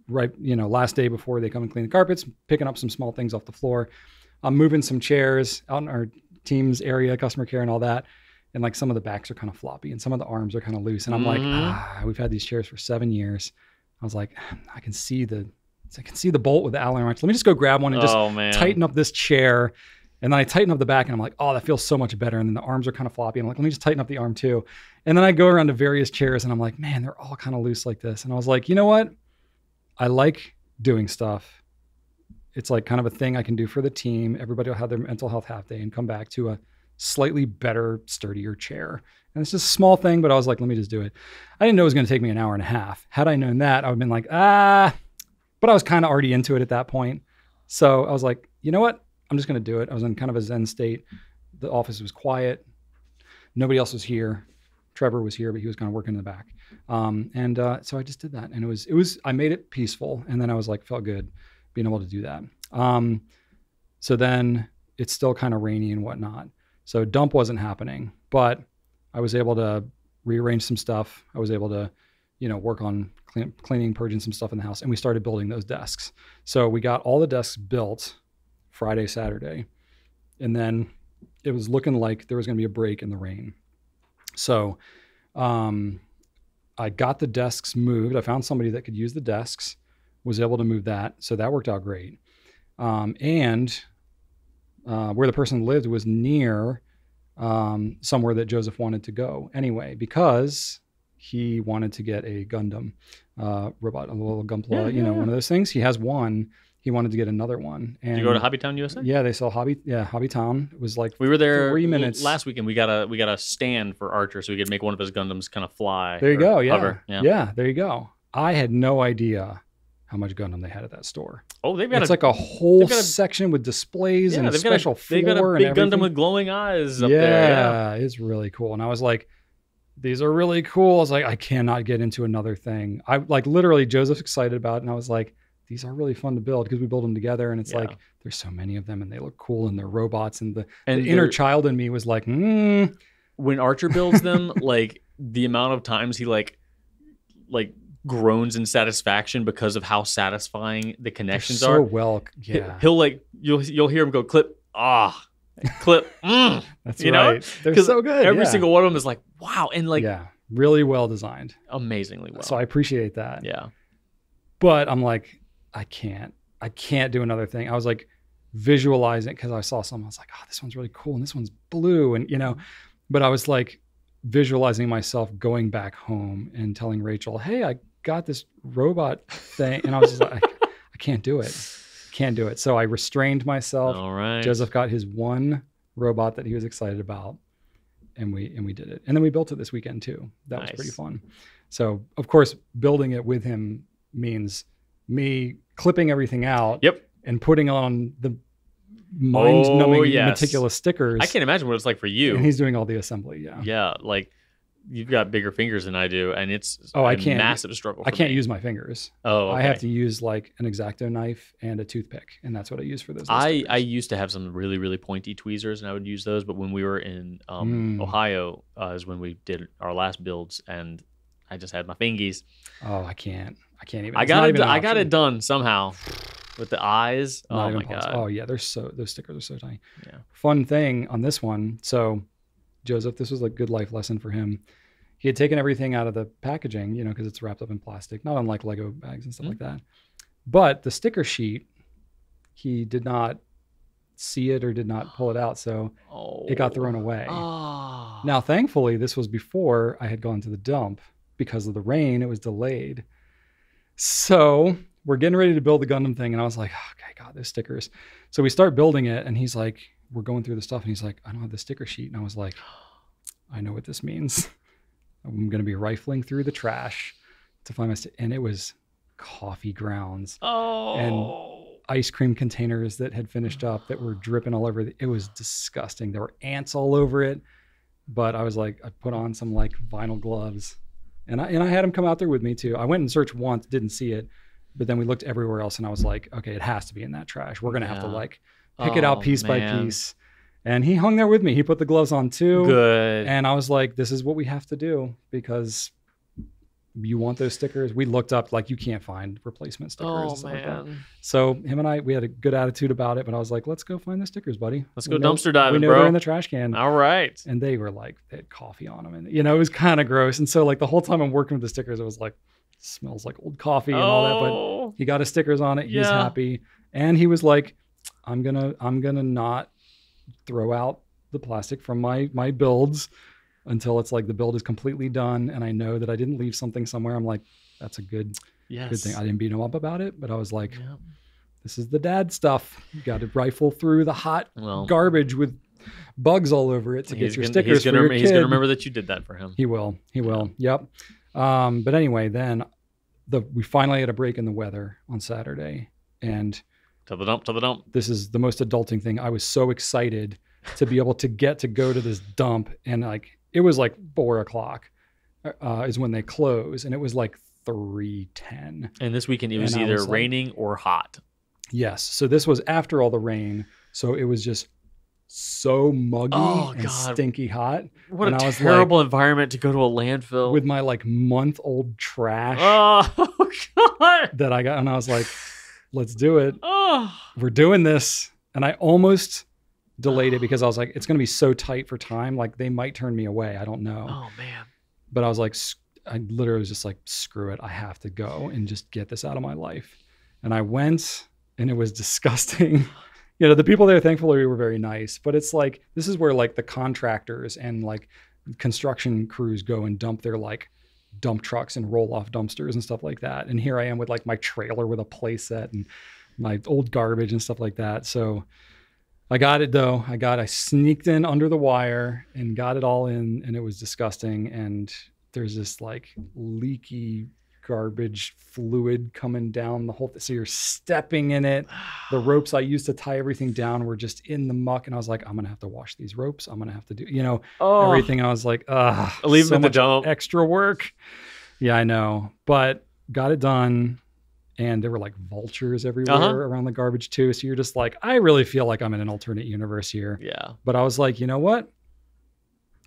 right, last day before they come and clean the carpets, picking up some small things off the floor. I'm moving some chairs out in our team's area, customer care and all that. And like some of the backs are kind of floppy and some of the arms are kind of loose. And I'm like, we've had these chairs for 7 years. I was like, I can see the bolt with the Allen wrench. Let me just go grab one and just tighten up this chair. And then I tighten up the back and I'm like, oh, that feels so much better. And then the arms are kind of floppy. I'm like, let me just tighten up the arm too. And then I go around to various chairs and I'm like, man, they're all kind of loose like this. And I was like, you know what? I like doing stuff. It's like kind of a thing I can do for the team. Everybody will have their mental health half day and come back to a slightly better, sturdier chair. And it's just a small thing, but I was like, let me just do it. I didn't know it was going to take me an hour and a half. Had I known that, I would have been like, but I was kind of already into it at that point. So I was like, you know what? I'm just going to do it. I was in kind of a Zen state. The office was quiet. Nobody else was here. Trevor was here, but he was kind of working in the back. So I just did that. And it was, I made it peaceful. And then I was like, felt good being able to do that. So then it's still kind of rainy and whatnot. So dump wasn't happening, but I was able to rearrange some stuff. I was able to, work on cleaning, purging some stuff in the house. And we started building those desks. So we got all the desks built Friday, Saturday. And then it was looking like there was going to be a break in the rain. So I got the desks moved. I found somebody that could use the desks, was able to move that. So that worked out great. And where the person lived was near somewhere that Joseph wanted to go anyway, because he wanted to get a Gundam robot, a little Gunpla, one of those things. He has one. He wanted to get another one. And did you go to Hobbytown, USA? Yeah, they sell Hobbytown. It was like we were there 3 minutes last weekend. We got a stand for Archer, so we could make one of his Gundams kind of fly. There you go. Yeah. Hover. Yeah, there you go. I had no idea how much Gundam they had at that store. Oh, they've got it's like a whole section with displays and a special floor. They've got a big Gundam with glowing eyes up there. Yeah, it's really cool. And I was like, these are really cool. I was like, I cannot get into another thing. I like literally Joseph's excited about it. And I was like, these are really fun to build because we build them together. And it's like, there's so many of them and they look cool and they're robots. And the inner child in me was like, When Archer builds them, like the amount of times he like groans in satisfaction because of how satisfying the connections are. So well, yeah. He'll like, you'll hear him go clip, clip. That's right. They're so good. Every single one of them is like, wow. And like, really well designed. Amazingly well. So I appreciate that. Yeah. But I'm like, I can't do another thing. I was like visualizing because I saw some, I was like, oh, this one's really cool. And this one's blue. And, but I was like visualizing myself going back home and telling Rachel, hey, I got this robot thing. And I was just like, I can't do it. Can't do it. So I restrained myself. All right. Joseph got his one robot that he was excited about and we did it. And then we built it this weekend too. That was pretty fun. So of course, building it with him means me clipping everything out and putting on the mind-numbing meticulous stickers. I can't imagine what it's like for you. And he's doing all the assembly. Yeah. Yeah. Like you've got bigger fingers than I do. And it's massive struggle. I can't use my fingers. Oh, okay. I have to use like an X-Acto knife and a toothpick. And that's what I use for those. I used to have some really, really pointy tweezers and I would use those. But when we were in Ohio is when we did our last builds and I just had my fingies. Oh, I can't even. I got it done somehow with the eyes. Not oh my possible. God. Oh yeah, those stickers are so tiny. Yeah. Fun thing on this one. So Joseph, this was a good life lesson for him. He had taken everything out of the packaging, because it's wrapped up in plastic, not unlike Lego bags and stuff like that. But the sticker sheet, he did not see it or did not pull it out. So it got thrown away. Oh. Now, thankfully, this was before I had gone to the dump. Because of the rain, it was delayed. So we're getting ready to build the Gundam thing. And I was like, okay, God, those stickers. So we start building it. And he's like, we're going through the stuff. And he's like, I don't have the sticker sheet. And I was like, I know what this means. I'm going to be rifling through the trash to find my and it was coffee grounds. And ice cream containers that had finished up that were dripping all over. It was disgusting. There were ants all over it. But I was like, I put on some like vinyl gloves. And I had him come out there with me too. I went and searched once, didn't see it, but then we looked everywhere else and I was like, okay, it has to be in that trash. We're going to have to like pick it out piece by piece. And he hung there with me. He put the gloves on too. Good. And I was like, this is what we have to do because you want those stickers? We looked up, like, you can't find replacement stickers. Oh, and stuff like that. man. So him and I, we had a good attitude about it, but I was like, let's go find the stickers, buddy. Let's go dumpster diving, we know bro. they're in the trash can. All right. And they were like, they had coffee on them. And, you know, it was kind of gross. And so, like, the whole time I'm working with the stickers, it was like, smells like old coffee and all that. But he got his stickers on it. He's happy. And he was like, I'm gonna not throw out the plastic from my builds until it's like the build is completely done. And I know that I didn't leave something somewhere. I'm like, that's a good thing. I didn't beat him up about it, but I was like, this is the dad stuff. You got to rifle through the hot garbage with bugs all over it to get your stickers for your kid. He's gonna remember that you did that for him. He will. Yep. But anyway, then we finally had a break in the weather on Saturday, and to the dump. This is the most adulting thing. I was so excited to be able to go to this dump, and like it was like 4:00 is when they close, and it was like 3:10. And this weekend it was either raining or hot. Yes. So this was after all the rain, so it was just so muggy and stinky hot. What a terrible environment to go to a landfill with my like month-old trash. Oh God! That I got, and I was like, let's do it. We're doing this. And I almost delayed it because I was like, it's going to be so tight for time. Like they might turn me away. I don't know. Oh man. But I was like, I literally was just like, screw it. I have to go and just get this out of my life. And I went, and it was disgusting. You know, the people there, thankfully, were very nice, but it's like, this is where like the contractors and like construction crews go and dump their like dump trucks and roll off dumpsters and stuff like that. And here I am with like my trailer with a play set and my old garbage and stuff like that. So I got it though. I sneaked in under the wire and got it all in, and it was disgusting. And there's this like leaky garbage fluid coming down the whole thing. So you're stepping in it. The ropes I used to tie everything down were just in the muck. And I was like, I'm going to have to wash these ropes. I'm going to have to do, everything. I was like, leave so them much to dump. Extra work. Yeah, I know. But got it done. And there were like vultures everywhere around the garbage too. So you're just like, I really feel like I'm in an alternate universe here. Yeah. But I was like, you know what?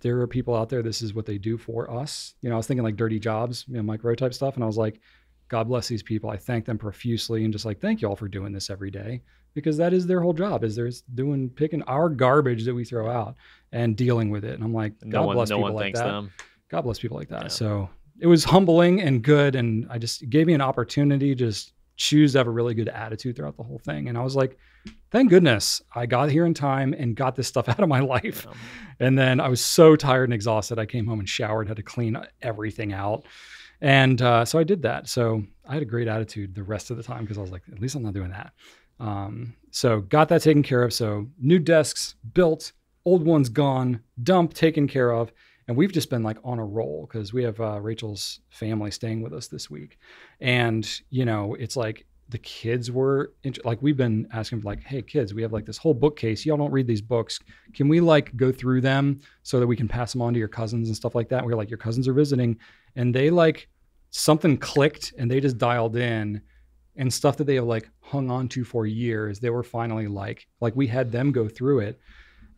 There are people out there, this is what they do for us. You know, I was thinking like dirty jobs, Mike Rowe type stuff. And I was like, God bless these people. I thank them profusely and just like, thank you all for doing this every day, because that is their whole job, is picking our garbage that we throw out and dealing with it. And I'm like, God bless people like that. God bless people like that. Yeah. So it was humbling and good. And it gave me an opportunity to just choose to have a really good attitude throughout the whole thing. And I was like, thank goodness I got here in time and got this stuff out of my life. Yeah. And then I was so tired and exhausted. I came home and showered, had to clean everything out. And so I did that. So I had a great attitude the rest of the time, because I was like, at least I'm not doing that. So got that taken care of. So new desks built, old ones gone, dump taken care of. And we've just been like on a roll, because we have Rachel's family staying with us this week. And, it's like the kids were like, we've been asking like, hey kids, we have like this whole bookcase. Y'all don't read these books. Can we like go through them so that we can pass them on to your cousins and stuff like that? And we were like, your cousins are visiting, and they like something clicked and they just dialed in, and stuff that they have like hung on to for years. They were finally like we had them go through it.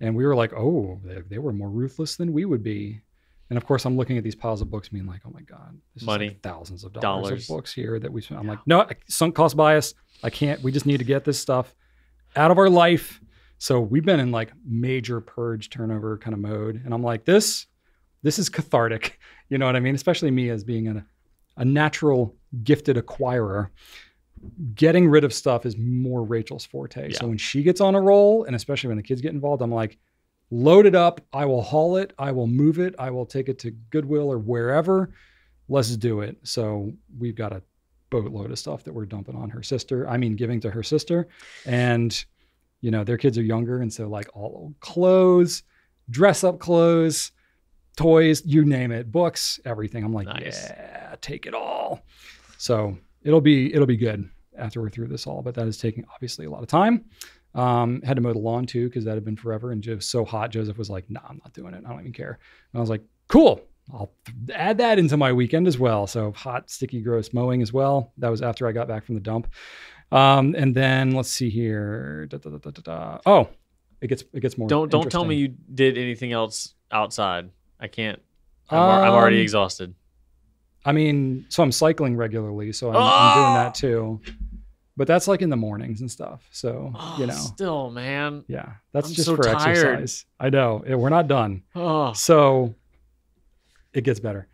And we were like, oh, they were more ruthless than we would be. And of course, I'm looking at these piles of books being like, oh my God, this money, is like thousands of dollars of books here that we spent. I'm like, no, sunk cost bias. I can't, we just need to get this stuff out of our life. So we've been in like major purge turnover kind of mode. And I'm like, this is cathartic. You know what I mean? Especially me as being a natural gifted acquirer. Getting rid of stuff is more Rachel's forte. Yeah. So when she gets on a roll, and especially when the kids get involved, I'm like, load it up. I will haul it. I will move it. I will take it to Goodwill or wherever. Let's do it. So we've got a boatload of stuff that we're dumping on giving to her sister. And, their kids are younger. And so like all clothes, dress up clothes, toys, you name it, books, everything. I'm like, nice. Yeah, take it all. So it'll be good after we're through this all, but that is taking obviously a lot of time. Had to mow the lawn too, because that had been forever. And it was so hot. Joseph was like, nah, I'm not doing it. I don't even care. And I was like, cool. I'll add that into my weekend as well. So hot, sticky, gross mowing as well. That was after I got back from the dump. And then let's see here. Oh, it gets more. Don't tell me you did anything else outside. I can't. I'm already exhausted. I mean, so I'm cycling regularly, so I'm doing that too. But that's like in the mornings and stuff. So, Still, man. Yeah, that's I'm just so for tired. exercise. I know. We're not done. Oh. So it gets better.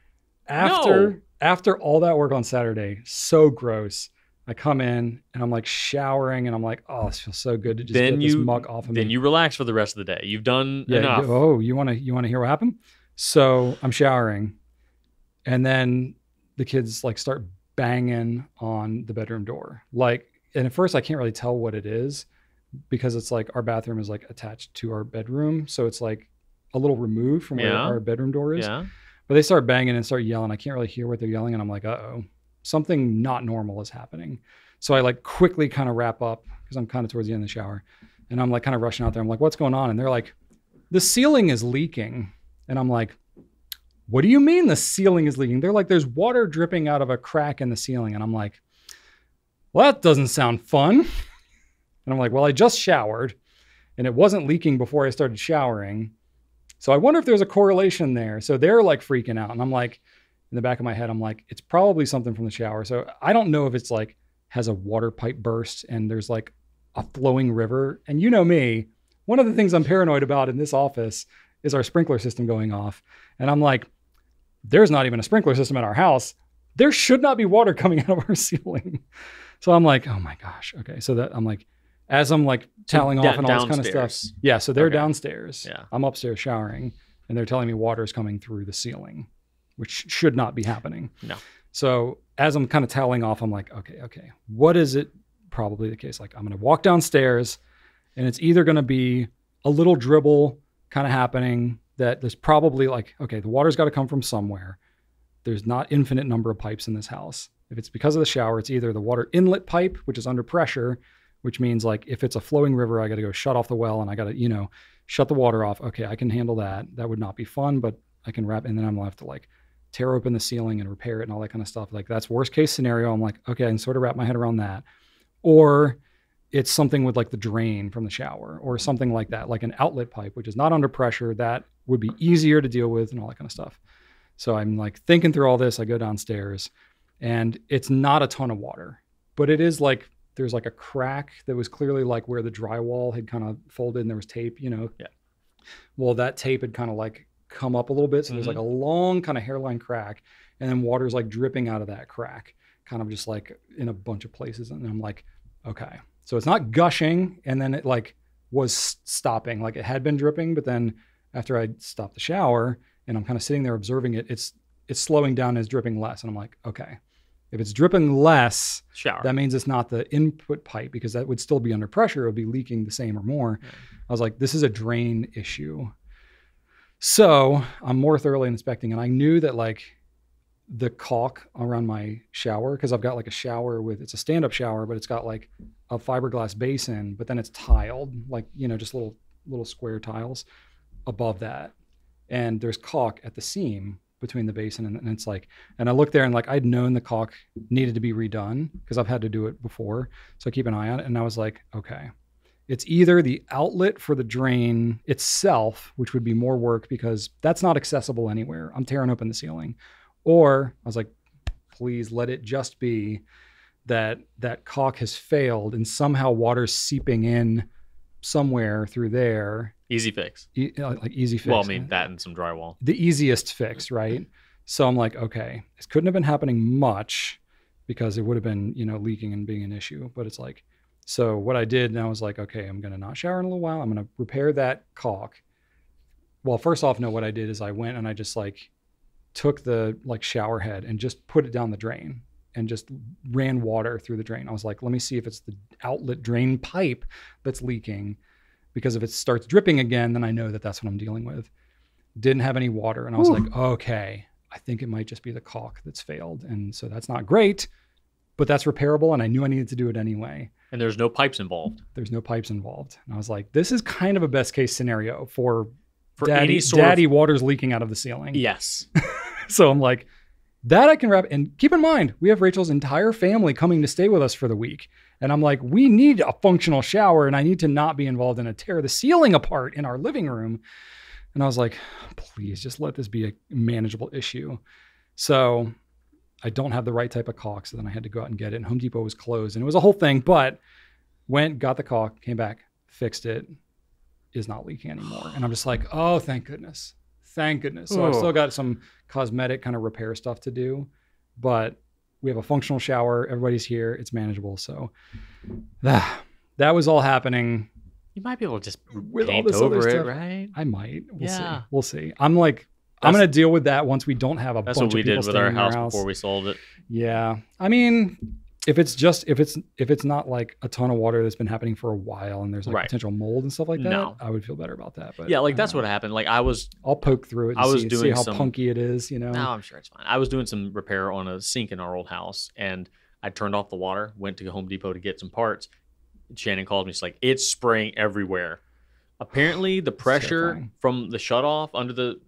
After all that work on Saturday, so gross. I come in and I'm like showering and I'm like, oh, this feels so good to just get this muck off of me. Then you relax for the rest of the day. You've done enough. You want to hear what happened? So I'm showering and then the kids like start banging on the bedroom door. Like, and at first I can't really tell what it is because it's like our bathroom is like attached to our bedroom. So it's like a little removed from where our bedroom door is. Yeah. But they start banging and start yelling. I can't really hear what they're yelling. And I'm like, uh-oh, something not normal is happening. So I like quickly kind of wrap up because I'm kind of towards the end of the shower. And I'm like kind of rushing out there. I'm like, what's going on? And they're like, the ceiling is leaking. And I'm like, what do you mean the ceiling is leaking? They're like, there's water dripping out of a crack in the ceiling. And I'm like, well, that doesn't sound fun. And I'm like, well, I just showered and it wasn't leaking before I started showering. So I wonder if there's a correlation there. So they're like freaking out. And I'm like, in the back of my head, I'm like, it's probably something from the shower. So I don't know if it's like has a water pipe burst and there's like a flowing river. And you know me, one of the things I'm paranoid about in this office is our sprinkler system going off. And I'm like, there's not even a sprinkler system in our house. There should not be water coming out of our ceiling. So I'm like, oh my gosh. Okay. So that I'm like, as I'm like toweling off and all this kind of stuff. Yeah. So they're downstairs. Yeah. I'm upstairs showering and they're telling me water is coming through the ceiling, which should not be happening. No. So as I'm kind of toweling off, I'm like, okay. What is it? Probably the case. Like I'm going to walk downstairs and it's either going to be a little dribble kind of happening that there's probably like, okay, the water's got to come from somewhere. There's not infinite number of pipes in this house. If it's because of the shower, it's either the water inlet pipe, which is under pressure, which means like if it's a flowing river, I got to go shut off the well and I got to, shut the water off. Okay, I can handle that. That would not be fun, but I can wrap, and then I'm gonna have to like tear open the ceiling and repair it and all that kind of stuff. Like that's worst case scenario. I'm like, okay, I can sort of wrap my head around that. Or it's something with like the drain from the shower or something like that, like an outlet pipe, which is not under pressure. That would be easier to deal with and all that kind of stuff. So I'm like thinking through all this. I go downstairs and it's not a ton of water, but it is like, there's like a crack that was clearly like where the drywall had kind of folded and there was tape, Yeah. Well, that tape had kind of like come up a little bit. So there's like a long kind of hairline crack and then water's like dripping out of that crack, kind of just like in a bunch of places. And I'm like, okay, so it's not gushing. And then it like was stopping, like it had been dripping, but then after I stopped the shower and I'm kind of sitting there observing it, it's slowing down and it's dripping less. And I'm like, okay. If it's dripping less, that means it's not the input pipe because that would still be under pressure. It would be leaking the same or more. Yeah. I was like, this is a drain issue. So I'm more thoroughly inspecting and I knew that like the caulk around my shower, because I've got like a shower it's a stand-up shower, but it's got like a fiberglass basin, but then it's tiled, like, just little square tiles above that. And there's caulk at the seam between the basin and it's like, and I looked there and like I'd known the caulk needed to be redone because I've had to do it before. So I keep an eye on it. And I was like, okay, it's either the outlet for the drain itself, which would be more work because that's not accessible anywhere. I'm tearing open the ceiling. Or I was like, please let it just be that caulk has failed and somehow water's seeping in somewhere through there. Easy fix. Like easy fix. Well, I mean, that and some drywall. The easiest fix, right? So I'm like, okay, this couldn't have been happening much because it would have been, leaking and being an issue. But it's like, so what I did, and I was like, okay, I'm going to not shower in a little while. I'm going to repair that caulk. Well, first off, no, what I did is I went and I just like took the like shower head and just put it down the drain and just ran water through the drain. I was like, let me see if it's the outlet drain pipe that's leaking. Because if it starts dripping again, then I know that that's what I'm dealing with. Didn't have any water. And I was like, okay, I think it might just be the caulk that's failed. And so that's not great, but that's repairable. And I knew I needed to do it anyway. And there's no pipes involved. There's no pipes involved. And I was like, this is kind of a best case scenario for daddy water's leaking out of the ceiling. Yes. So I'm like, that I can wrap. And keep in mind, we have Rachel's entire family coming to stay with us for the week. And I'm like, we need a functional shower and I need to not be involved in a tear the ceiling apart in our living room. And I was like, please just let this be a manageable issue. So I don't have the right type of caulk. So then I had to go out and get it. And Home Depot was closed and it was a whole thing, but went, got the caulk, came back, fixed it, is not leaking anymore. And I'm just like, oh, thank goodness. Thank goodness. So I've still got some cosmetic kind of repair stuff to do, but we have a functional shower. Everybody's here. It's manageable. So that was all happening. You might be able to just with paint all this over other it, stuff. right? I might. We'll see. Yeah. We'll see. I'm like, I'm going to deal with that once we don't have a bunch of people staying in our house. That's what we did with our house before we sold it. Yeah. I mean, if it's not like a ton of water that's been happening for a while and there's like potential mold and stuff like that, I would feel better about that. But yeah, like that's what happened. Like I'll poke through it and see how punky it is, you know. No, I'm sure it's fine. I was doing some repair on a sink in our old house and I turned off the water, went to Home Depot to get some parts. Shannon called me. She's like, it's spraying everywhere. Apparently the pressure from the shutoff under the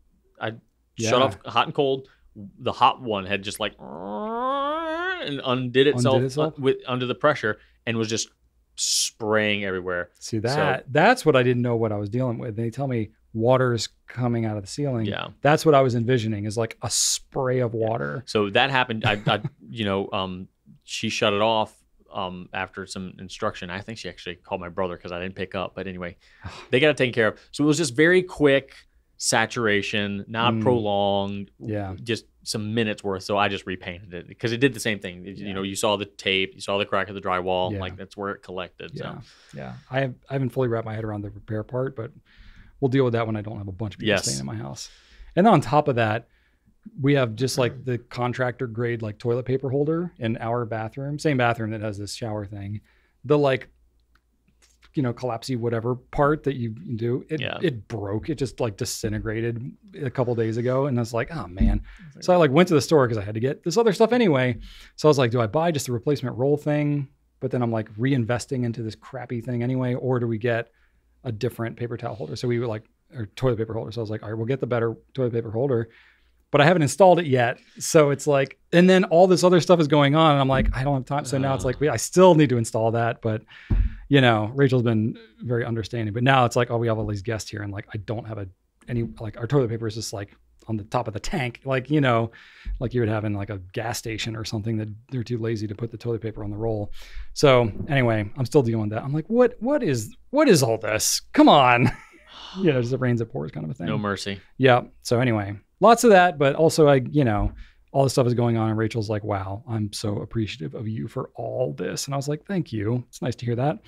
shut off hot and cold, the hot one had just like and undid itself under the pressure and was just spraying everywhere. See that's what I didn't know what I was dealing with. They tell me water's coming out of the ceiling. Yeah, that's what I was envisioning is like a spray of water. So that happened. I she shut it off after some instruction. I think she actually called my brother because I didn't pick up. But anyway, they got it taken care of. So it was just very quick saturation, not prolonged. Yeah, just some minutes worth. So I just repainted it because it did the same thing. You know, you saw the tape, you saw the crack of the drywall. Yeah. Like that's where it collected. Yeah, so. Yeah. I haven't fully wrapped my head around the repair part, but we'll deal with that when I don't have a bunch of people staying in my house. And then on top of that, we have just like the contractor grade like toilet paper holder in our bathroom, same bathroom that has this shower thing. The like, you know, collapsy whatever part that you do, it broke. It just like disintegrated a couple days ago. And I was like, oh man. So I like went to the store because I had to get this other stuff anyway. So I was like, do I buy just the replacement roll thing? But then I'm like reinvesting into this crappy thing anyway, or do we get a different paper towel holder? So we were like, or toilet paper holder. So I was like, all right, we'll get the better toilet paper holder. But I haven't installed it yet. So it's like, and then all this other stuff is going on. And I'm like, I don't have time. So now it's like, I still need to install that. But, you know, Rachel's been very understanding. But now it's like, oh, we have all these guests here. And like, I don't have like our toilet paper is just like on the top of the tank. Like, you know, like you would have in like a gas station or something that they're too lazy to put the toilet paper on the roll. So anyway, I'm still dealing with that. I'm like, what is all this? Come on. You know, just it rains, it pours kind of a thing. No mercy. Yeah. So anyway, lots of that, but also all this stuff is going on and Rachel's like, wow, I'm so appreciative of you for all this. And I was like, thank you. It's nice to hear that.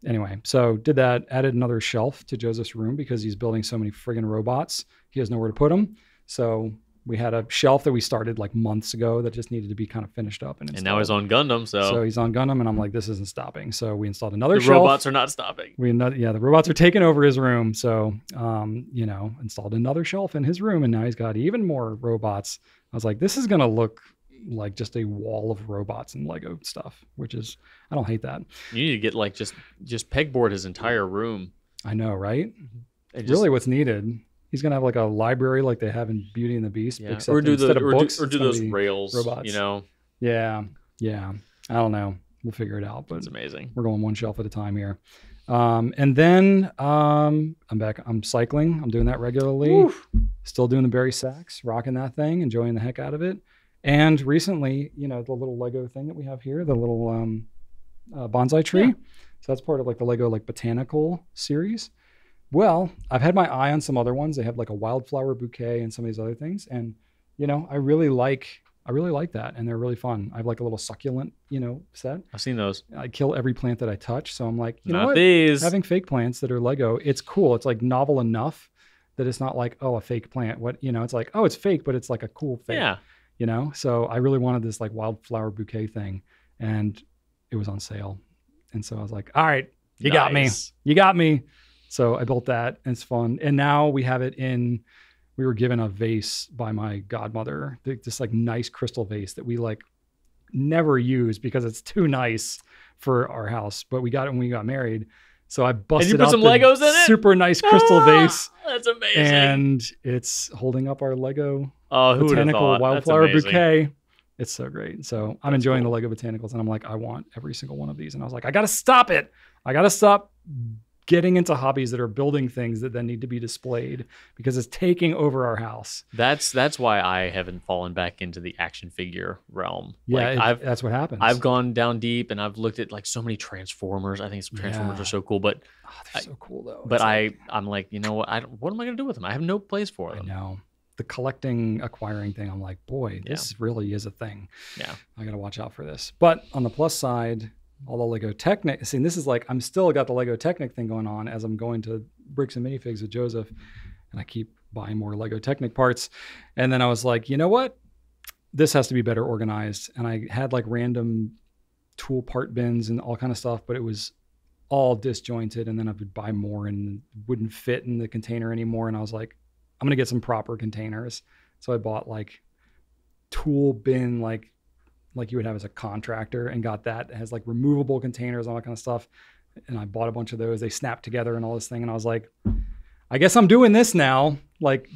Anyway, so did that, added another shelf to Joseph's room because he's building so many friggin' robots. He has nowhere to put them. So we had a shelf that we started like months ago that just needed to be kind of finished up. And now he's on Gundam. So he's on Gundam and I'm like, this isn't stopping. So we installed another shelf. The robots are not stopping. The robots are taking over his room. So, installed another shelf in his room and now he's got even more robots. I was like, this is going to look like just a wall of robots and Lego stuff, which is, I don't hate that. You need to get like just pegboard his entire room. I know, right? Really what's needed. He's gonna have like a library like they have in Beauty and the Beast, except or do instead of books, or do those rails, robots. You know? Yeah. I don't know. We'll figure it out. But it's amazing. We're going one shelf at a time here. And then I'm back. I'm cycling. I'm doing that regularly. Oof. Still doing the berry sacks, rocking that thing, enjoying the heck out of it. And recently, the little Lego thing that we have here, the little bonsai tree. Yeah. So that's part of like the Lego like botanical series. Well, I've had my eye on some other ones. They have like a wildflower bouquet and some of these other things. And, I really like that. And they're really fun. I have like a little succulent, set. I've seen those. I kill every plant that I touch. So I'm like, you know Not what? These. Having fake plants that are Lego, it's cool. It's like novel enough that it's not like, oh, a fake plant. It's like, oh, it's fake, but it's like a cool fake. Yeah. So I really wanted this like wildflower bouquet thing and it was on sale. And so I was like, all right, you got me. So I built that and it's fun. And now we have it we were given a vase by my godmother, this like nice crystal vase that we like never use because it's too nice for our house. But we got it when we got married. So I busted out some Legos in it? Super nice crystal vase. That's amazing. And it's holding up our Lego botanical wildflower bouquet. It's so great. So I'm enjoying the Lego botanicals and I'm like, I want every single one of these. And I was like, I got to stop it. I got to stop getting into hobbies that are building things that then need to be displayed because it's taking over our house. That's why I haven't fallen back into the action figure realm. Yeah, like that's what happens. I've gone down deep and I've looked at like so many Transformers. I think Transformers are so cool, but they're so cool though. But I'm like, you know what? What am I going to do with them? I have no place for them. I know. The collecting, acquiring thing, I'm like, boy, this really is a thing. Yeah. I got to watch out for this. But on the plus side, all the Lego Technic, see, this is like, I'm still got the Lego Technic thing going on as I'm going to Bricks and Minifigs with Joseph, and I keep buying more Lego Technic parts. And then I was like, you know what? This has to be better organized. And I had like random tool part bins and all kind of stuff, but it was all disjointed. And then I would buy more and it wouldn't fit in the container anymore. And I was like, I'm going to get some proper containers. So I bought like tool bin, like you would have as a contractor, and got that. It has like removable containers, all that kind of stuff. And I bought a bunch of those. They snap together and all this thing. And I was like, I guess I'm doing this now. Like,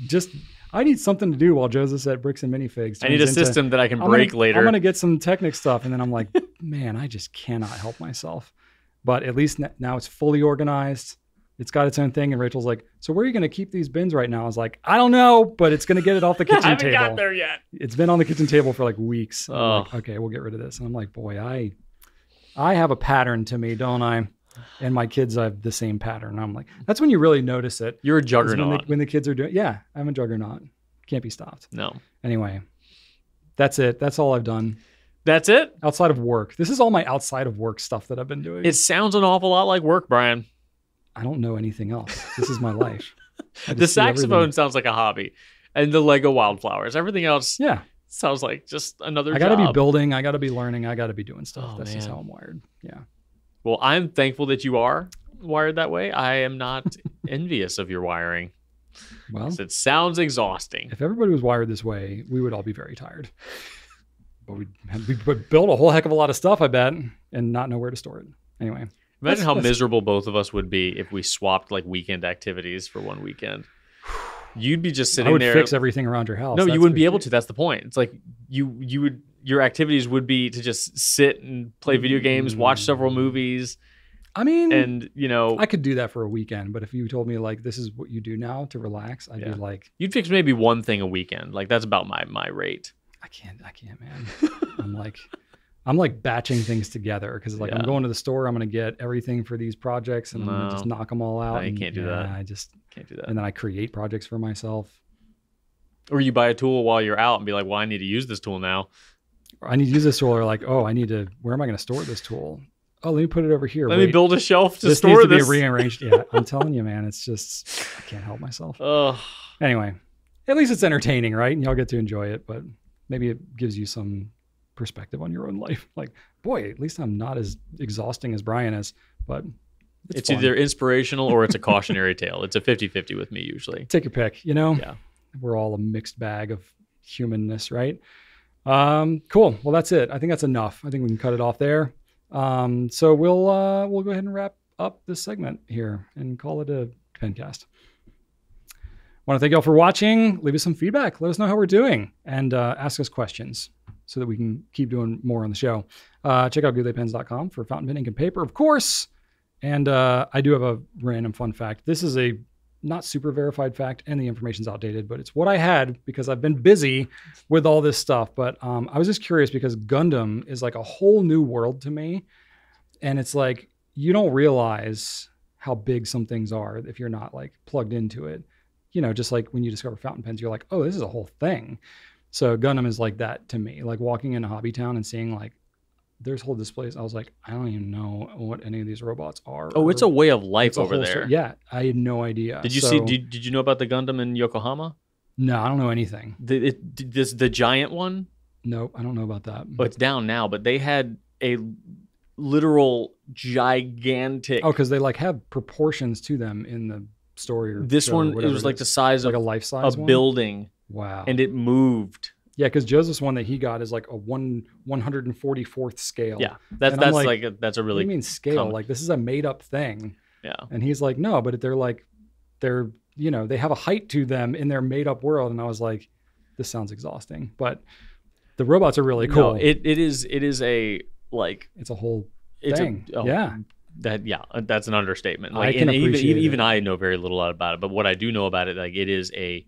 I need something to do while Joseph's at Bricks and Minifigs. I need a system that I can break later. I'm going to get some Technic stuff. And then I'm like, man, I just cannot help myself. But at least now it's fully organized. It's got its own thing. And Rachel's like, so where are you going to keep these bins right now? I was like, I don't know, but it's going to get it off the kitchen table. I haven't got there yet. It's been on the kitchen table for like weeks. I'm like, okay, we'll get rid of this. And I'm like, boy, I have a pattern to me, don't I? And my kids have the same pattern. I'm like, that's when you really notice it. You're a juggernaut. When the kids are doing, yeah, I'm a juggernaut. Can't be stopped. No. Anyway, that's it. That's all I've done. That's it? Outside of work. This is all my outside of work stuff that I've been doing. It sounds an awful lot like work, Brian. I don't know anything else. This is my life. The saxophone sounds like a hobby. And the Lego wildflowers. Everything else sounds like just another job. I got to be building. I got to be learning. I got to be doing stuff. That's just how I'm wired. Yeah. Well, I'm thankful that you are wired that way. I am not envious of your wiring. Well, it sounds exhausting. If everybody was wired this way, we would all be very tired. But we would build a whole heck of a lot of stuff, I bet, and not know where to store it. Anyway. Imagine how miserable both of us would be if we swapped like weekend activities for one weekend. You'd be just sitting there. I would fix everything around your house. No, you wouldn't be able to. That's the point. It's like your activities would be to just sit and play video games, watch several movies. I mean, and I could do that for a weekend, but if you told me like this is what you do now to relax, I'd be like, you'd fix maybe one thing a weekend. Like that's about my rate. I can't, man. I'm like batching things together because like I'm going to the store, I'm going to get everything for these projects and I'm going to just knock them all out. No, you can't do that. I just can't do that. And then I create projects for myself. Or you buy a tool while you're out and be like, well, I need to use this tool now. Or I need to use this tool, or like, oh, where am I going to store this tool? Oh, let me put it over here. Let me build a shelf to this store needs to be rearranged. Yeah, I'm telling you, man, it's just, I can't help myself. Anyway, at least it's entertaining, right? And y'all get to enjoy it, but maybe it gives you some perspective on your own life. Like, boy, at least I'm not as exhausting as Brian is, but it's either inspirational or it's a cautionary tale. It's a 50-50 with me usually. Take your pick, you know? Yeah. We're all a mixed bag of humanness, right? Cool. Well, that's it. I think that's enough. I think we can cut it off there. So we'll go ahead and wrap up this segment here and call it a Pencast. Want to thank y'all for watching. Leave us some feedback. Let us know how we're doing and ask us questions so that we can keep doing more on the show. Check out gouletpens.com for fountain pen, ink, and paper, of course. And I do have a random fun fact. This is a not super verified fact, and the information's outdated, but it's what I had because I've been busy with all this stuff. But I was just curious because Gundam is like a whole new world to me. And it's like, you don't realize how big some things are if you're not like plugged into it. You know, just like when you discover fountain pens, you're like, oh, this is a whole thing. So Gundam is like that to me, like walking into Hobby Town and seeing like, there's whole displays. I was like, I don't even know what any of these robots are. Oh, it's a way of life over there. Yeah, I had no idea. Did you see? Did you know about the Gundam in Yokohama? No, I don't know anything. The giant one? Nope, I don't know about that. Oh, it's down now, but they had a literal gigantic. Oh, because they like have proportions to them in the story. Or this one, it was like the size of like a life size a building. Wow, and it moved. Yeah, because Joseph's one that he got is like a 144th scale. Yeah, that's a really. What do you mean scale? Like this is a made up thing. Yeah, and he's like, no, but they're you know, they have a height to them in their made up world, and I was like, this sounds exhausting, but the robots are really cool. No, it is a like it's a whole thing. Yeah, that's an understatement. I Like, can and appreciate even it. I know very little about it, but what I do know about it, like, it is a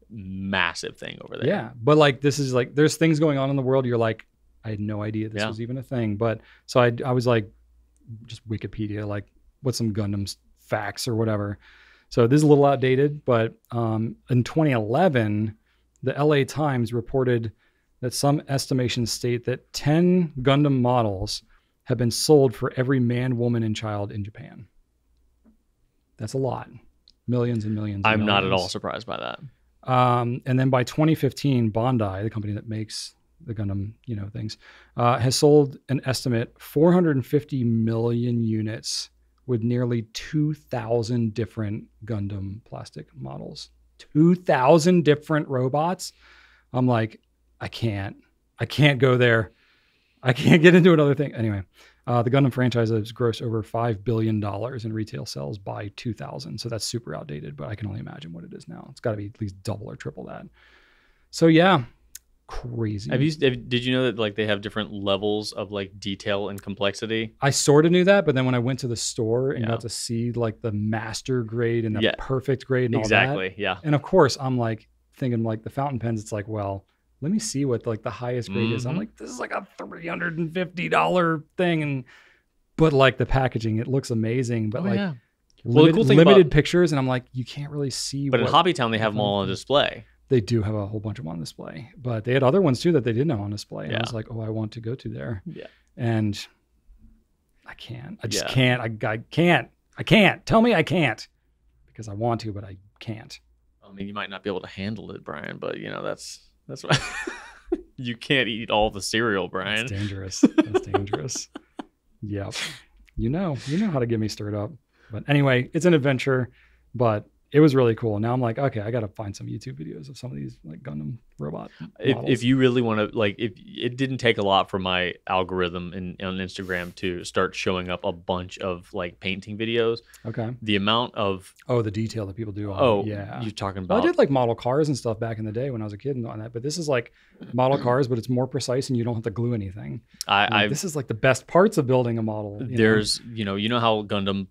massive thing over there. Yeah, but like this is like there's things going on in the world. You're like, I had no idea this was even a thing. But so I was like, just Wikipedia, like what's some Gundam facts or whatever. So this is a little outdated, but in 2011, the LA Times reported that some estimations state that 10 Gundam models have been sold for every man, woman, and child in Japan. That's a lot. Millions and millions. I'm not at all surprised by that. And then by 2015, Bandai, the company that makes the Gundam, things, has sold an estimate 450 million units with nearly 2,000 different Gundam plastic models. 2,000 different robots. I'm like, I can't go there. I can't get into another thing. Anyway, the Gundam franchise has grossed over $5 billion in retail sales by 2000. So that's super outdated, but I can only imagine what it is now. It's got to be at least double or triple that. So yeah, crazy. Did you know that like they have different levels of like detail and complexity? I sort of knew that, but then when I went to the store and got to see like the master grade and the perfect grade and all that. Exactly, yeah. And of course, I'm like thinking like the fountain pens, it's like, well, let me see what like the highest grade is. I'm like, this is like a $350 thing. But like the packaging, it looks amazing. But limited pictures. And I'm like, you can't really see. But in Hobbytown, they have them all on display. They do have a whole bunch of them on display. But they had other ones too that they didn't have on display. And Yeah. I was like, oh, I want to go to there. Yeah. And I can't. I just can't. I can't. I can't. Tell me I can't. Because I want to, but I can't. I mean, you might not be able to handle it, Brian, but that's what you can't eat all the cereal, Brian. That's dangerous. That's dangerous. Yep. You know how to get me stirred up. But anyway, it's an adventure, but it was really cool. Now I'm like, okay, I got to find some YouTube videos of some of these like Gundam robot models. If you really want to, like, if it didn't take a lot for my algorithm on Instagram to start showing up a bunch of like painting videos. Okay. The amount of the detail that people do. Yeah. You're talking about. Well, I did like model cars and stuff back in the day when I was a kid and on that, but this is like model cars, but it's more precise and you don't have to glue anything. This is like the best parts of building a model. There's, you know how Gundam,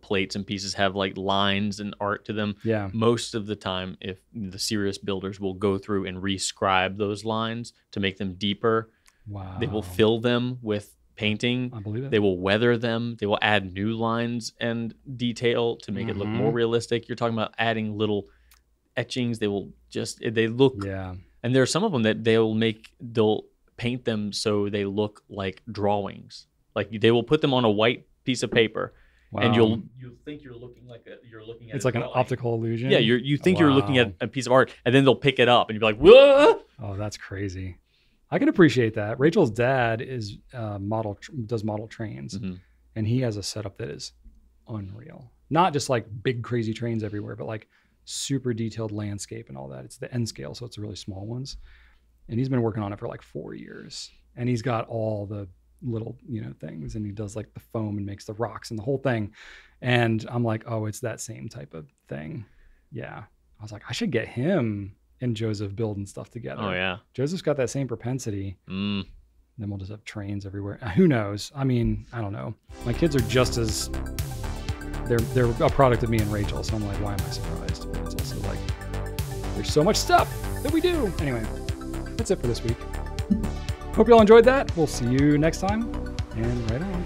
plates and pieces have like lines and art to them. Yeah. Most of the time, if the serious builders will go through and rescribe those lines to make them deeper. Wow. They will fill them with painting. I believe it. They will weather them. They will add new lines and detail to make it look more realistic. You're talking about adding little etchings. They look. Yeah. And there are some of them that they'll paint them so they look like drawings. Like they will put them on a white piece of paper. Wow. And you'll think you're looking at it's like an optical illusion. Yeah, you think you're looking at a piece of art, and then they'll pick it up, and you'll be like, "Whoa!" Oh, that's crazy. I can appreciate that. Rachel's dad is does model trains, and he has a setup that is unreal. Not just like big crazy trains everywhere, but like super detailed landscape and all that. It's the N scale, so it's the really small ones. And he's been working on it for like 4 years, and he's got all the little things, and he does like the foam and makes the rocks and the whole thing. And I'm like, oh, it's that same type of thing. Yeah. I was like, I should get him and Joseph building stuff together. Oh yeah, Joseph's got that same propensity. Then we'll just have trains everywhere. Who knows? I mean, I don't know. My kids are just as they're a product of me and Rachel, so I'm like, why am I surprised? But it's also like there's so much stuff that we do. Anyway, that's it for this week. Hope you all enjoyed that. We'll see you next time. And right on.